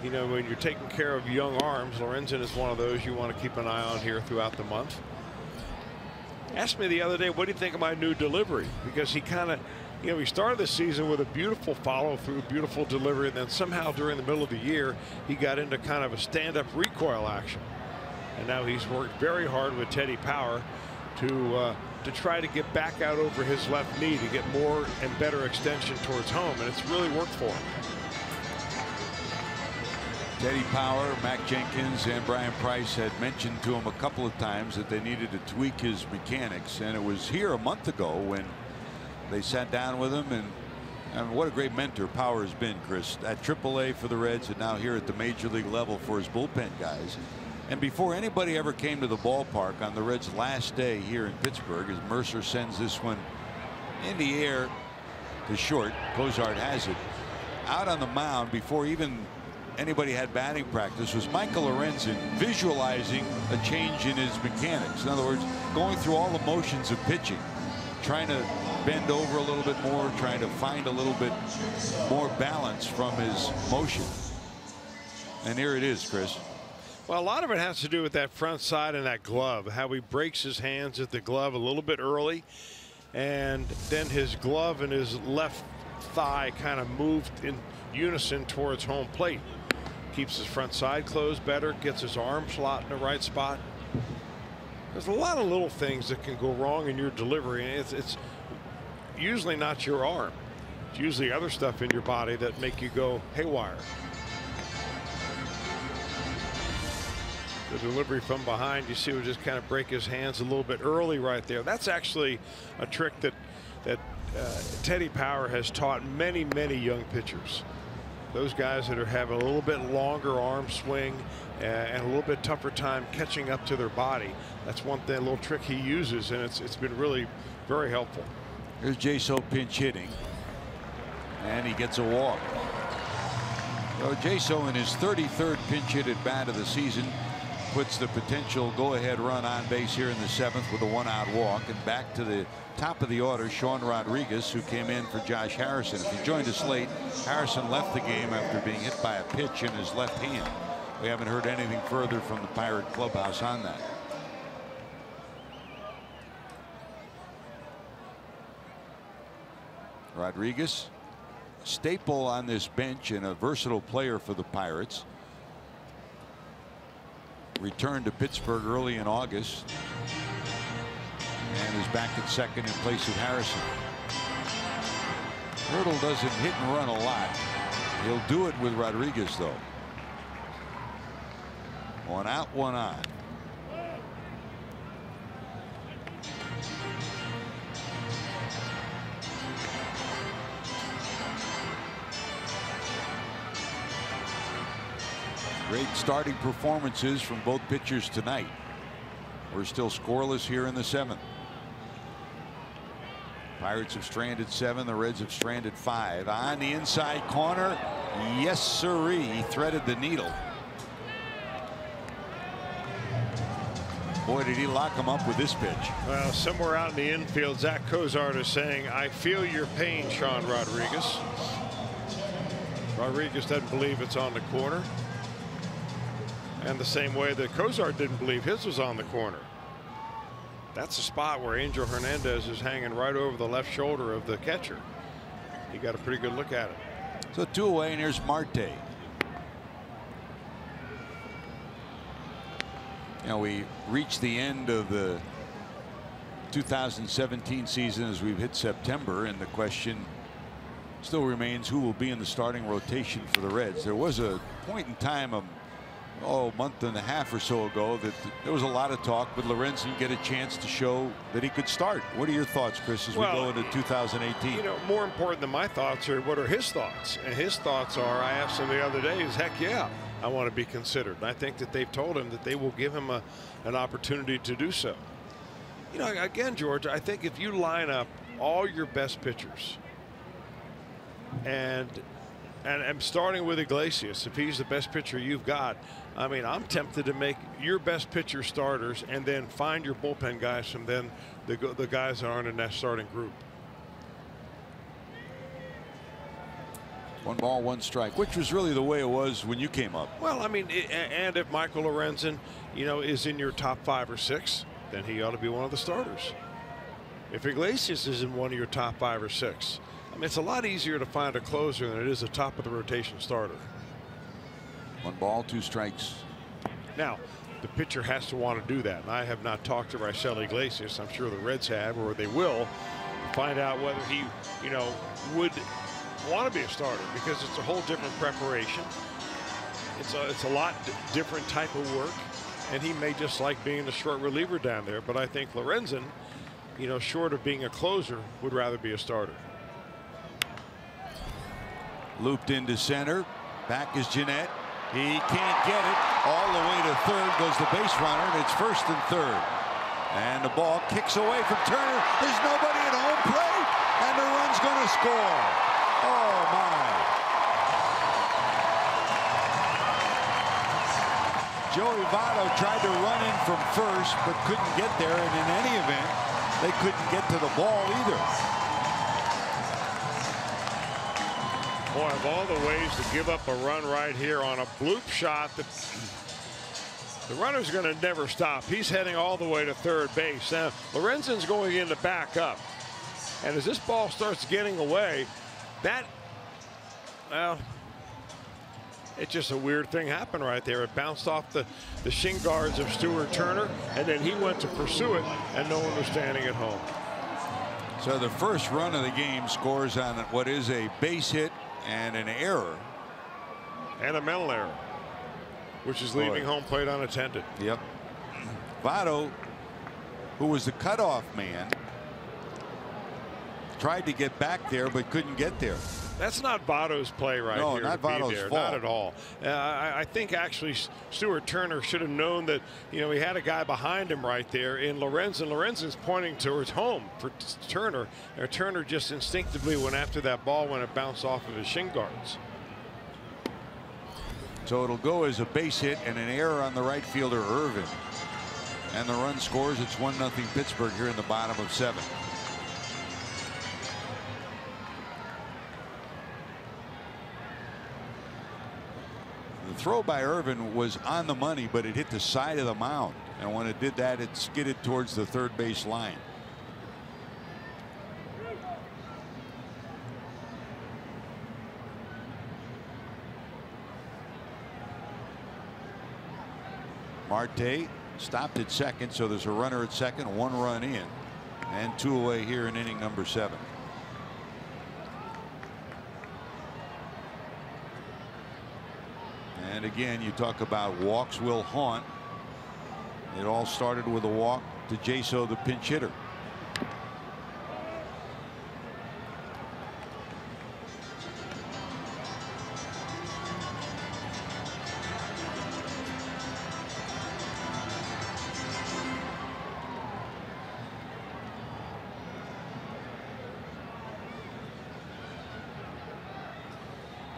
you know, when you're taking care of young arms, Lorenzen is one of those you want to keep an eye on here throughout the month. Asked me the other day, what do you think of my new delivery? Because he kind of, you know, he started the season with a beautiful follow through, beautiful delivery, and then somehow during the middle of the year he got into kind of a stand-up recoil action, and now he's worked very hard with Teddy Power to try to get back out over his left knee to get more and better extension towards home, and it's really worked for him. Teddy Power, Mac Jenkins, and Brian Price had mentioned to him a couple of times that they needed to tweak his mechanics, and it was here a month ago when they sat down with him, and what a great mentor Power has been, Chris, at AAA for the Reds and now here at the major league level for his bullpen guys. And before anybody ever came to the ballpark on the Reds' last day here in Pittsburgh, as Mercer sends this one in the air to short, Cozart has it. Out on the mound before even anybody had batting practice was Michael Lorenzen, visualizing a change in his mechanics. In other words, going through all the motions of pitching, trying to bend over a little bit more, trying to find a little bit more balance from his motion. And here it is, Chris. Well, a lot of it has to do with that front side and that glove, how he breaks his hands at the glove a little bit early, and then his glove and his left thigh kind of moved in unison towards home plate. Keeps his front side closed better, gets his arm slot in the right spot. There's a lot of little things that can go wrong in your delivery, and it's usually not your arm. It's usually other stuff in your body that make you go haywire. The delivery from behind, you see, would just kind of break his hands a little bit early right there. That's actually a trick that Teddy Power has taught many young pitchers. Those guys that are having a little bit longer arm swing and a little bit tougher time catching up to their body. That's one thing, a little trick he uses, and it's been really very helpful. Here's Jaso pinch hitting, and he gets a walk. So Jaso in his 33rd pinch hit at bat of the season puts the potential go-ahead run on base here in the 7th with a 1-out walk. And back to the top of the order, Sean Rodriguez, who came in for Josh Harrison. If you joined us late, Harrison left the game after being hit by a pitch in his left hand. We haven't heard anything further from the Pirate clubhouse on that. Rodriguez, staple on this bench and a versatile player for the Pirates. Returned to Pittsburgh early in August and is back at second in place of Harrison. Hurdle doesn't hit and run a lot. He'll do it with Rodriguez, though. 1 out, 1 on. Great starting performances from both pitchers tonight. We're still scoreless here in the 7th. Pirates have stranded 7. The Reds have stranded 5. On the inside corner. Yes, sirree. He threaded the needle. Boy, did he lock him up with this pitch. Well, somewhere out in the infield, Zach Cozart is saying, "I feel your pain, Sean Rodriguez." Rodriguez doesn't believe it's on the corner. And the same way that Cozart didn't believe his was on the corner. That's a spot where Angel Hernandez is hanging right over the left shoulder of the catcher. He got a pretty good look at it. So 2 away, and here's Marte. You know, we reached the end of the 2017 season as we've hit September, and the question still remains who will be in the starting rotation for the Reds. There was a point in time a month and a half or so ago that there was a lot of talk. Would Lorenzen get a chance to show that he could start? What are your thoughts, Chris, as we go into 2018? You know, more important than my thoughts are what are his thoughts, and his thoughts are, I asked him the other day, is heck yeah, I want to be considered. And I think that they've told him that they will give him an opportunity to do so. You know, again, George, I think if you line up all your best pitchers, and I'm starting with Iglesias, if he's the best pitcher you've got, I mean, I'm tempted to make your best pitcher starters and then find your bullpen guys from then the guys that aren't in that starting group. 1 ball, 1 strike, which was really the way it was when you came up. Well, I mean, and if Michael Lorenzen, you know, is in your top 5 or 6, then he ought to be one of the starters. If Iglesias is in one of your top 5 or 6, I mean, it's a lot easier to find a closer than it is a top of the rotation starter. 1 ball, 2 strikes. Now, the pitcher has to want to do that. And I have not talked to Raisel Iglesias. I'm sure the Reds have, or they will, to find out whether he, you know, would want to be a starter, because it's a whole different preparation. It's a lot different type of work, and he may just like being the short reliever down there. But I think Lorenzen, you know, short of being a closer, would rather be a starter. Looped into center. Back is Jeanette. He can't get it. All the way to third goes the base runner, and it's first and third. And the ball kicks away from Turner. There's nobody at home plate, and the run's going to score. Oh, my. Joey Votto tried to run in from first, but couldn't get there, and in any event, they couldn't get to the ball either. Boy, of all the ways to give up a run right here on a bloop shot, the runner's going to never stop. He's heading all the way to third base. Now, Lorenzen's going in to back up. And as this ball starts getting away, Well, it's just a weird thing happened right there. It bounced off the shin guards of Stuart Turner, and then he went to pursue it, and no one was standing at home. So the first run of the game scores on what is a base hit and an error. And a mental error, which is leaving home plate unattended. Yep. Votto, who was the cutoff man, tried to get back there but couldn't get there. That's not Votto's play right here. No, not Votto's fault. Not at all. I think actually Stuart Turner should have known that, you know, he had a guy behind him right there in Lorenzen. Lorenzen's pointing towards home for Turner. And Turner just instinctively went after that ball when it bounced off of his shin guards. So it'll go as a base hit and an error on the right fielder Irvin. And the run scores. It's 1-0 Pittsburgh here in the bottom of 7. The throw by Irvin was on the money, but it hit the side of the mound. And when it did that, it skidded towards the third base line. Marte stopped at second, so there's a runner at second, 1 run in, and 2 away here in inning number 7. And again, you talk about walks will haunt. It all started with a walk to Jaso, the pinch hitter.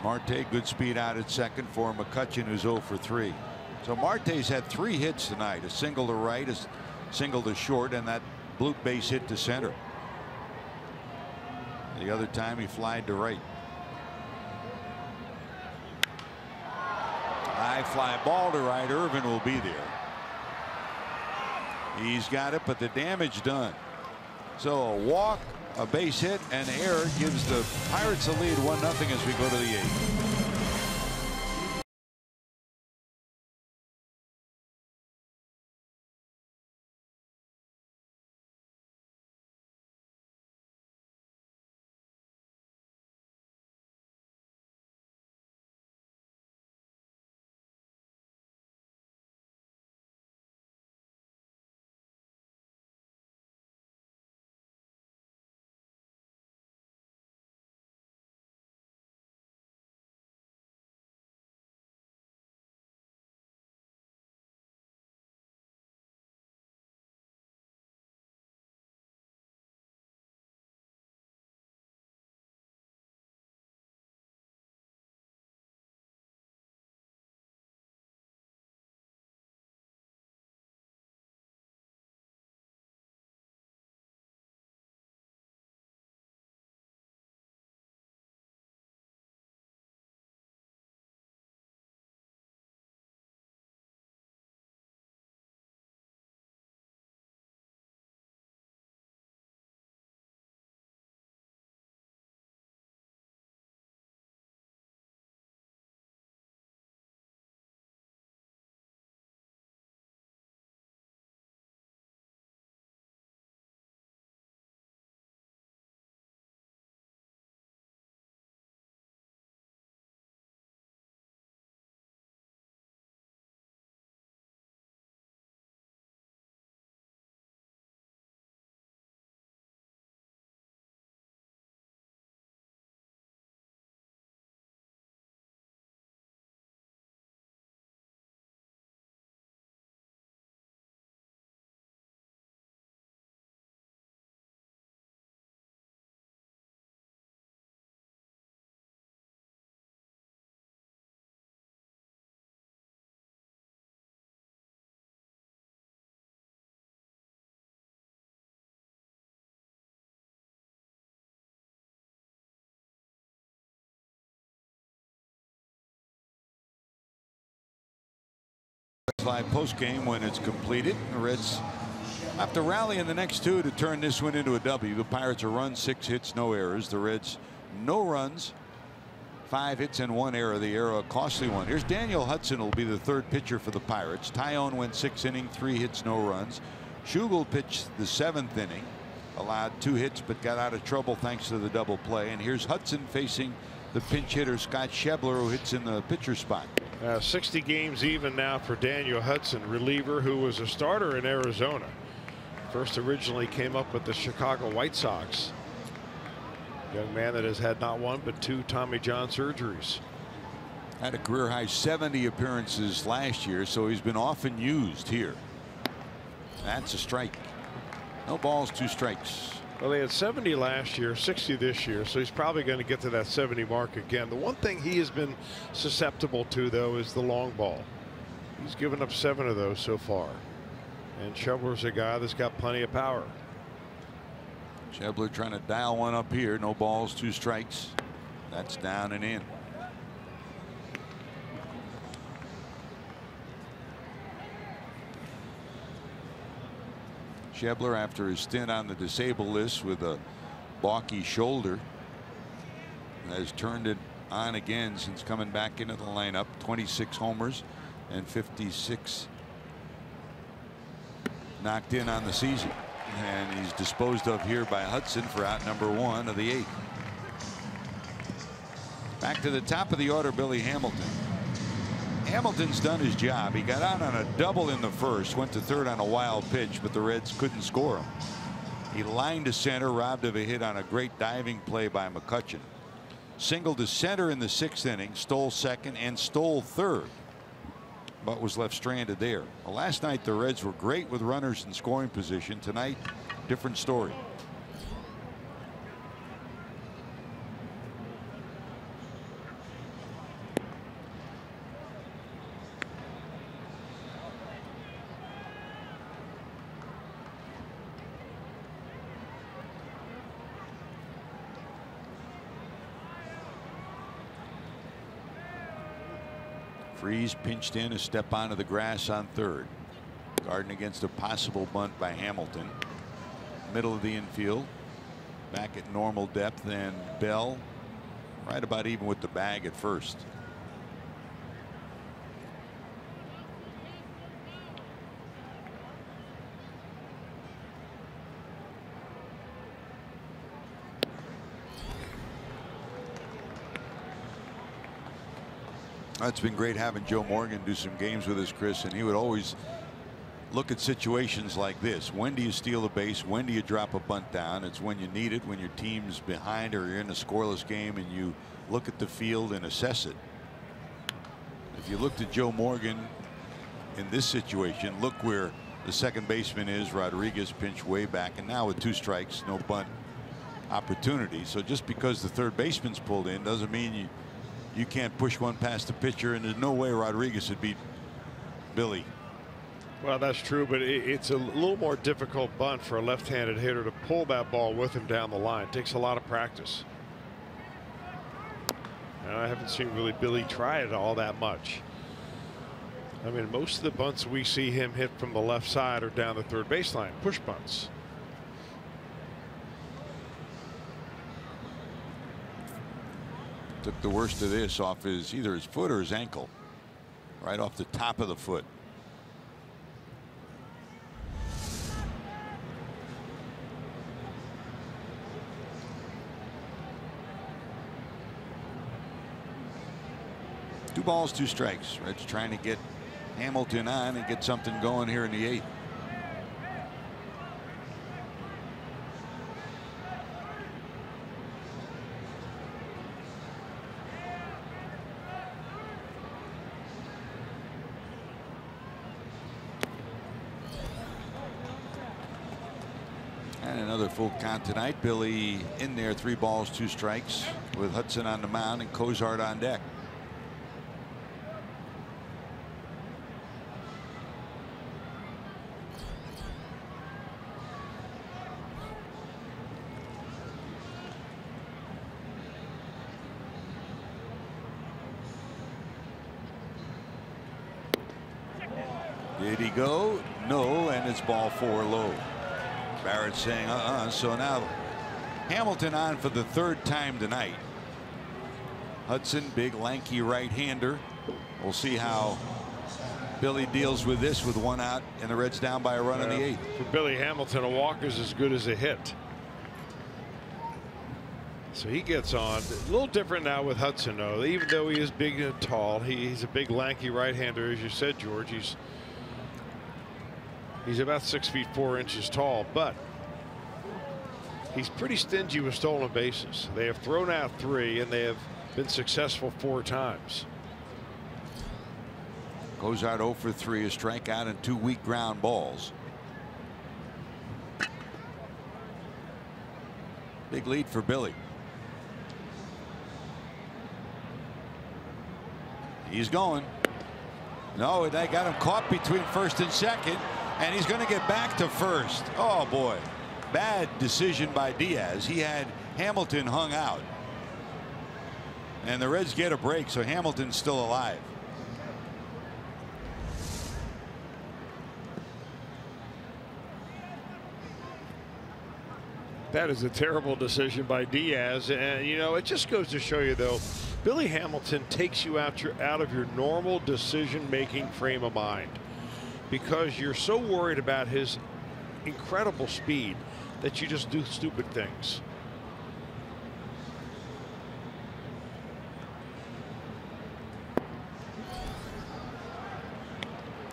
Marte, good speed out at second for McCutchen, who's 0 for 3. So Marte's had 3 hits tonight, a single to right, a single to short, and that blue base hit to center. The other time he flied to right. High fly ball to right. Irvin will be there. He's got it, but the damage done. So a walk, a base hit, and error gives the Pirates a lead 1-0 as we go to the 8th. Live post game when it's completed. The Reds have to rally in the next 2 to turn this one into a W. The Pirates are run 6 hits, no errors. The Reds no runs, 5 hits and 1 error. The error a costly one. Here's Daniel Hudson, will be the 3rd pitcher for the Pirates. Tyone went 6 innings, 3 hits, no runs. Schugel pitched the 7th inning, allowed 2 hits but got out of trouble thanks to the double play. And here's Hudson facing the pinch hitter Scott Schebler, who hits in the pitcher spot. 60 games even now for Daniel Hudson, reliever who was a starter in Arizona. First originally came up with the Chicago White Sox. Young man that has had not 1 but 2 Tommy John surgeries. Had a career high 70 appearances last year, so he's been often used here. That's a strike. No balls, 2 strikes. Well, they had 70 last year, 60 this year, so he's probably going to get to that 70 mark again. The one thing he has been susceptible to, though, is the long ball. He's given up 7 of those so far. And Schebler's a guy that's got plenty of power. Schebler trying to dial one up here. No balls, 2 strikes. That's down and in. Schebler, after his stint on the disabled list with a balky shoulder, has turned it on again since coming back into the lineup. 26 homers and 56 knocked in on the season, and he's disposed of here by Hudson for out number 1 of the 8th. Back to the top of the order, Billy Hamilton. Hamilton's done his job. He got out on a double in the 1st, went to 3rd on a wild pitch, but the Reds couldn't score him. He lined to center, robbed of a hit on a great diving play by McCutchen. Singled to center in the 6th inning, stole 2nd and stole 3rd, but was left stranded there. Well, last night the Reds were great with runners in scoring position. Tonight, different story. Freeze pinched in, a step onto the grass on 3rd. Guarding against a possible bunt by Hamilton. Middle of the infield. Back at normal depth, and Bell right about even with the bag at first. It's been great having Joe Morgan do some games with us, Chris, and he would always look at situations like this. When do you steal a base? When do you drop a bunt down? It's when you need it, when your team's behind or you're in a scoreless game, and you look at the field and assess it. If you looked at Joe Morgan in this situation, look where the 2nd baseman is. Rodriguez pinched way back, and now with 2 strikes, no bunt opportunity. So just because the 3rd baseman's pulled in doesn't mean you can't push one past the pitcher, and there's no way Rodriguez would beat Billy. Well, that's true, but it's a little more difficult bunt for a left-handed hitter to pull that ball with him down the line. It takes a lot of practice. And I haven't seen really Billy try it all that much. I mean, most of the bunts we see him hit from the left side or down the 3rd baseline, push bunts. Took the worst of this off either his foot or his ankle, right off the top of the foot. Two balls, 2 strikes. Reds trying to get Hamilton on and get something going here in the 8th. And another full count tonight. Billy in there, 3 balls, 2 strikes, with Hudson on the mound and Cozart on deck. Did he go? No, and it's ball 4 low. Barrett saying so now Hamilton on for the 3rd time tonight. Hudson, big lanky right-hander. We'll see how Billy deals with this with 1 out and the Reds down by a run in the 8th. For Billy Hamilton, a walk is as good as a hit. So he gets on. A little different now with Hudson, though. Even though he is big and tall, he's a big lanky right-hander, as you said, George. He's about 6 feet 4 inches tall, but he's pretty stingy with stolen bases. They have thrown out 3, and they have been successful 4 times. Goes out 0 for 3, a strikeout and 2 weak ground balls. Big lead for Billy. He's going. No, they got him caught between 1st and 2nd, and he's going to get back to 1st. Oh boy, bad decision by Diaz. He had Hamilton hung out, and the Reds get a break, so Hamilton's still alive. That is a terrible decision by Diaz, and you know, it just goes to show you, though, Billy Hamilton takes you out of your normal decision-making frame of mind, because you're so worried about his incredible speed that you just do stupid things.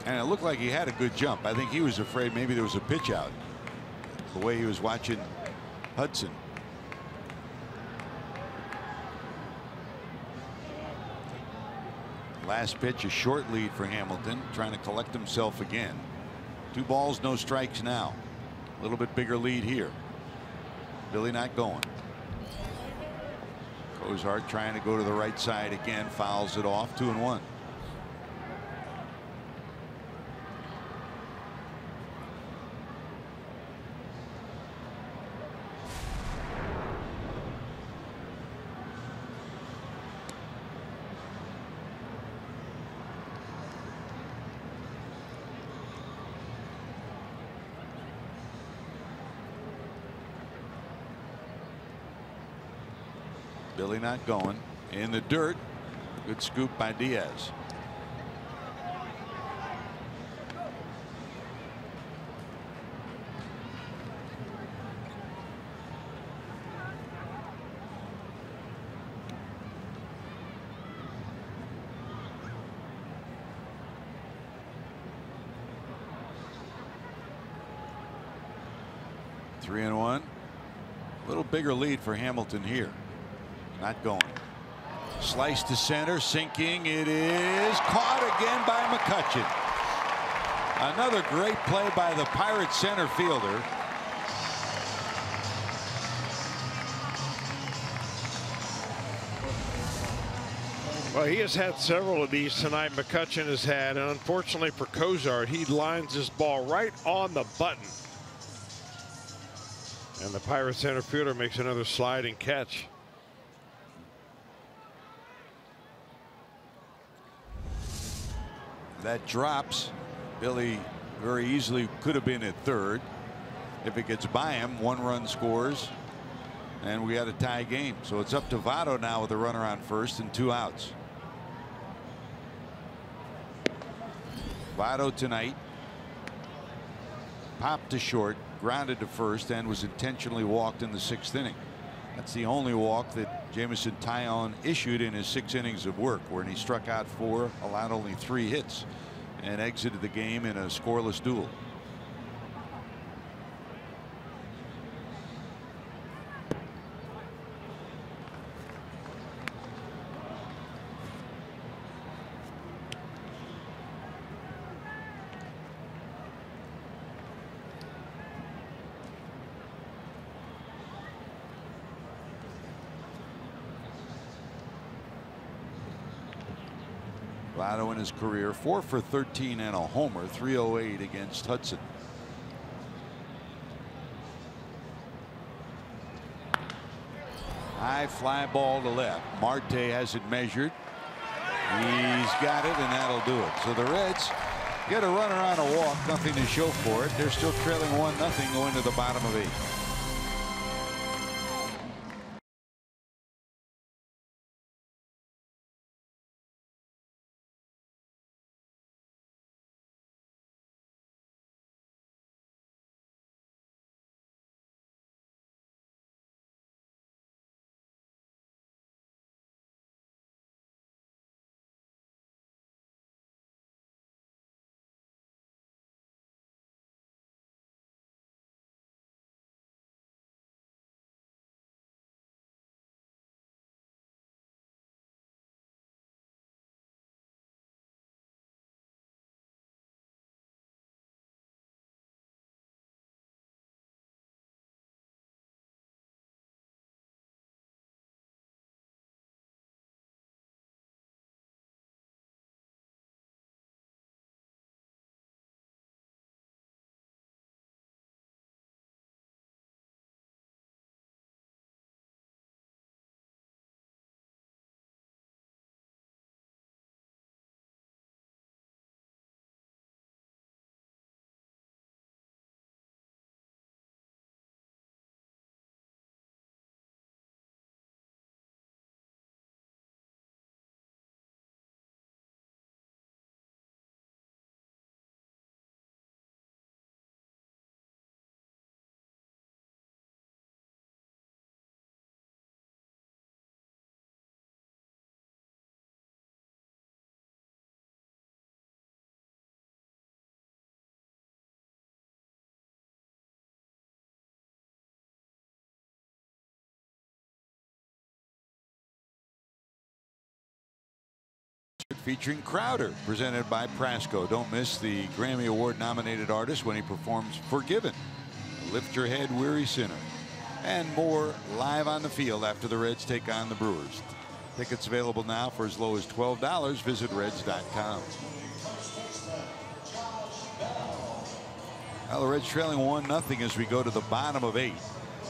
And it looked like he had a good jump. I think he was afraid maybe there was a pitch out, the way he was watching Hudson. Last pitch, a short lead for Hamilton, trying to collect himself again. 2 balls, no strikes now. A little bit bigger lead here. Billy not going. Cozart trying to go to the right side again, fouls it off. 2-1. Billy not going. In the dirt. Good scoop by Diaz. Three and one. A little bigger lead for Hamilton here. Not going. Slice to center, sinking. It is caught again by McCutchen. Another great play by the Pirates center fielder. Well, he has had several of these tonight. McCutchen has had, and unfortunately for Cozart, he lines this ball right on the button. And the Pirates center fielder makes another sliding catch. That drops. Billy very easily could have been at third. If it gets by him, 1 run scores, and we had a tie game. So it's up to Votto now with a runner on first and 2 outs. Votto tonight popped to short, grounded to first, and was intentionally walked in the 6th inning. That's the only walk that Jameson Taillon issued in his 6 innings of work, where he struck out 4, allowed only 3 hits, and exited the game in a scoreless duel. Votto in his career 4 for 13 and a homer, 308 against Hudson. High fly ball to left. Marte has it measured. He's got it, and that'll do it. So the Reds get a runner on a walk, nothing to show for it. They're still trailing 1-0 going to the bottom of 8. featuring Crowder, presented by Prasco. Don't miss the Grammy Award nominated artist when he performs Forgiven, Lift Your Head, Weary Sinner, and more live on the field after the Reds take on the Brewers. Tickets available now for as low as $12. Visit Reds.com. Well, the Reds trailing 1-0 as we go to the bottom of 8.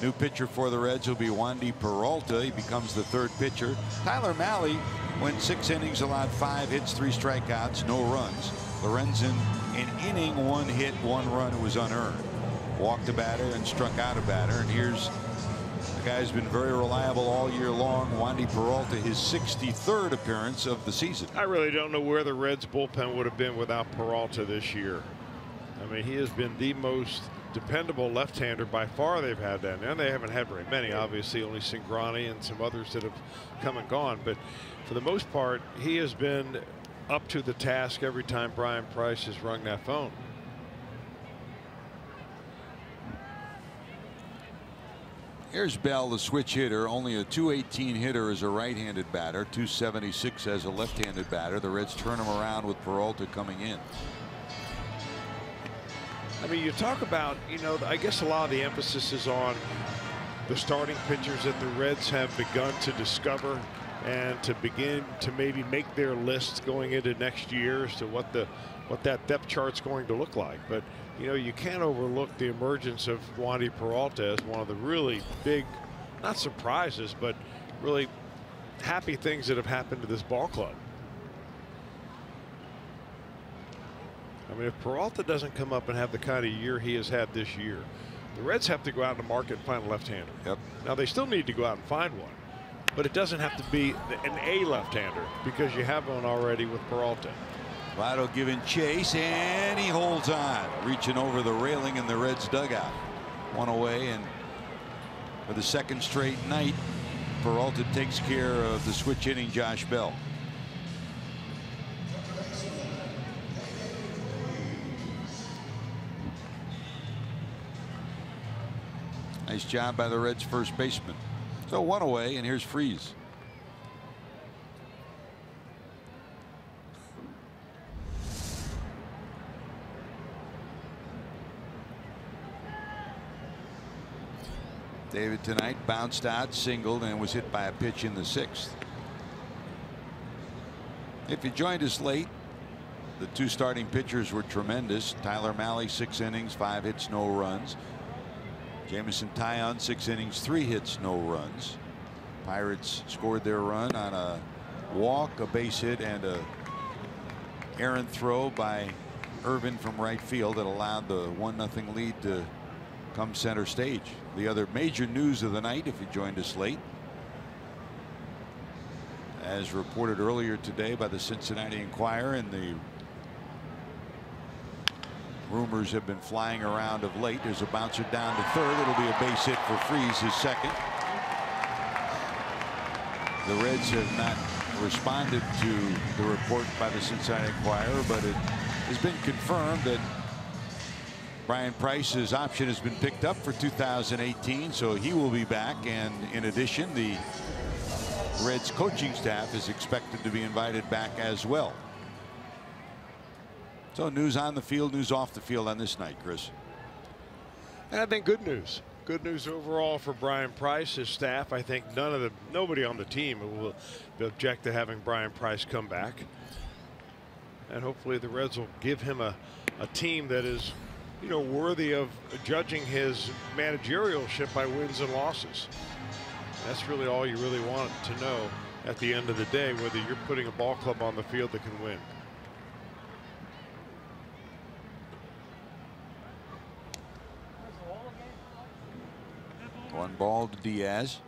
New pitcher for the Reds will be Wandy Peralta. He becomes the 3rd pitcher. Tyler Mahle went 6 innings, allowed 5 hits, 3 strikeouts, no runs. Lorenzen, an inning, 1 hit, 1 run. It was unearned. Walked a batter and struck out a batter. And here's the guy who's been very reliable all year long, Wandy Peralta, his 63rd appearance of the season. I really don't know where the Reds bullpen would have been without Peralta this year. I mean, he has been the most dependable left-hander by far they've had down there. And they haven't had very many, obviously, only Cingrani and some others that have come and gone. But for the most part, he has been up to the task every time Brian Price has rung that phone. Here's Bell, the switch hitter, only a .218 hitter as a right-handed batter, .276 as a left-handed batter. The Reds turn him around with Peralta coming in. I mean, you talk about, you know, I guess a lot of the emphasis is on the starting pitchers that the Reds have begun to discover and to begin to maybe make their lists going into next year as to what that depth chart's going to look like. But, you know, you can't overlook the emergence of Wandy Peralta as one of the really big, not surprises, but really happy things that have happened to this ball club. I mean, if Peralta doesn't come up and have the kind of year he has had this year, the Reds have to go out in the market and find a left-hander. Yep. Now, they still need to go out and find one, but it doesn't have to be an A left-hander because you have one already with Peralta. Votto giving chase, and he holds on, reaching over the railing in the Reds dugout. 1 away, and for the 2nd straight night, Peralta takes care of the switch hitting Josh Bell. Nice job by the Reds first baseman. So 1 away, and here's Freese. David tonight bounced out, singled, and was hit by a pitch in the 6th. If you joined us late, the 2 starting pitchers were tremendous. Tyler Mahle, 6 innings, 5 hits, no runs. Jameson Taillon, 6 innings, 3 hits, no runs. Pirates scored their run on a walk, a base hit, and a errant throw by Irvin from right field that allowed the 1-0 lead to come center stage. The other major news of the night, if you joined us late, as reported earlier today by the Cincinnati Enquirer, and the rumors have been flying around of late. There's a bouncer down to 3rd. It'll be a base hit for Freese, his 2nd. The Reds have not responded to the report by the Cincinnati Enquirer, but it has been confirmed that Brian Price's option has been picked up for 2018, so he will be back. And in addition, the Reds coaching staff is expected to be invited back as well. So news on the field, news off the field on this night, Chris. And I think good news. Good news overall for Brian Price, his staff. I think nobody on the team will object to having Brian Price come back. And hopefully the Reds will give him a team that is, you know, worthy of judging his managerialship by wins and losses. That's really all you really want to know at the end of the day, whether you're putting a ball club on the field that can win. One ball to Diaz.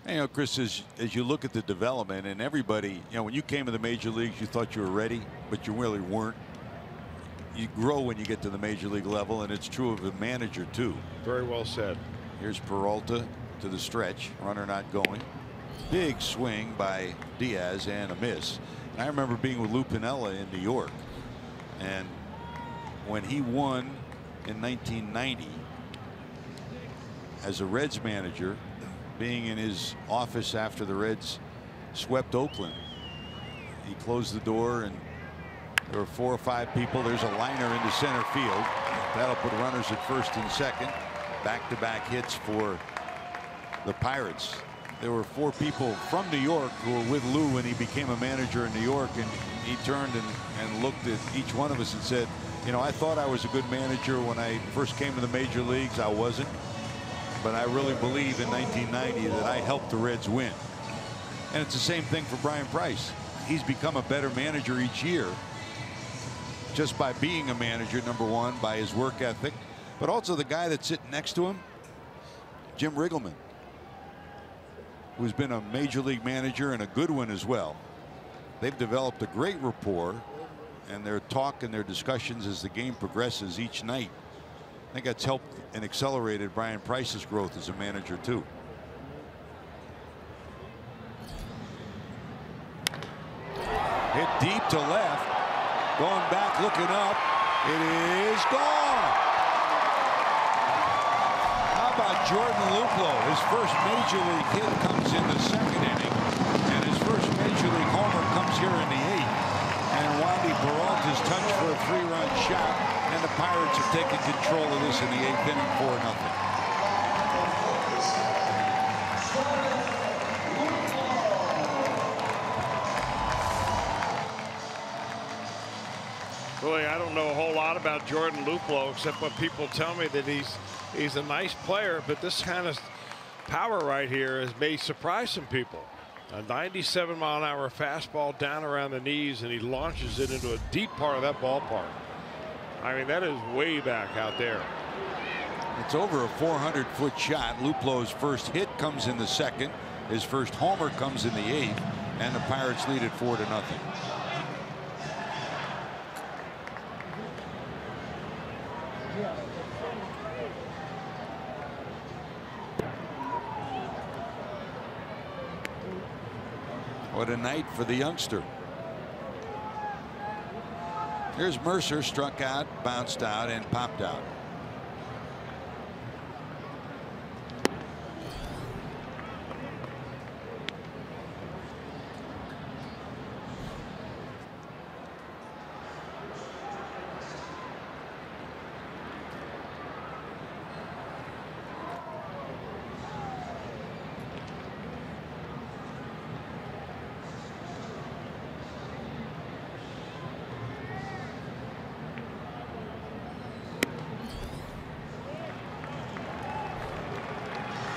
And, you know, Chris, as you look at the development, and everybody, you know, when you came to the major leagues, you thought you were ready, but you really weren't. You grow when you get to the major league level, and it's true of a manager too. Very well said. Here's Peralta to the stretch, runner not going. Big swing by Diaz and a miss. And I remember being with Lou Piniella in New York, and when he won in 1990 as a Reds manager, being in his office after the Reds swept Oakland he closed the door, and there were 4 or 5 people. There's a liner into center field. That'll put runners at first and second. Back-to-back hits for the Pirates. There were 4 people from New York who were with Lou when he became a manager in New York, and he turned and looked at each one of us and said, you know, I thought I was a good manager when I first came to the major leagues. I wasn't, but I really believe in 1990 that I helped the Reds win. And it's the same thing for Brian Price. He's become a better manager each year just by being a manager, number one, by his work ethic, but also the guy that's sitting next to him, Jim Riggleman, who's been a major league manager and a good one as well. They've developed a great rapport, and their talk and their discussions as the game progresses each night, I think that's helped and accelerated Brian Price's growth as a manager too. Hit deep to left, going back, looking up, it is gone. How about Jordan Luplow? His first major league hit comes in the 2nd inning, and his first major league homer comes here in the 8th. And Wandy Peralta's touch for a 3-run shot, and the Pirates have taken control of this in the 8th inning, 4-0. Really, I don't know a whole lot about Jordan Luplow except what people tell me, that he's a nice player, but this kind of power right here may surprise some people. A 97-mile-an-hour fastball down around the knees, and he launches it into a deep part of that ballpark. I mean, that is way back out there. It's over a 400-foot shot. Luplow's first hit comes in the 2nd. His first homer comes in the 8th, and the Pirates lead it 4-0. What a night for the youngster. Here's Mercer, struck out, bounced out, and popped out.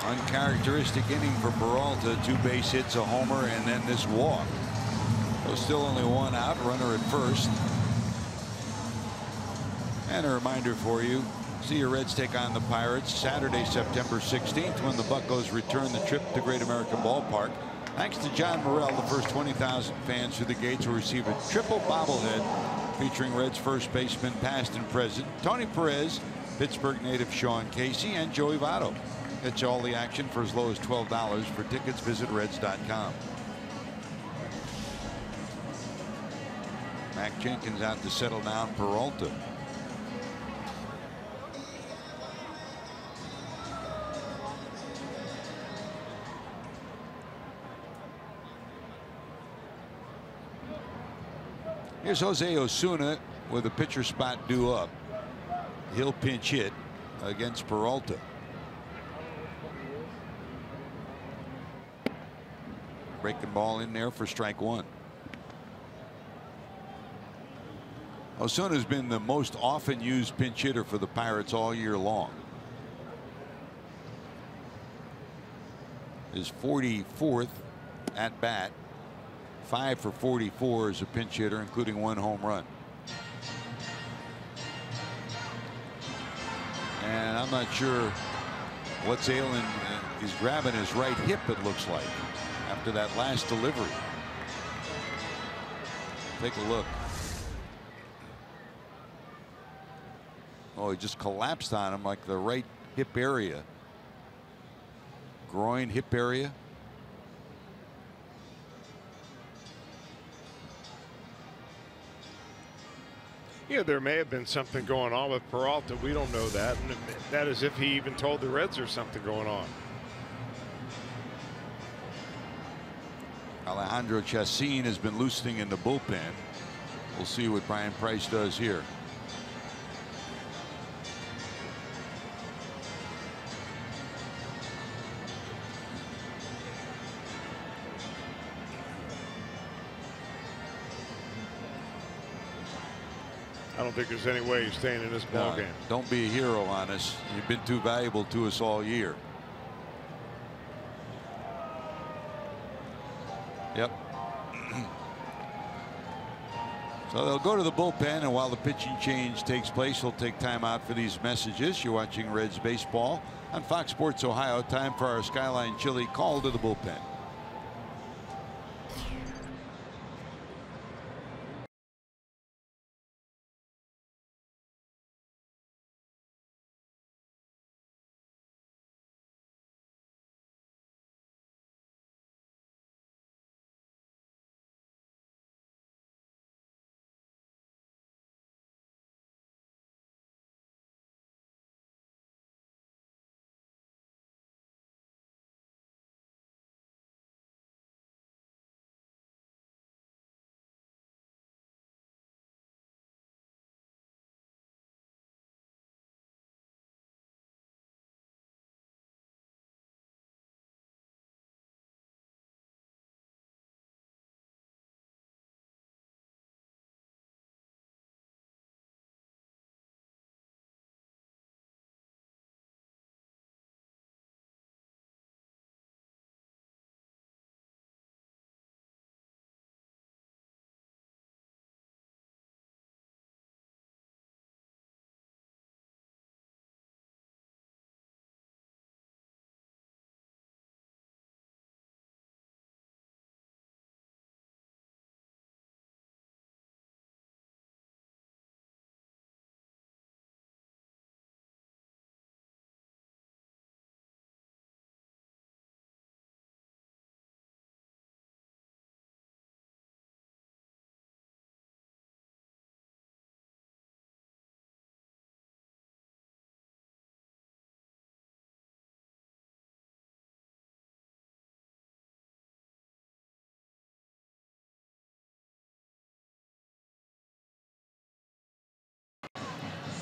Uncharacteristic inning for Peralta. 2 base hits, a homer, and then this walk. So still only 1 out, runner at first. And a reminder for you, see your Reds take on the Pirates Saturday, September 16th, when the Buccos return the trip to Great American Ballpark. Thanks to John Morrell, the first 20,000 fans through the gates will receive a triple bobblehead featuring Reds first baseman past and present Tony Perez, Pittsburgh native Sean Casey, and Joey Votto. Catch all the action for as low as $12. For tickets, visit Reds.com. Mac Jenkins out to settle down Peralta. Here's Jose Osuna with a pitcher spot due up. He'll pinch hit against Peralta. Breaking ball in there for strike 1. Osuna's been the most often used pinch hitter for the Pirates all year long. His 44th at bat, 5 for 44 as a pinch hitter, including 1 home run. And I'm not sure what's ailing. He's grabbing his right hip, it looks like, after that last delivery. Take a look. Oh, he just collapsed on him, like the right hip area. Groin, hip area. Yeah, there may have been something going on with Peralta. We don't know that. And that is if he even told the Reds there's something going on. Alejandro Chacin has been loosening in the bullpen. We'll see what Brian Price does here. I don't think there's any way he's staying in this ball game. Don't be a hero on us. You've been too valuable to us all year. Yep. So they'll go to the bullpen, and while the pitching change takes place, they'll take time out for these messages. You're watching Reds baseball on Fox Sports Ohio. Time for our Skyline Chili call to the bullpen.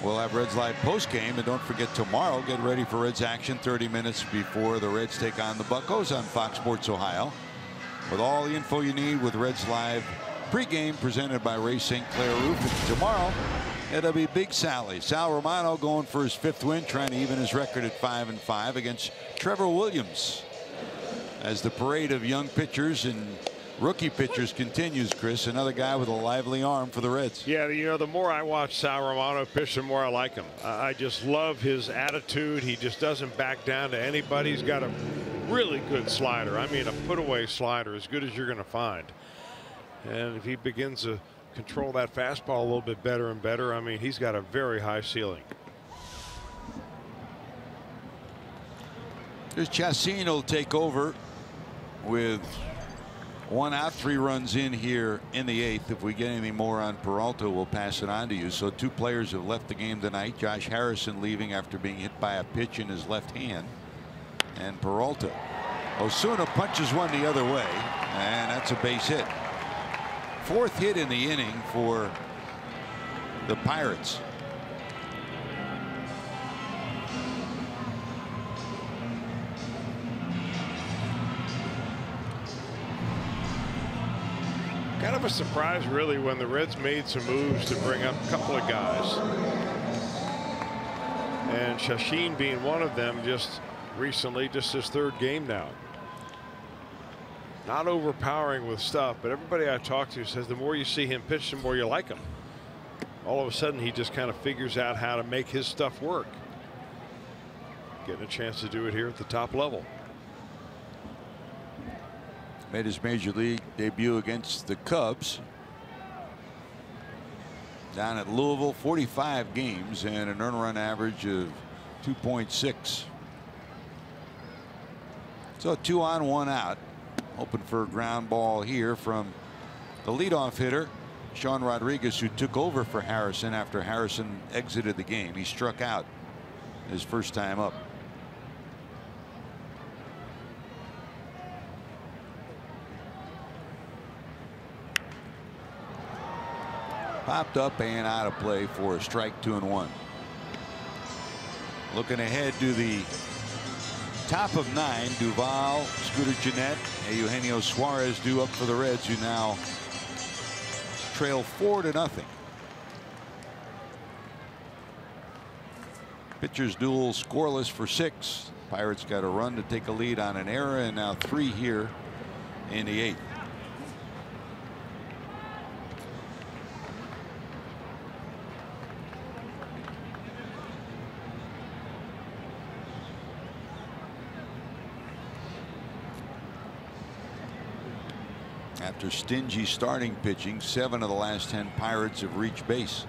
We'll have Reds Live post game, and don't forget tomorrow, get ready for Reds action 30 minutes before the Reds take on the Buccos on Fox Sports Ohio. With all the info you need with Reds Live pregame presented by Ray St. Clair Roof. And tomorrow it'll be Big Sally. Sal Romano going for his 5th win, trying to even his record at 5-5 against Trevor Williams. As the parade of young pitchers and rookie pitchers continues, Chris, another guy with a lively arm for the Reds. Yeah, you know, the more I watch Sal Romano pitch, the more I like him. I just love his attitude. He just doesn't back down to anybody. He's got a really good slider. I mean, a put-away slider, as good as you're going to find. And if he begins to control that fastball a little bit better and better, I mean, he's got a very high ceiling. Here's Chacin will take over with 1 out, 3 runs in here in the 8th. If we get anything more on Peralta, we'll pass it on to you. So 2 players have left the game tonight. Josh Harrison leaving after being hit by a pitch in his left hand. And Peralta. Osuna punches one the other way, and that's a base hit. 4th hit in the inning for the Pirates. Kind of a surprise, really, when the Reds made some moves to bring up a couple of guys. And Chacin being one of them just recently, just his 3rd game now. Not overpowering with stuff, but everybody I talk to says the more you see him pitch, the more you like him. All of a sudden, he just kind of figures out how to make his stuff work. Getting a chance to do it here at the top level. Made his major league debut against the Cubs down at Louisville. 45 games and an earned run average of 2.6. So 2 on, 1 out. Hoping for a ground ball here from the leadoff hitter, Sean Rodriguez, who took over for Harrison after Harrison exited the game. He struck out his first time up. Popped up and out of play for a strike, 2-1. Looking ahead to the top of 9, Duvall, Scooter Gennett, and Eugenio Suarez due up for the Reds, who now trail 4-0. Pitchers duel scoreless for 6. Pirates got a run to take a lead on an error, and now 3 here in the 8th. After stingy starting pitching, 7 of the last 10 Pirates have reached base.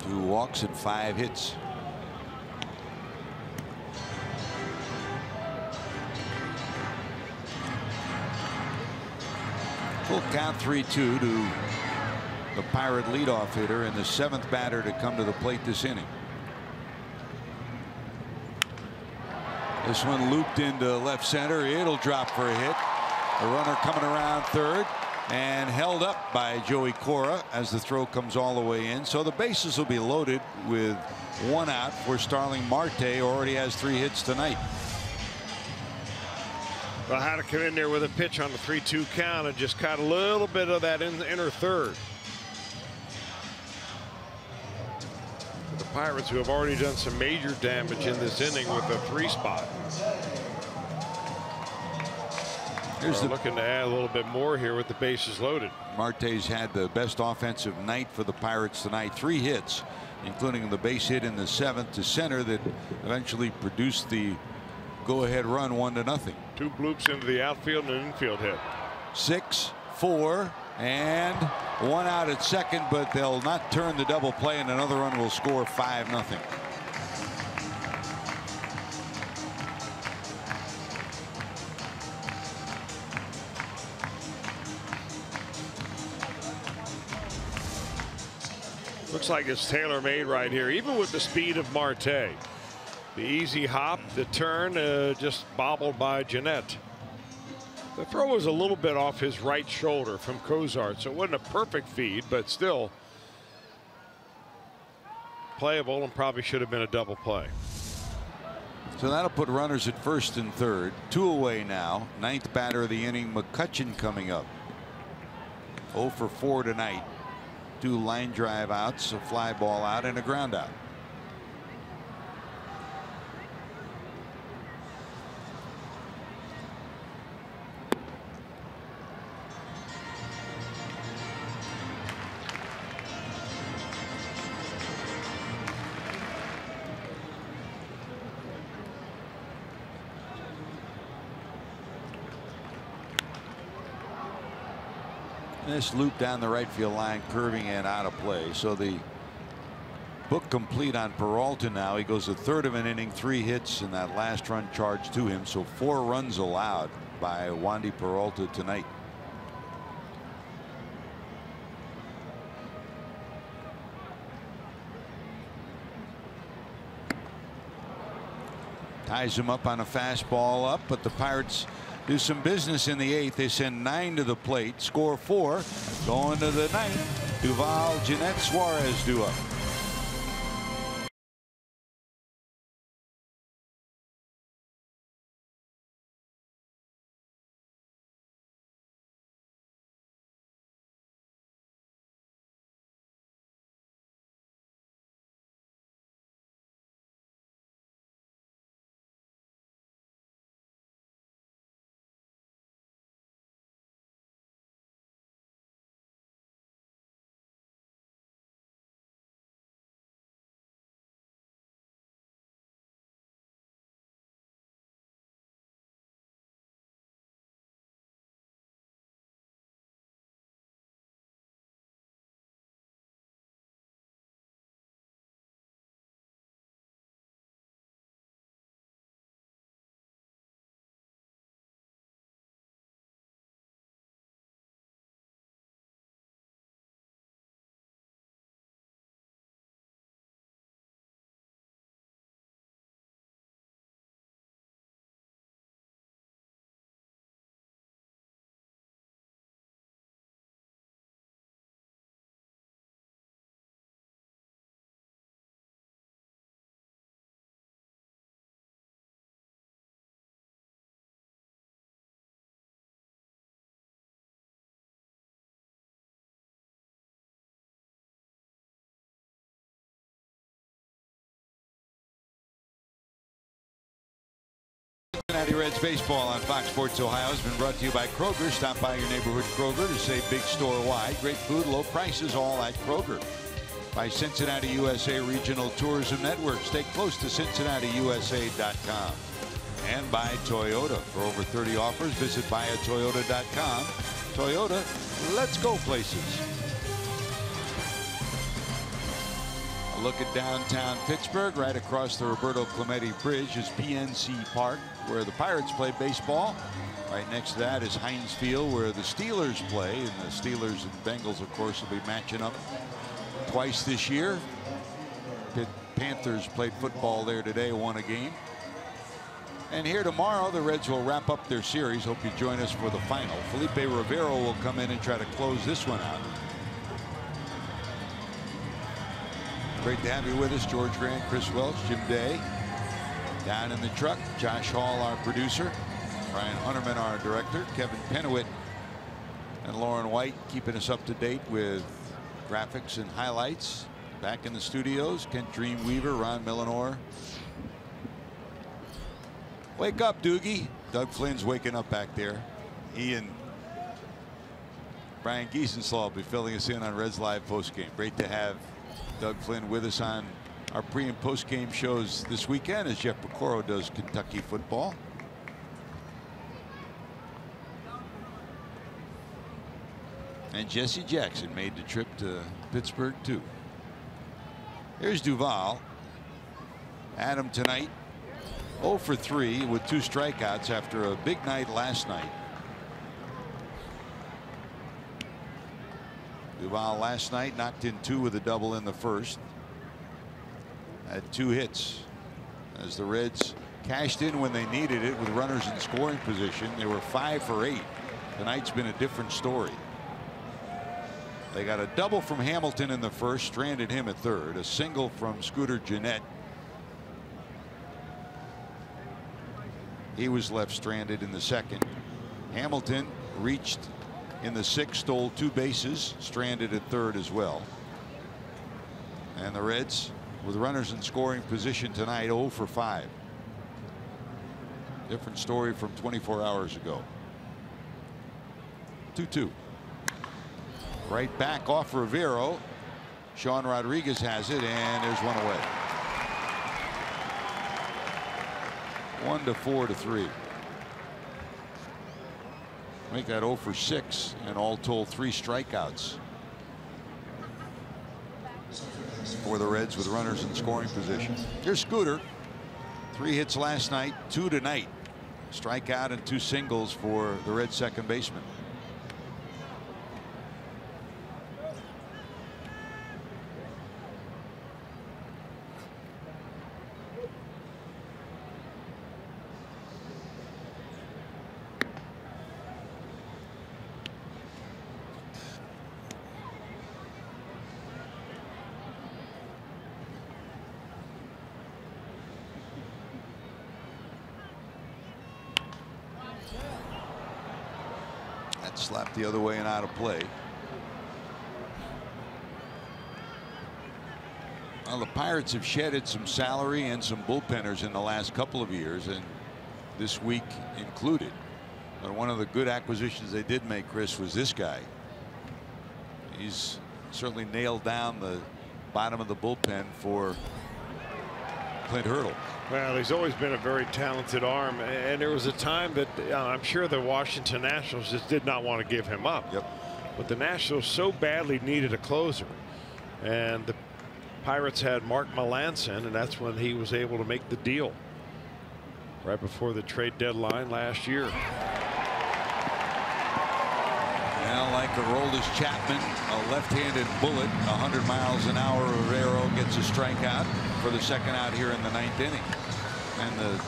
Two walks and 5 hits. Full count, 3-2 to the Pirate leadoff hitter and the 7th batter to come to the plate this inning. This one looped into left center. It'll drop for a hit. The runner coming around third and held up by Joey Cora as the throw comes all the way in. So the bases will be loaded with 1 out for Starling Marte. Already has 3 hits tonight. Well, had to come in there with a pitch on the 3-2 count and just caught a little bit of that in the inner third. The Pirates, who have already done some major damage in this inning with a 3 spot. They're looking to add a little bit more here with the bases loaded. Marte's had the best offensive night for the Pirates tonight. 3 hits, including the base hit in the 7th to center that eventually produced the go-ahead run, 1-0. 2 bloops into the outfield and an infield hit. 6, 4, and 1 out at second, but they'll not turn the double play, and another run will score 5-0. Looks like it's tailor-made right here, even with the speed of Marte. The easy hop, the turn, just bobbled by Gennett. The throw was a little bit off his right shoulder from Cozart, so it wasn't a perfect feed, but still playable and probably should have been a double play. So that'll put runners at first and third. 2 away now. 9th batter of the inning, McCutchen, coming up. 0 for 4 tonight. 2 line drive outs, a fly ball out, and a ground out. This loop down the right field line, curving and out of play. So the book complete on Peralta now. He goes a third of an inning, 3 hits, and that last run charged to him. So 4 runs allowed by Wandy Peralta tonight. Ties him up on a fastball up, but the Pirates do some business in the 8th. They send 9 to the plate, score 4, going to the 9th. Duvall, Gennett, Suarez due up. Cincinnati Reds baseball on Fox Sports Ohio has been brought to you by Kroger. Stop by your neighborhood Kroger to save big store wide. Great food, low prices, all at Kroger. By Cincinnati USA Regional Tourism Network. Stay close to CincinnatiUSA.com. And by Toyota. For over 30 offers, visit buyatoyota.com. Toyota, let's go places. A look at downtown Pittsburgh. Right across the Roberto Clemente Bridge is PNC Park, where the Pirates play baseball. Right next to that is Heinz Field, where the Steelers play. And the Steelers and Bengals, of course, will be matching up twice this year. The Panthers played football there today, won a game. And here tomorrow, the Reds will wrap up their series. Hope you join us for the final. Felipe Rivero will come in and try to close this one out. Great to have you with us. George Grant, Chris Welch, Jim Day. Down in the truck, Josh Hall, our producer. Ryan Hunterman, our director. Kevin Pennewitt and Lauren White keeping us up to date with graphics and highlights. Back in the studios, Kent Dreamweaver, Ron Millinor. Wake up, Doogie. Doug Flynn's waking up back there. He and Brian Giesenslaw will be filling us in on Reds Live postgame. Great to have Doug Flynn with us on our pre and postgame shows this weekend as Jeff Pecoro does Kentucky football. And Jesse Jackson made the trip to Pittsburgh too. Here's Duvall. Adam tonight 0 for 3 with 2 strikeouts after a big night last night. Duvall last night knocked in 2 with a double in the first. Had 2 hits as the Reds cashed in when they needed it with runners in scoring position. They were 5 for 8. Tonight's been a different story. They got a double from Hamilton in the first, stranded him at third. A single from Scooter Gennett. He was left stranded in the second. Hamilton reached in the 6th, stole 2 bases, stranded at third as well. And the Reds with runners in scoring position tonight 0 for 5. Different story from 24 hours ago. 2-2. Right back off Rivero. Sean Rodriguez has it, and there's one away. 1-4-3. Make that 0 for 6, and all told 3 strikeouts for the Reds with runners in scoring position. Here's Scooter. 3 hits last night, 2 tonight. Strikeout and 2 singles for the Reds second baseman. Slapped the other way and out of play. Well, the Pirates have shedded some salary and some bullpenners in the last couple of years, and this week included. But one of the good acquisitions they did make, Chris, was this guy. He's certainly nailed down the bottom of the bullpen for Clint Hurdle. Well, he's always been a very talented arm, and there was a time that I'm sure the Washington Nationals just did not want to give him up. Yep. But the Nationals so badly needed a closer, and the Pirates had Mark Melancon, and that's when he was able to make the deal right before the trade deadline last year. Now, like Aroldis Chapman, a left-handed bullet, 100 miles an hour. Rivero gets a strikeout for the second out here in the 9th inning. And the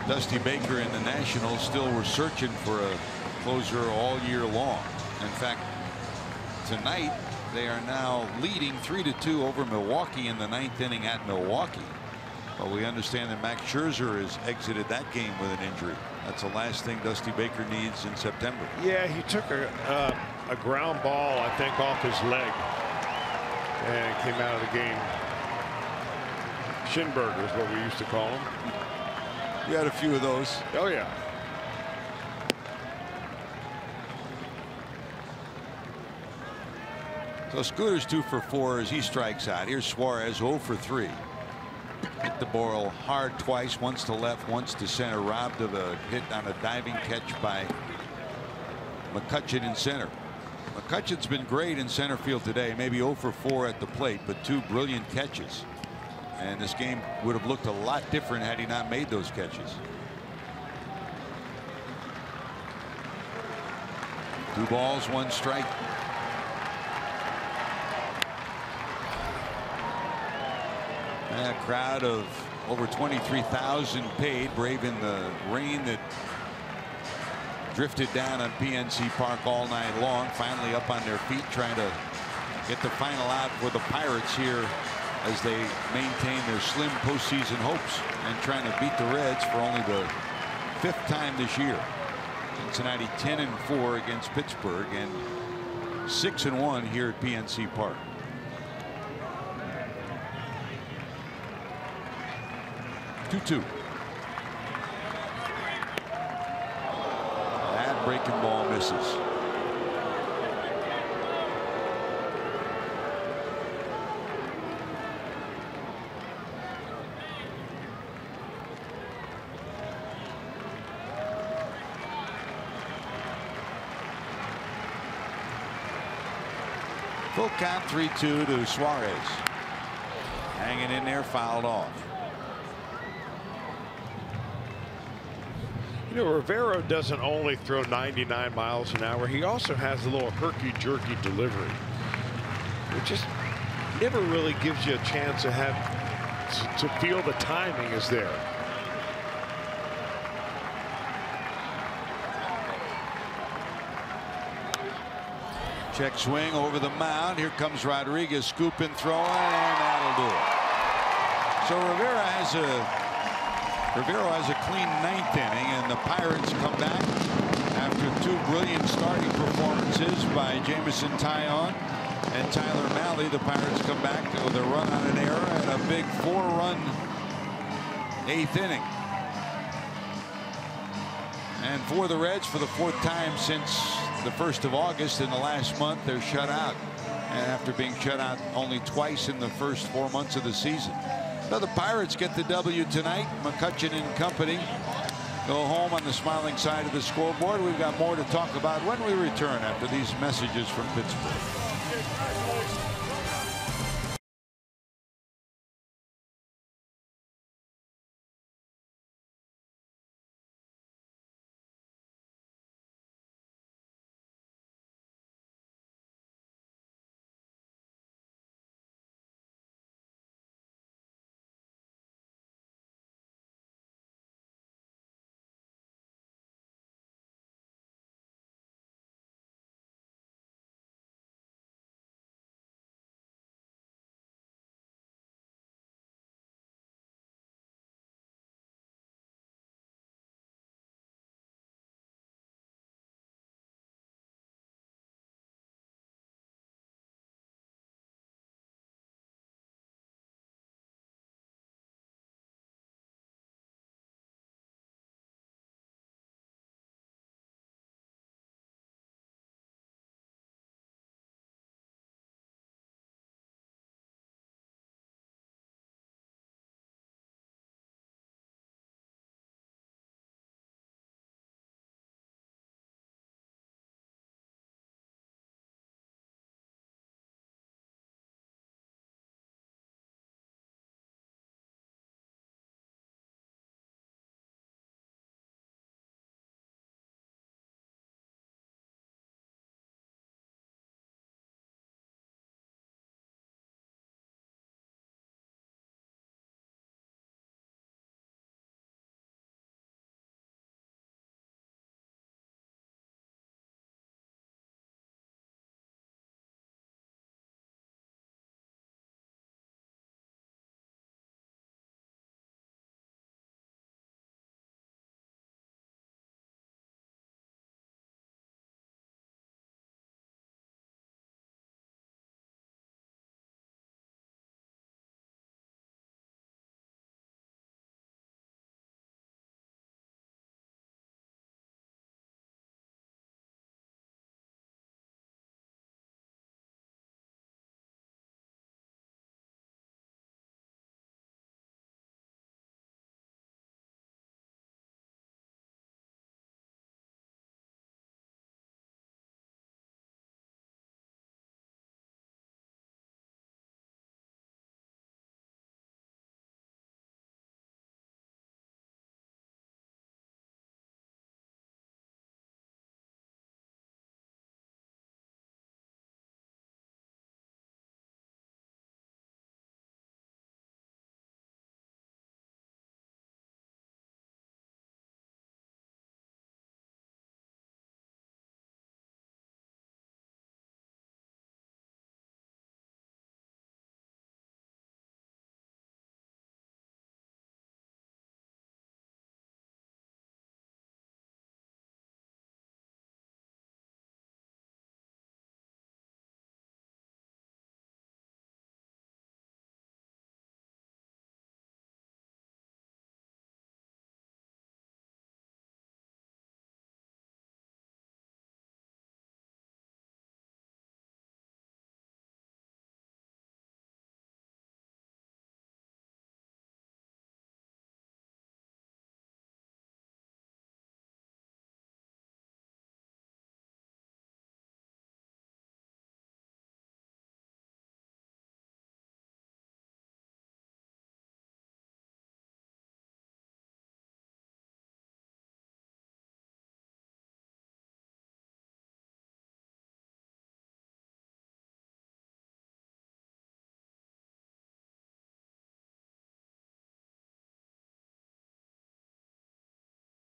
Dusty Baker and the Nationals still were searching for a closer all year long. In fact, tonight they are now leading 3-2 over Milwaukee in the 9th inning at Milwaukee. But we understand that Max Scherzer has exited that game with an injury. That's the last thing Dusty Baker needs in September. Yeah, he took a ground ball, I think, off his leg and came out of the game. Schinberger is what we used to call him. You had a few of those. Oh, yeah. So Scooter's 2 for 4 as he strikes out. Here's Suarez 0 for 3. Hit the ball hard twice, once to left, once to center, robbed of a hit on a diving catch by McCutchen in center. McCutchen's been great in center field today, maybe 0 for 4 at the plate, but 2 brilliant catches. And this game would have looked a lot different had he not made those catches. 2 balls, 1 strike. A crowd of over 23,000 paid, braving the rain that drifted down on PNC Park all night long. Finally up on their feet, trying to get the final out for the Pirates here as they maintain their slim postseason hopes and trying to beat the Reds for only the 5th time this year. Cincinnati 10-4 against Pittsburgh and 6-1 here at PNC Park. Two. That breaking ball misses. Full count 3-2 to Suarez. Hanging in there, fouled off. You know, Rivero doesn't only throw 99 miles an hour. He also has a little herky-jerky delivery. It just never really gives you a chance to feel the timing is there. Check swing over the mound. Here comes Rodriguez scooping, throwing, and that'll do it. So Rivero has a clean 9th inning, and the Pirates come back after 2 brilliant starting performances by Jamison Taillon and Tyler Mahle. The Pirates come back with a run on an error and a big 4-run 8th inning. And for the Reds, for the 4th time since the 1st of August in the last month, they're shut out. And after being shut out only twice in the first 4 months of the season. Now the Pirates get the W tonight. McCutchen and company go home on the smiling side of the scoreboard. We've got more to talk about when we return after these messages from Pittsburgh.